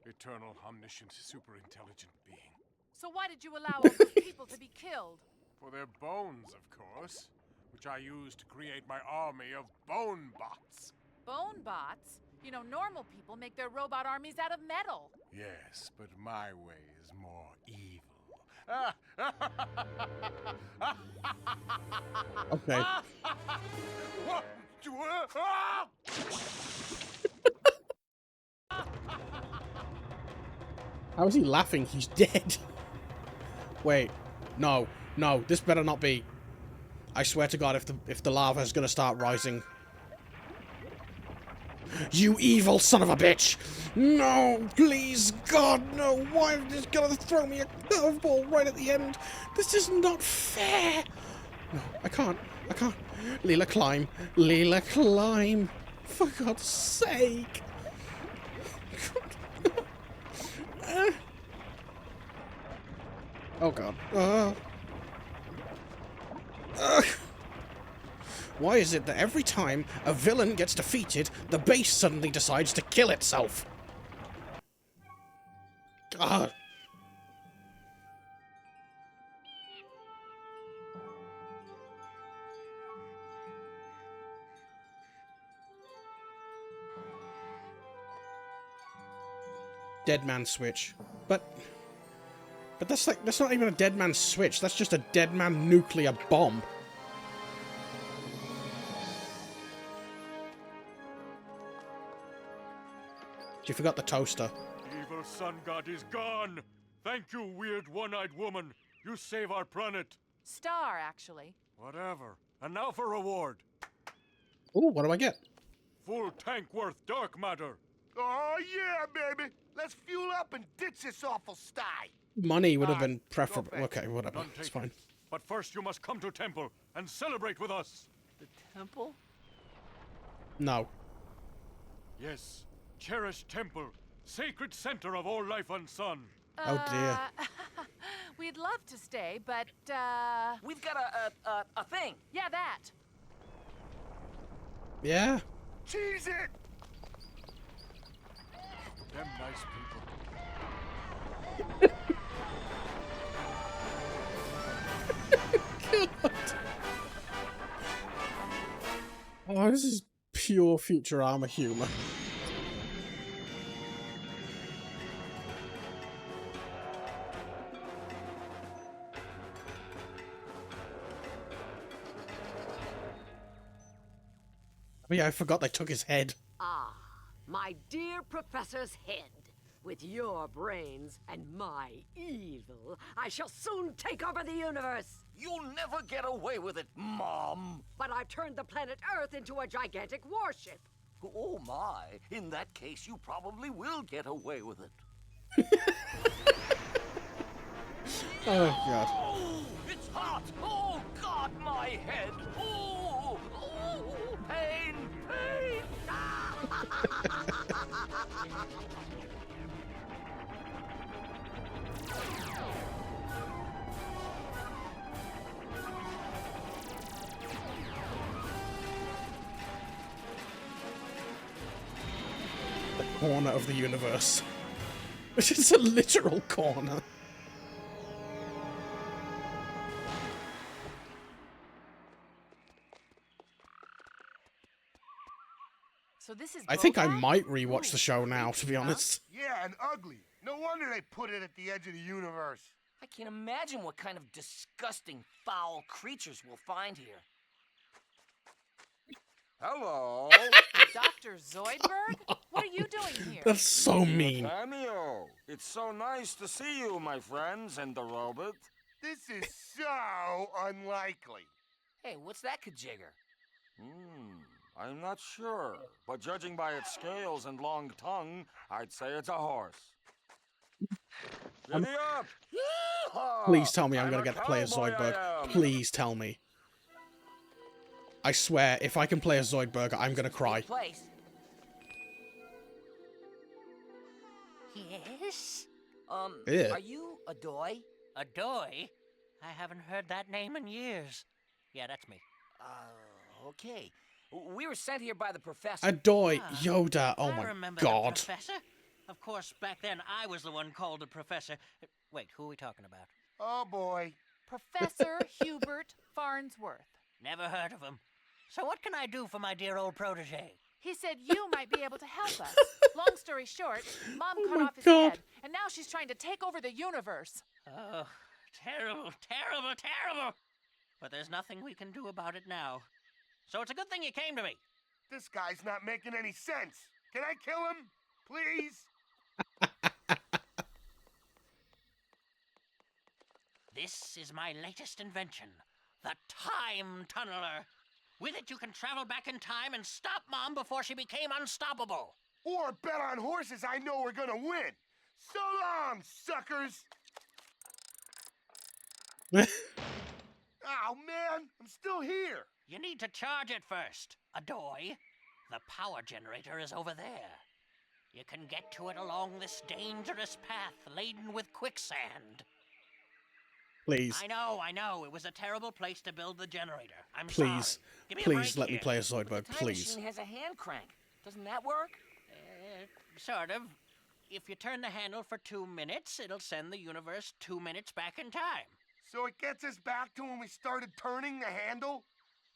eternal, omniscient, super-intelligent being. So why did you allow all those people to be killed? For their bones, of course, which I use to create my army of bone bots. Bone bots? You know, normal people make their robot armies out of metal. Yes, but my way is more evil. Okay. What? How is he laughing? He's dead. Wait. No. No. This better not be. I swear to God, if the lava is gonna start rising. You evil son of a bitch! No, please, God, no! Why are you gonna throw me a curveball right at the end? This is not fair! No, I can't. I can't. Leela, climb. Leela, climb. For God's sake! Oh, God. Why is it that every time a villain gets defeated, the base suddenly decides to kill itself? God. dead man switch. But that's not even a dead man switch. That's just a dead man nuclear bomb. You forgot the toaster. Evil sun god is gone. Thank you, weird one-eyed woman. You save our planet. Star, actually. Whatever. And now for reward. Ooh, what do I get? Full tank worth dark matter. Oh, yeah, baby. Let's fuel up and ditch this awful sty. Money would have been preferable. Okay, whatever. None It's taken. fine. But first you must come to temple and celebrate with us. The temple? No. Yes. Cherished temple. Sacred center of all life and sun. Oh, dear. We'd love to stay, but, We've got a thing. yeah, that. Yeah. Cheese it! Them nice people. Oh, this is pure Futurama humor. Oh yeah, I forgot they took his head. Ah, my dear Professor's head. With your brains and my evil, I shall soon take over the universe. You'll never get away with it, Mom. But I've turned the planet Earth into a gigantic warship. Oh my, in that case you probably will get away with it. Oh god. Oh, it's hot! Oh God, my head! Oh, pain, pain! The corner of the universe. Which is a literal corner. So this is I think I Boba? might rewatch the show now, to be honest. Yeah, and ugly. No wonder they put it at the edge of the universe. I can't imagine what kind of disgusting, foul creatures we'll find here. Hello. Dr. Zoidberg? What are you doing here? That's so mean. Cameo. It's so nice to see you, my friends, and the robot. This is so unlikely. Hey, what's that kajigger? I'm not sure, but judging by its scales and long tongue, I'd say it's a horse. Giddy up! Yeehaw! Please tell me I'm I'm gonna a get to play as cowboy, Zoidberg. I am. Please tell me. I swear, if I can play as Zoidberg, I'm gonna cry. Place. Yes? Yeah. Are you a doy? A doy? I haven't heard that name in years. Yeah, that's me. Okay. We were sent here by the professor. Adoy, Yoda, oh I my remember god. The professor. Of course, back then I was the one called a professor. Wait, who are we talking about? Oh boy. Professor Hubert Farnsworth. Never heard of him. So what can I do for my dear old protege? He said you might be able to help us. Long story short, Mom cut my off his God. head, and now she's trying to take over the universe. Oh, terrible, terrible, terrible. But there's nothing we can do about it now. So it's a good thing you came to me. This guy's not making any sense. Can I kill him? Please? This is my latest invention, the Time Tunneler. With it, you can travel back in time and stop Mom before she became unstoppable. Or bet on horses I know we're gonna win. So long, suckers! Oh, man, I'm still here. You need to charge it first, Adoy. The power generator is over there. You can get to it along this dangerous path laden with quicksand. Please, I know. It was a terrible place to build the generator. I'm please, sorry. Give me a please break let me here. play as Zoidberg, Time please. machine has a hand crank. Doesn't that work? Sort of. If you turn the handle for 2 minutes, it'll send the universe 2 minutes back in time. So it gets us back to when we started turning the handle?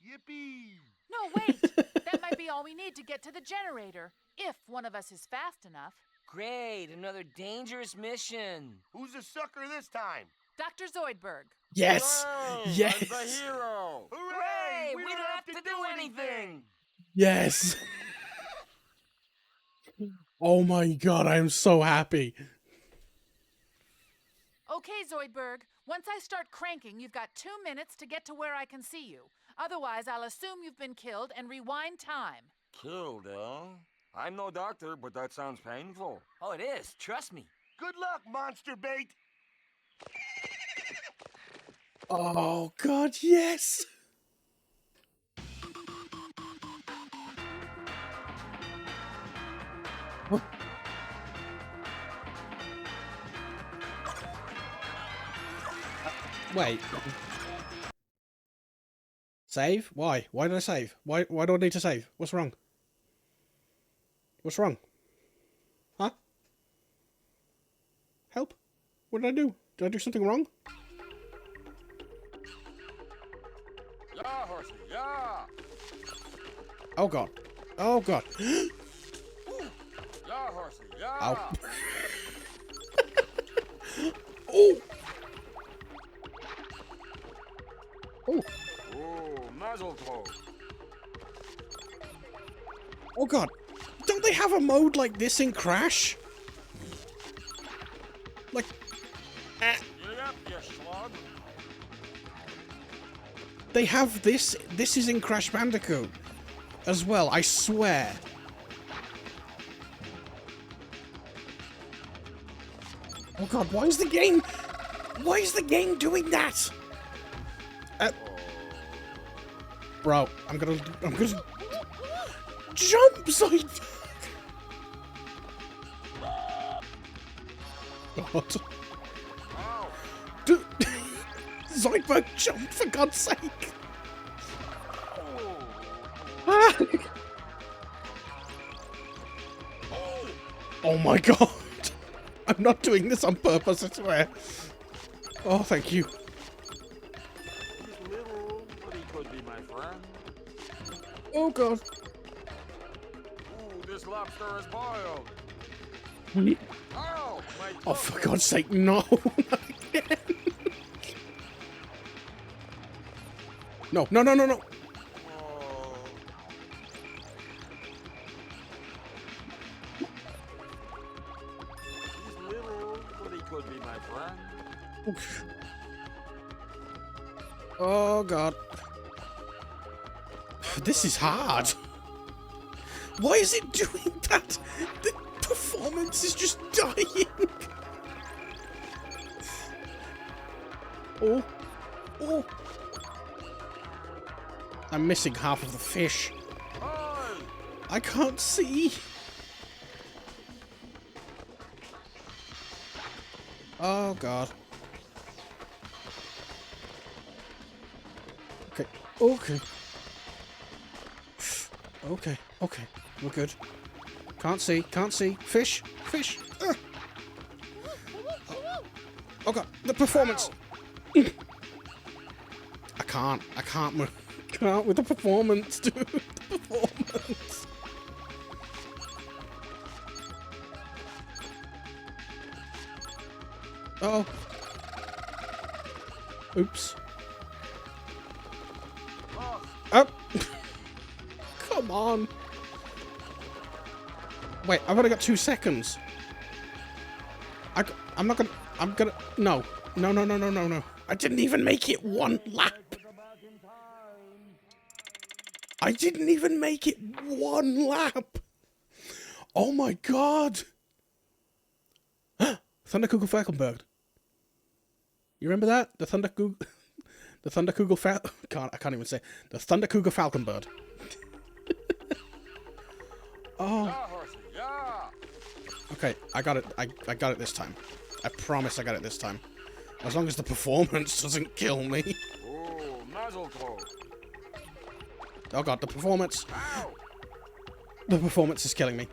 Yippee! No, wait. That might be all we need to get to the generator, if one of us is fast enough. Great, another dangerous mission. Who's the sucker this time? Dr. Zoidberg. Yes! Hooray! Yes! I'm the hero! Hooray! We don't have to do anything. Yes! Oh my god, I am so happy. Okay, Zoidberg. Once I start cranking, you've got 2 minutes to get to where I can see you. Otherwise, I'll assume you've been killed and rewind time. Killed, eh? I'm no doctor, but that sounds painful. Oh, it is. Trust me. Good luck, monster bait. Oh god, yes! Wait. Save? Why? Why did I save? Why do I need to save? What's wrong? What's wrong? Huh? Help? What did I do? Did I do something wrong? Yeah, horsey, yeah! Oh god. Oh god. Yeah, horsey, yeah! Ow. Oh! Oh! Ooh, mazel tov. Oh god. Don't they have a mode like this in Crash? Like... Get up, you schlub. They have this. This is in Crash Bandicoot as well, I swear. Oh god, why is the game doing that? Bro, I'm gonna jump side. God. Ow. Dude, Zoidberg jump for God's sake. Oh my god. I'm not doing this on purpose, I swear. Oh, thank you. He's little, but he could be my friend. Oh god. Ooh, this lobster is boiled. Ow, my Oh, for God's sake, no. Not again. No, no, no, no, no. Oh. He's little, but he could be my friend. Oh god. This is hard. Why is it doing that? The performance is just dying. Oh. Oh. I'm missing half of the fish. Hi! I can't see. Oh god. Okay. Okay. Okay. Okay. We're good. Can't see. Can't see. Fish. Fish. Oh god. The performance. I can't. I can't move. Can't with the performance, dude. The performance. Oh. Oops. Oh. Come on. Wait, I've only got 2 seconds. I'm not gonna... I'm gonna... No. No, no, no, no, no, no. I didn't even make it 1 lap. I didn't even make it 1 lap. Oh my god. Thunderkugel Falkenberg. You remember that? The Thunderkugel... The Thunderkugel I can't even say. The Thunderkugel Falkenberg. Oh. Yeah, horsey, yeah! Okay, I got it. I got it this time. I promise I got it this time. As long as the performance doesn't kill me. Ooh, mazel tov. Oh god, the performance. Ow! The performance is killing me.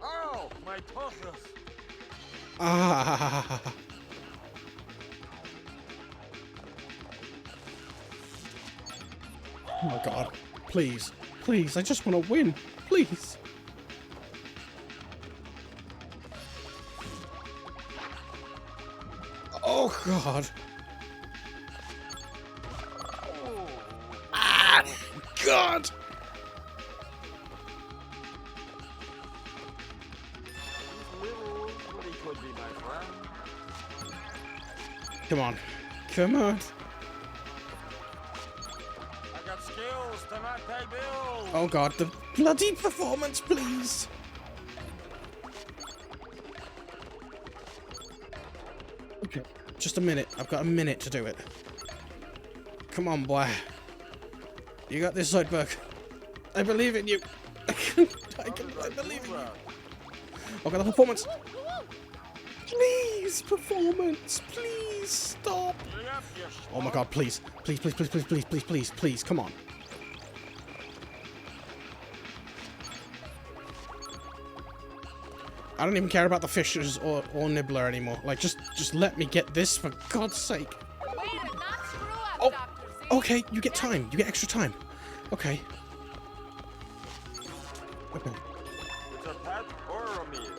Ow, my toughness. Ah. Oh my god. Please. Please, I just want to win. Please. Oh god. Ah! God! Little, but he could be my friend. Come on. Come on. I got skills to not pay bills. Oh god, the bloody performance, please. Okay, just a minute. I've got a minute to do it. Come on, boy. You got this, Zoidberg. I believe in you. I believe in you. Okay, the performance. Please, performance. Please, stop. Oh my god, please. Please, please, please, please, please, please, please, please. Come on. I don't even care about the fishers or Nibbler anymore. Like, just let me get this for God's sake. Way to not screw up, Oh, Dr. Z. okay, you get time. You get extra time. Okay. Okay. It's a pet or a meal.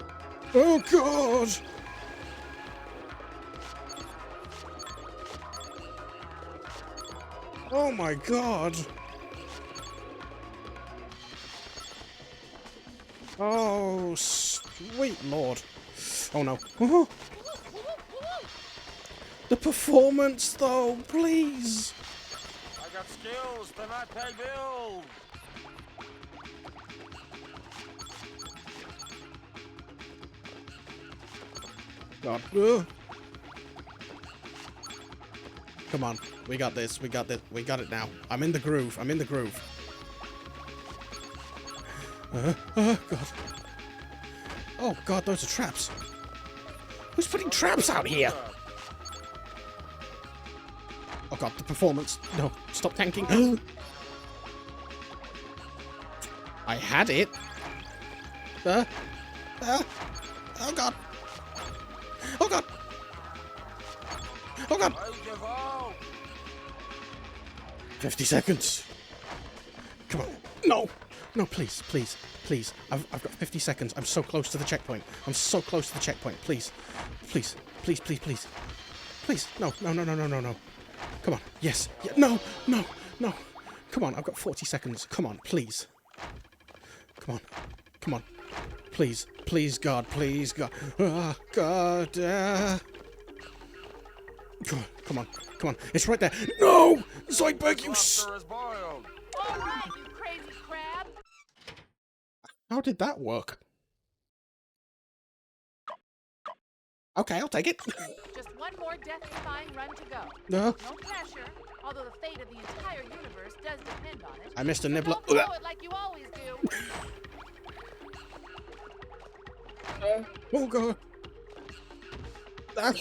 Oh God! Oh my God! Oh, sweet Lord! Oh no! Oh. The performance, though, please. I got skills to not pay bills. God. Ugh. Come on, we got this. We got this. We got it now. I'm in the groove. I'm in the groove. Oh God. Oh God, those are traps. Who's putting traps out here? Oh God, the performance. No, stop tanking. I had it. Oh God. Oh God. Oh God. 50 seconds. Come on. No. No, please, please, please. I've got 50 seconds. I'm so close to the checkpoint. I'm so close to the checkpoint. Please. Please. Please, please, please. Please. No, no, no, no, no, no, no. Come on. Yes. Yeah. No, no, no. Come on. I've got 40 seconds. Come on, please. Come on. Come on. Please. Please, God. Please, God. Oh, God. Come on. Come on. Come on. It's right there. No! Zoidberg, you Boiled. All right, you crazy crab. How did that work? Okay, I'll take it. Just one more death-defying run to go. No. No pressure, although the fate of the entire universe does depend on it. I missed a nibbler. Don't blow it like you always do. Oh God. Ah.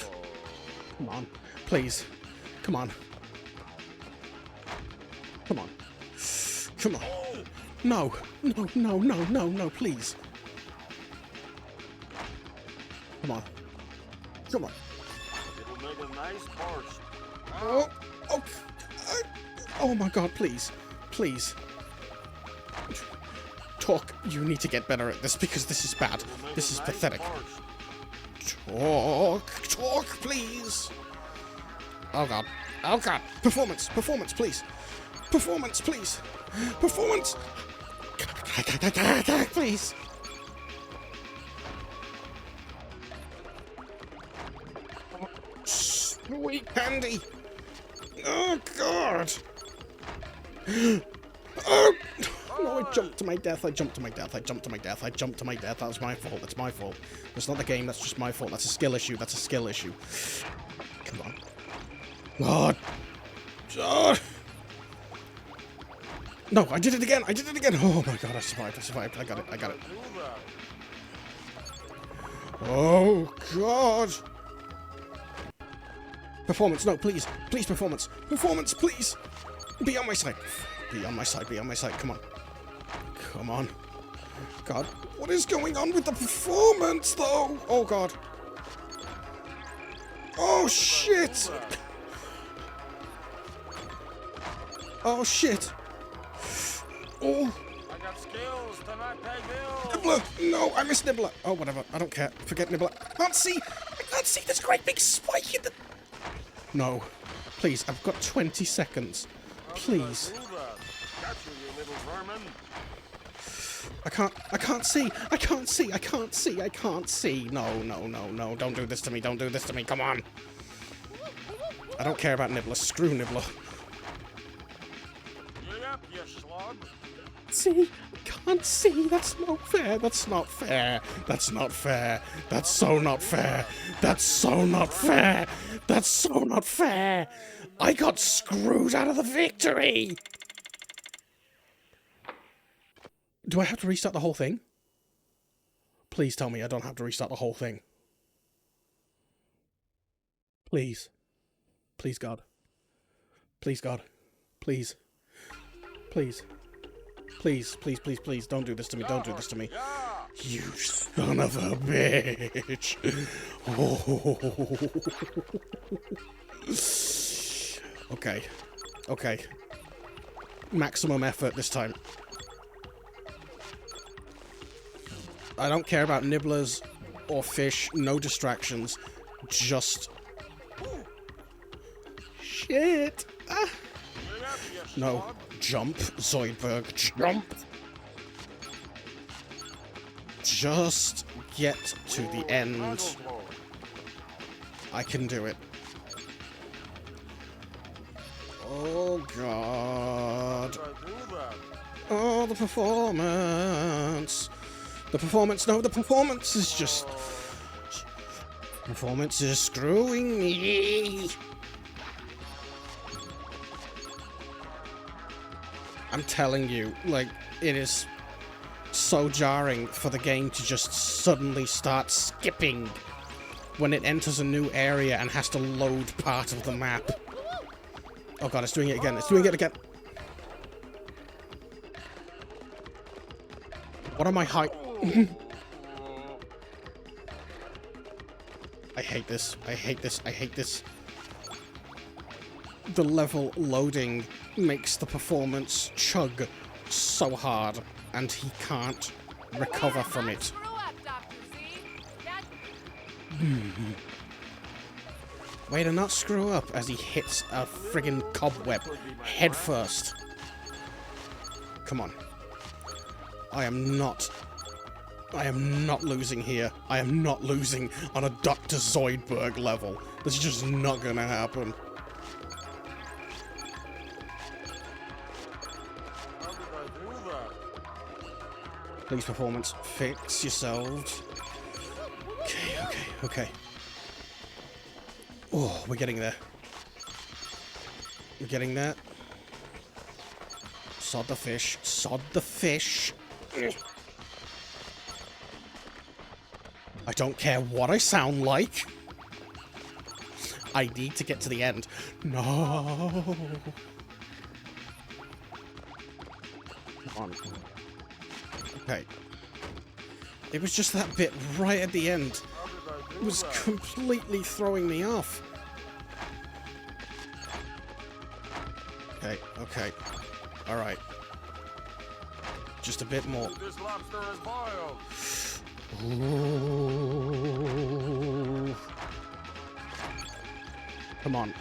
Come on. Please. Come on. Come on. Come on. No. No, no, no, no, no, please. Come on. Come on. It'll make a nice borscht. Oh. Oh. Oh my God, please. Please. Talk. You need to get better at this because this is bad. This is pathetic. Talk. Talk, please. Oh God. Oh God. Performance. Performance, please. Performance, please. Performance. Please. Sweet candy. Oh God. Oh. No, I jumped to my death. I jumped to my death. I jumped to my death. I jumped to my death. That was my fault. That's my fault. That's not the game. That's just my fault. That's a skill issue. That's a skill issue. Come on. God. God. No, I did it again. I did it again. Oh my God, I survived. I survived. I got it. I got it. Oh God. Performance. No, please. Please, performance. Performance, please. Be on my side. Be on my side. Be on my side. Come on. Come on. God, what is going on with the performance, though? Oh, God. Oh, shit. Oh, shit. Oh, I got skills to not pay bills. Nibbler! No, I missed Nibbler. Oh, whatever. I don't care. Forget Nibbler. I can't see. I can't see this great big spike in the... No. Please, I've got 20 seconds. Please. Do that. Got you, you little vermin. I can't see. I can't see. I can't see. I can't see. No, no, no, no. Don't do this to me. Don't do this to me. Come on. I don't care about Nibbler. Screw Nibbler. Yep, you schlub. See? I can't see. That's not fair. That's not fair. That's not fair. That's so not fair. That's so not fair. That's so not fair. I got screwed out of the victory. Do I have to restart the whole thing? Please tell me I don't have to restart the whole thing. Please. Please, God. Please, God. Please. Please. Please, please, please, please, don't do this to me. Don't do this to me. You son of a bitch. Oh. Okay. Okay. Maximum effort this time. I don't care about nibblers or fish. No distractions. Just... Shit. Ah. No. Jump, Zoidberg. Jump. Just get to the end. I can do it. Oh, God. Oh, the performance. The performance. No, the performance is just... Performance is screwing me. I'm telling you, like, it is so jarring for the game to just suddenly start skipping when it enters a new area and has to load part of the map. Oh god, it's doing it again. It's doing it again. What am I I hate this. I hate this. I hate this. The level loading makes the performance chug so hard, and he can't recover from it. Way to not screw up as he hits a friggin' cobweb head first. Come on. I am not losing here. I am not losing on a Dr. Zoidberg level. This is just not gonna happen. Please, performance, fix yourselves. Okay, okay, okay. Oh, we're getting there. We're getting there. Sod the fish. Sod the fish. I don't care what I sound like. I need to get to the end. No. Come on. Okay. It was just that bit right at the end. It was completely throwing me off. Okay, okay. Alright. Just a bit more. This lobster is boiled. Ooh. Come on.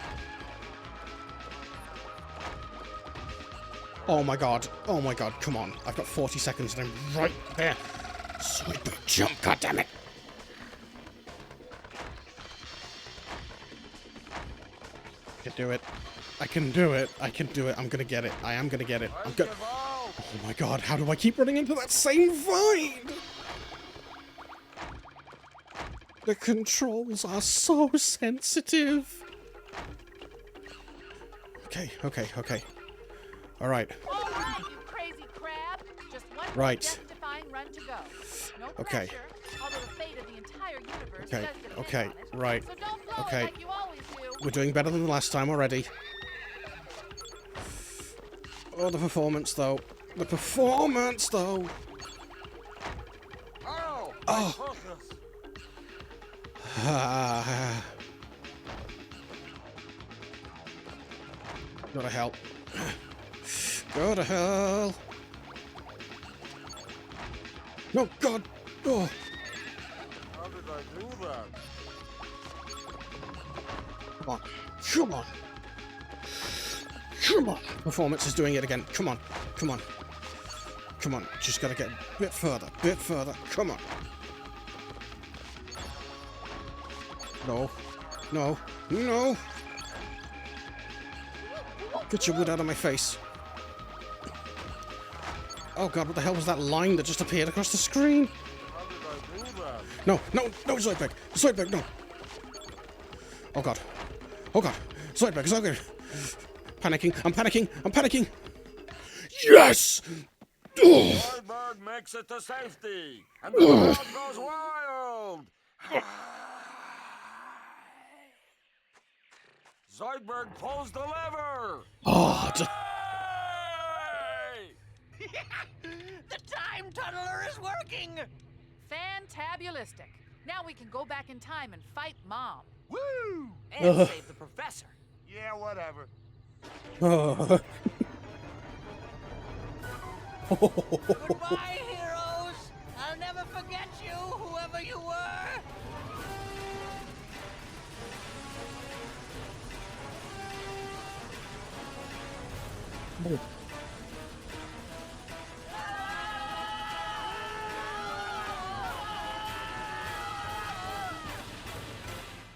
Oh my god. Oh my god. Come on. I've got 40 seconds and I'm right there. Sweet jump, goddammit. I can do it. I can do it. I can do it. I'm gonna get it. I am gonna get it. I'm gonna... Oh my god. How do I keep running into that same void? The controls are so sensitive. Okay, okay, okay. All right. All right, you crazy crab. Just one Right. death-defying run to go. No Okay. pressure, although the fate of the entire universe Okay, does depend okay, on it. right. So don't blow Okay. it like you always do. We're doing better than the last time already. Oh, the performance, though. The performance, though. Oh! Oh. Focus. Go to hell. Go to hell. No, God! Oh! How did I do that? Come on. Come on! Come on! Performance is doing it again. Come on. Come on. Come on. Just gotta get a bit further. Bit further. Come on. No. No. No! Get your wood out of my face. Oh god, what the hell was that line that just appeared across the screen? How did I do that? No, no, no, Zoidberg! Zoidberg, no! Oh god. Oh god. Zoidberg, Zoidberg! Panicking, I'm panicking, I'm panicking! Yes! Oh. Zoidberg makes it to safety, and the crowd goes wild! Zoidberg pulls the lever! Oh, The time tunneler is working! Fantabulistic. Now we can go back in time and fight Mom. Woo! And save the professor. Yeah, whatever. oh. Goodbye, heroes! I'll never forget you, whoever you were!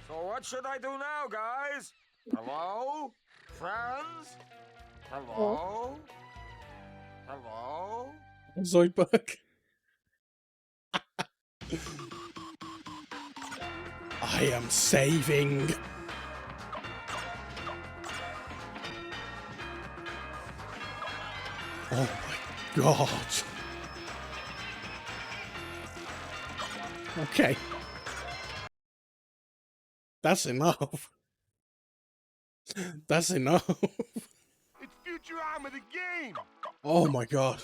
So what should I do now, guys? Hello? Friends? Hello? Hello? Zoidberg. I am saving. Oh my god. Okay. That's enough. That's enough. It's Futurama the game! Oh my god.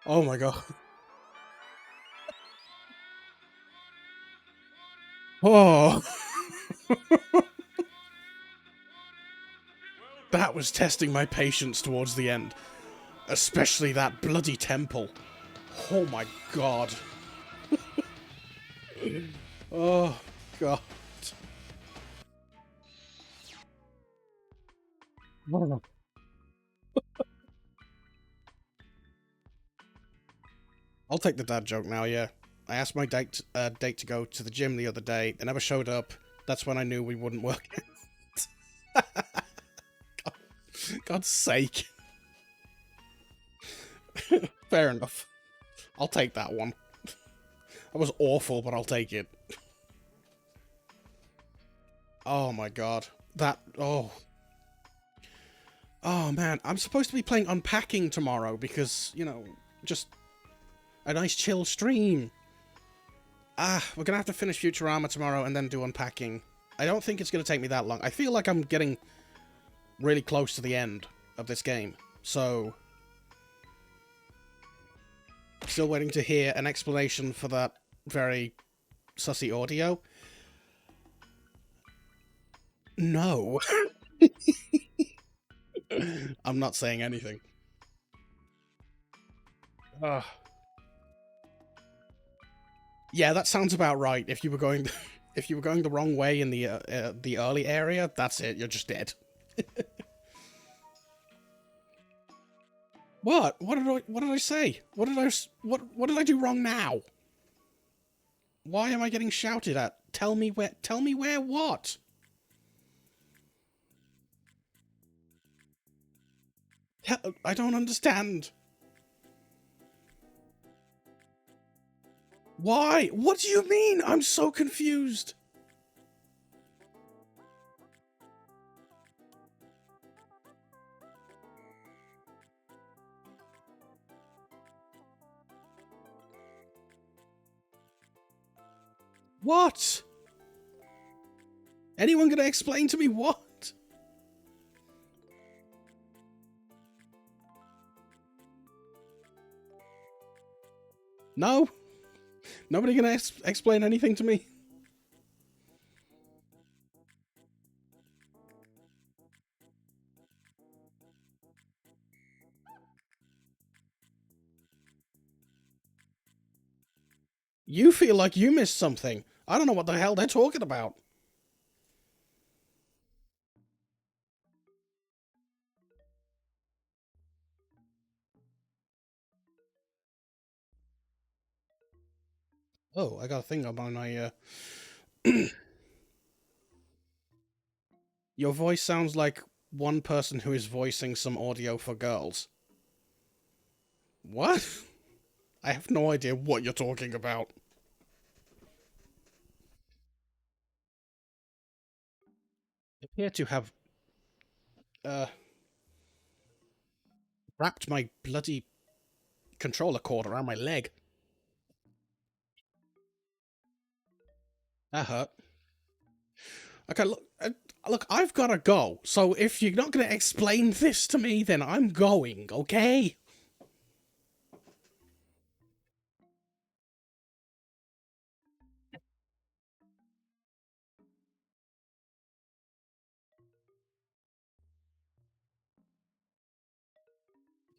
Oh my god. Oh. That was testing my patience towards the end. Especially that bloody temple. Oh my god. Oh god. I'll take the dad joke now, yeah. I asked my date to go to the gym the other day. They never showed up. That's when I knew we wouldn't work out. God's sake. Fair enough. I'll take that one. That was awful, but I'll take it. Oh my god. That... Oh. Oh man, I'm supposed to be playing Unpacking tomorrow because, you know, just a nice chill stream. We're gonna have to finish Futurama tomorrow and then do Unpacking. I don't think it's gonna take me that long. I feel like I'm getting really close to the end of this game, so... Still waiting to hear an explanation for that very sussy audio. No. I'm not saying anything. Yeah, that sounds about right. If you were going the wrong way in the early area, that's it. You're just dead. What? What did I say? What did I do wrong now? Why am I getting shouted at? Tell me where what? I don't understand. Why? What do you mean? I'm so confused. What? Anyone gonna explain to me what? No? Nobody gonna explain anything to me? You feel like you missed something. I don't know what the hell they're talking about. Oh, I got a thing on my, Your voice sounds like one person who is voicing some audio for girls. What? I have no idea what you're talking about. I appear to have, wrapped my bloody controller cord around my leg. That hurt. Okay, look, I've gotta go. So if you're not gonna explain this to me, then I'm going, okay?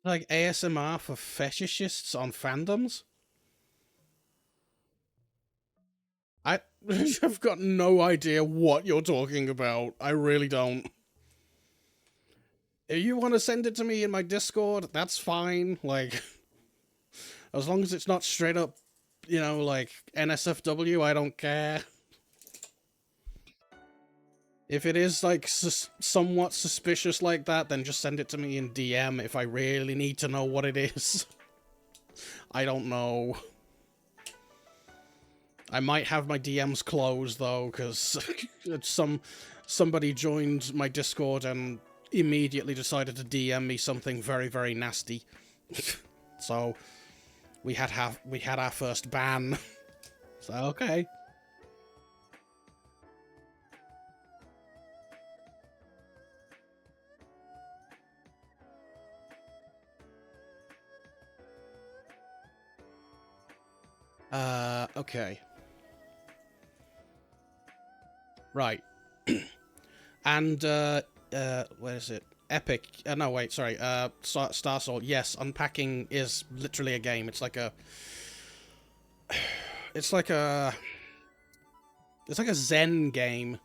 Like ASMR for fetishists on fandoms? I've got no idea what you're talking about. I really don't. If you want to send it to me in my Discord, that's fine. Like, as long as it's not straight up, you know, like NSFW, I don't care. If it is, like, somewhat suspicious like that, then just send it to me in DM if I really need to know what it is. I don't know. I might have my DMs closed, though, because somebody joined my Discord and immediately decided to DM me something very, very nasty. So, we had our first ban. So, okay. Okay. Right. And, where is it? Epic. No, wait, sorry. Starsoul. Yes, unpacking is literally a game. It's like a... It's like a Zen game.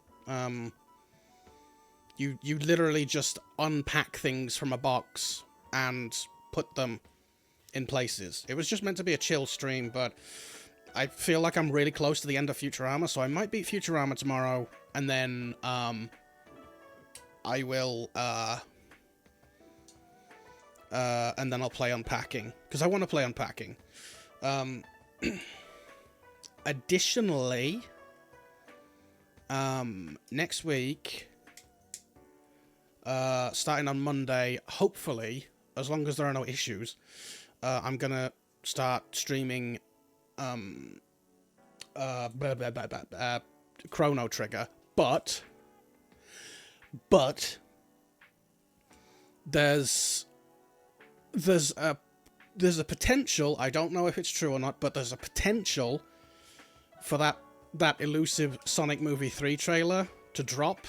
You literally just unpack things from a box and put them in places. It was just meant to be a chill stream, but I feel like I'm really close to the end of Futurama, so I might beat Futurama tomorrow, and then, I will, and then I'll play Unpacking, because I want to play Unpacking. Additionally, next week, starting on Monday, hopefully, as long as there are no issues, I'm gonna start streaming, Chrono Trigger, but there's a potential, I don't know if it's true or not, but there's a potential for that elusive Sonic Movie 3 trailer to drop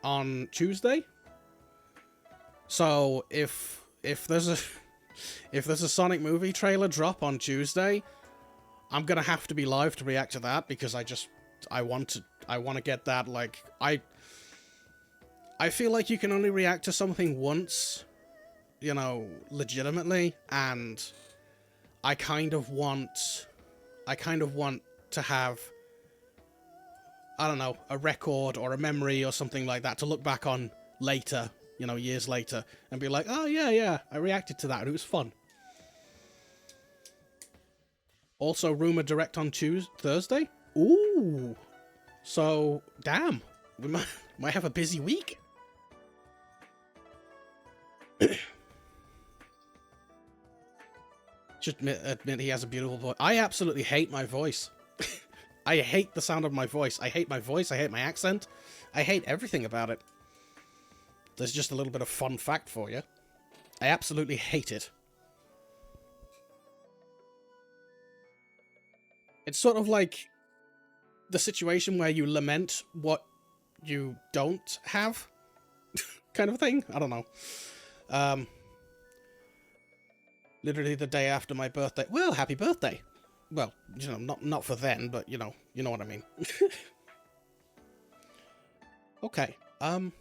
on Tuesday. So if there's a Sonic Movie trailer drop on Tuesday, I'm gonna have to be live to react to that, because I want to get that, like, I feel like you can only react to something once, you know, legitimately, and I kind of want to have, I don't know, a record or a memory or something like that to look back on later, you know, years later, and be like, oh yeah, I reacted to that and it was fun. Also, Rumor Direct on Thursday? Ooh! So, damn, we might have a busy week. Just admit he has a beautiful voice. I absolutely hate my voice. I hate the sound of my voice. I hate my voice. I hate my accent. I hate everything about it. There's just a little bit of fun fact for you. I absolutely hate it. It's sort of like the situation where you lament what you don't have, kind of thing. I don't know. Literally the day after my birthday. Well, happy birthday. Well, you know, not for then, but you know what I mean. Okay. What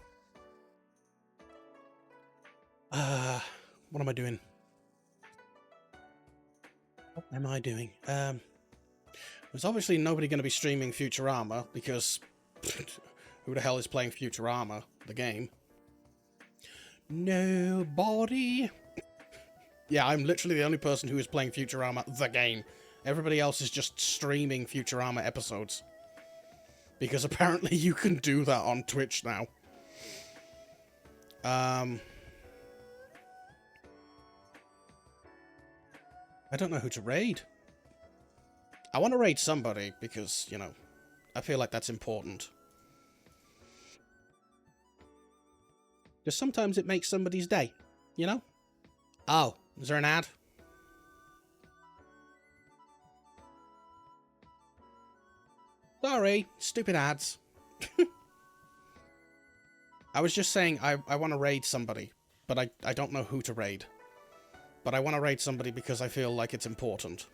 am I doing? What am I doing? There's obviously nobody going to be streaming Futurama because who the hell is playing Futurama, the game? Nobody. Yeah, I'm literally the only person who is playing Futurama, the game. Everybody else is just streaming Futurama episodes. Because apparently you can do that on Twitch now. I don't know who to raid. I want to raid somebody because, you know, I feel like that's important. Because sometimes it makes somebody's day, you know? Oh, is there an ad? Sorry, stupid ads. I was just saying I want to raid somebody, but I don't know who to raid. But I want to raid somebody because I feel like it's important.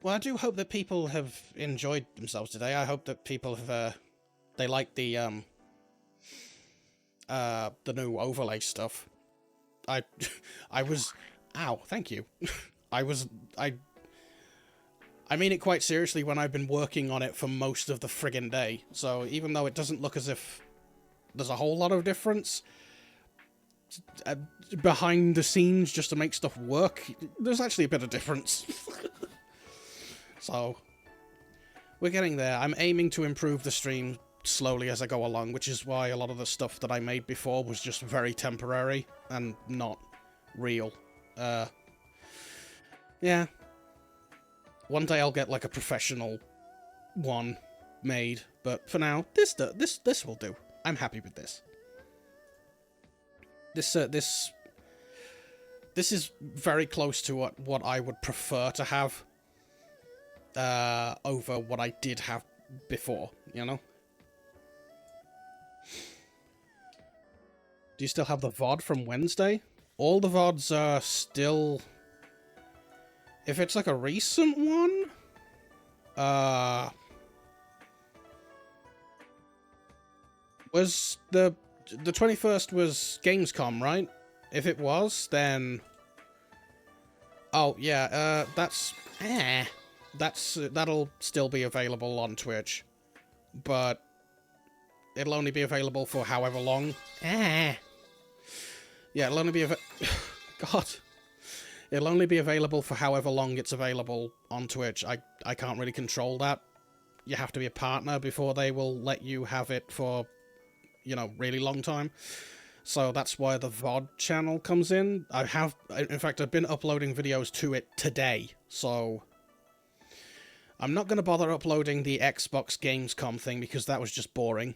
Well, I do hope that people have enjoyed themselves today. I hope that people have they like the new overlay stuff. I was ow, thank you. I mean it quite seriously when I've been working on it for most of the friggin' day. So even though it doesn't look as if there's a whole lot of difference behind the scenes just to make stuff work, there's actually a bit of difference. So we're getting there. I'm aiming to improve the stream slowly as I go along, which is why a lot of the stuff that I made before was just very temporary and not real. Yeah. One day I'll get like a professional one made, but for now, this will do. I'm happy with this. This is very close to what I would prefer to have over what I did have before, you know? Do you still have the VOD from Wednesday? All the VODs are still... If it's like a recent one... Was the 21st was Gamescom, right? If it was, then... Oh, yeah, that'll still be available on Twitch. But it'll only be available for however long. Yeah, it'll only be God. It'll only be available for however long it's available on Twitch. I can't really control that. You have to be a partner before they will let you have it for, you know, really long time. So that's why the VOD channel comes in. In fact, I've been uploading videos to it today, so I'm not going to bother uploading the Xbox Gamescom thing because that was just boring.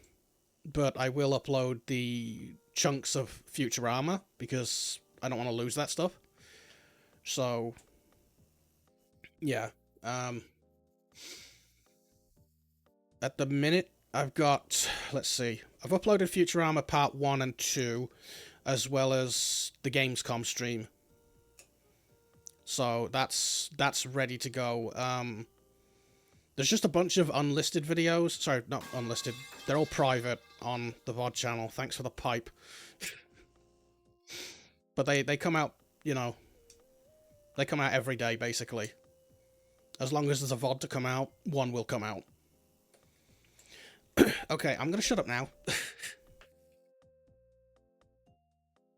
But I will upload the chunks of Futurama because I don't want to lose that stuff. So, yeah. At the minute, I've got, let's see, I've uploaded Futurama Part 1 and 2, as well as the Gamescom stream. So that's ready to go. There's just a bunch of unlisted videos. Sorry, not unlisted. They're all private on the VOD channel. Thanks for the pipe. But they come out, you know, they come out every day, basically. As long as there's a VOD to come out, one will come out. Okay, I'm gonna shut up now.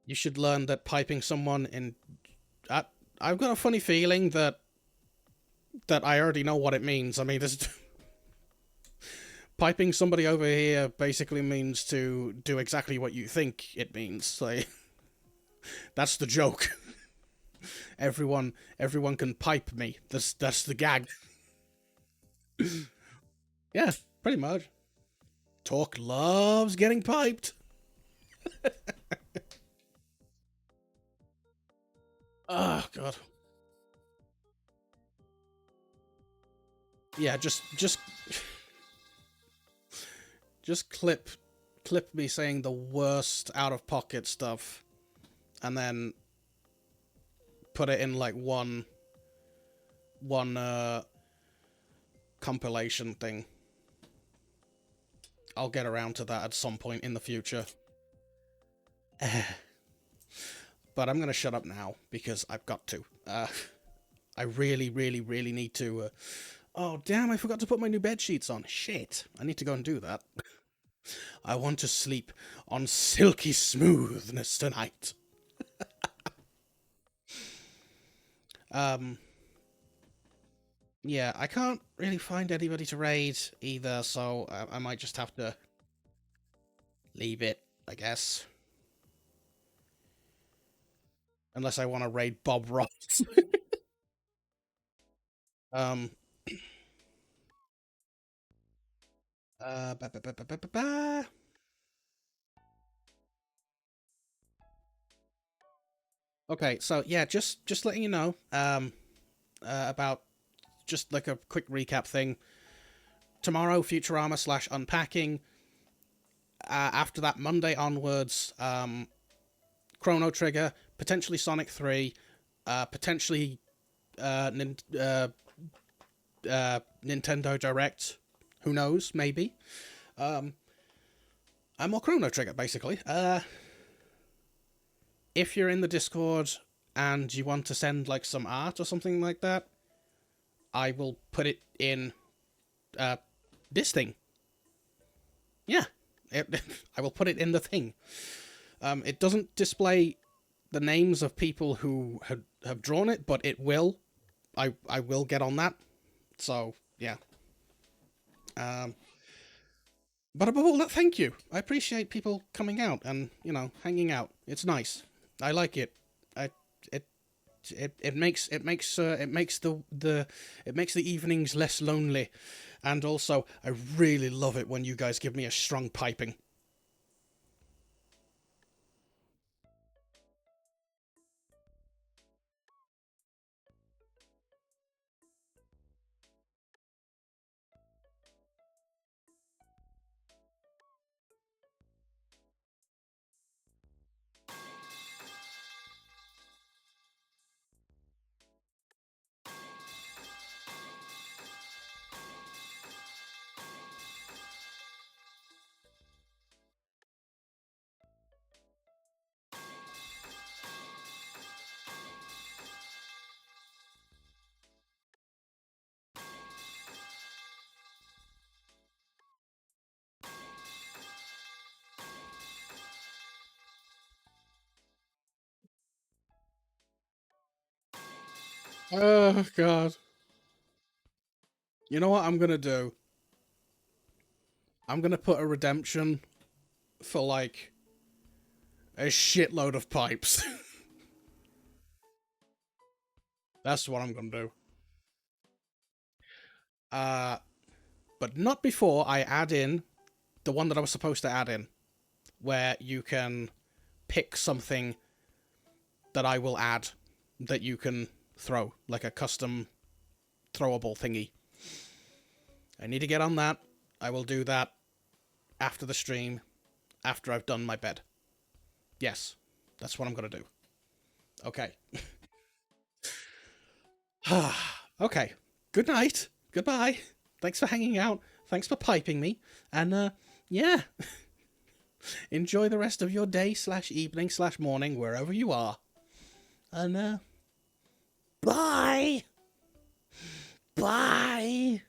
You should learn that piping someone in... I've got a funny feeling that I already know what it means. I mean, this... Piping somebody over here basically means to do exactly what you think it means. Like, that's the joke. Everyone can pipe me. That's the gag. Yeah, pretty much. Talk loves getting piped. Oh, God. yeah, just clip me saying the worst out of pocket stuff, and then put it in like one compilation thing. I'll get around to that at some point in the future. But I'm gonna shut up now because I've got to. I really need to. Oh damn! I forgot to put my new bed sheets on. Shit! I need to go and do that. I want to sleep on silky smoothness tonight. Yeah, I can't really find anybody to raid either, so I might just have to leave it, I guess. Unless I want to raid Bob Ross. Okay, so yeah, just letting you know, about just like a quick recap thing. Tomorrow, Futurama / Unpacking. After that, Monday onwards, Chrono Trigger, potentially Sonic 3, potentially Nintendo Direct. Who knows? Maybe. And more Chrono Trigger, basically. If you're in the Discord and you want to send like some art or something like that, I will put it in this thing. Yeah, I will put it in the thing. It doesn't display the names of people who have drawn it, but it will. I will get on that. So, yeah. But above all that, thank you. I appreciate people coming out and, you know, hanging out. It's nice. I like it. It makes the evenings less lonely, and also I really love it when you guys give me a strong piping. Oh, God. You know what I'm gonna do? I'm gonna put a redemption for, like, a shitload of pipes. That's what I'm gonna do. But not before I add in the one that I was supposed to add in, where you can pick something that I will add that you can throw, like a custom throwable thingy. I need to get on that. I will do that after the stream, after I've done my bed. Yes, that's what I'm gonna do. Okay. Okay. Good night. Goodbye. Thanks for hanging out. Thanks for piping me. And, yeah. Enjoy the rest of your day / evening / morning, wherever you are. And, bye! Bye!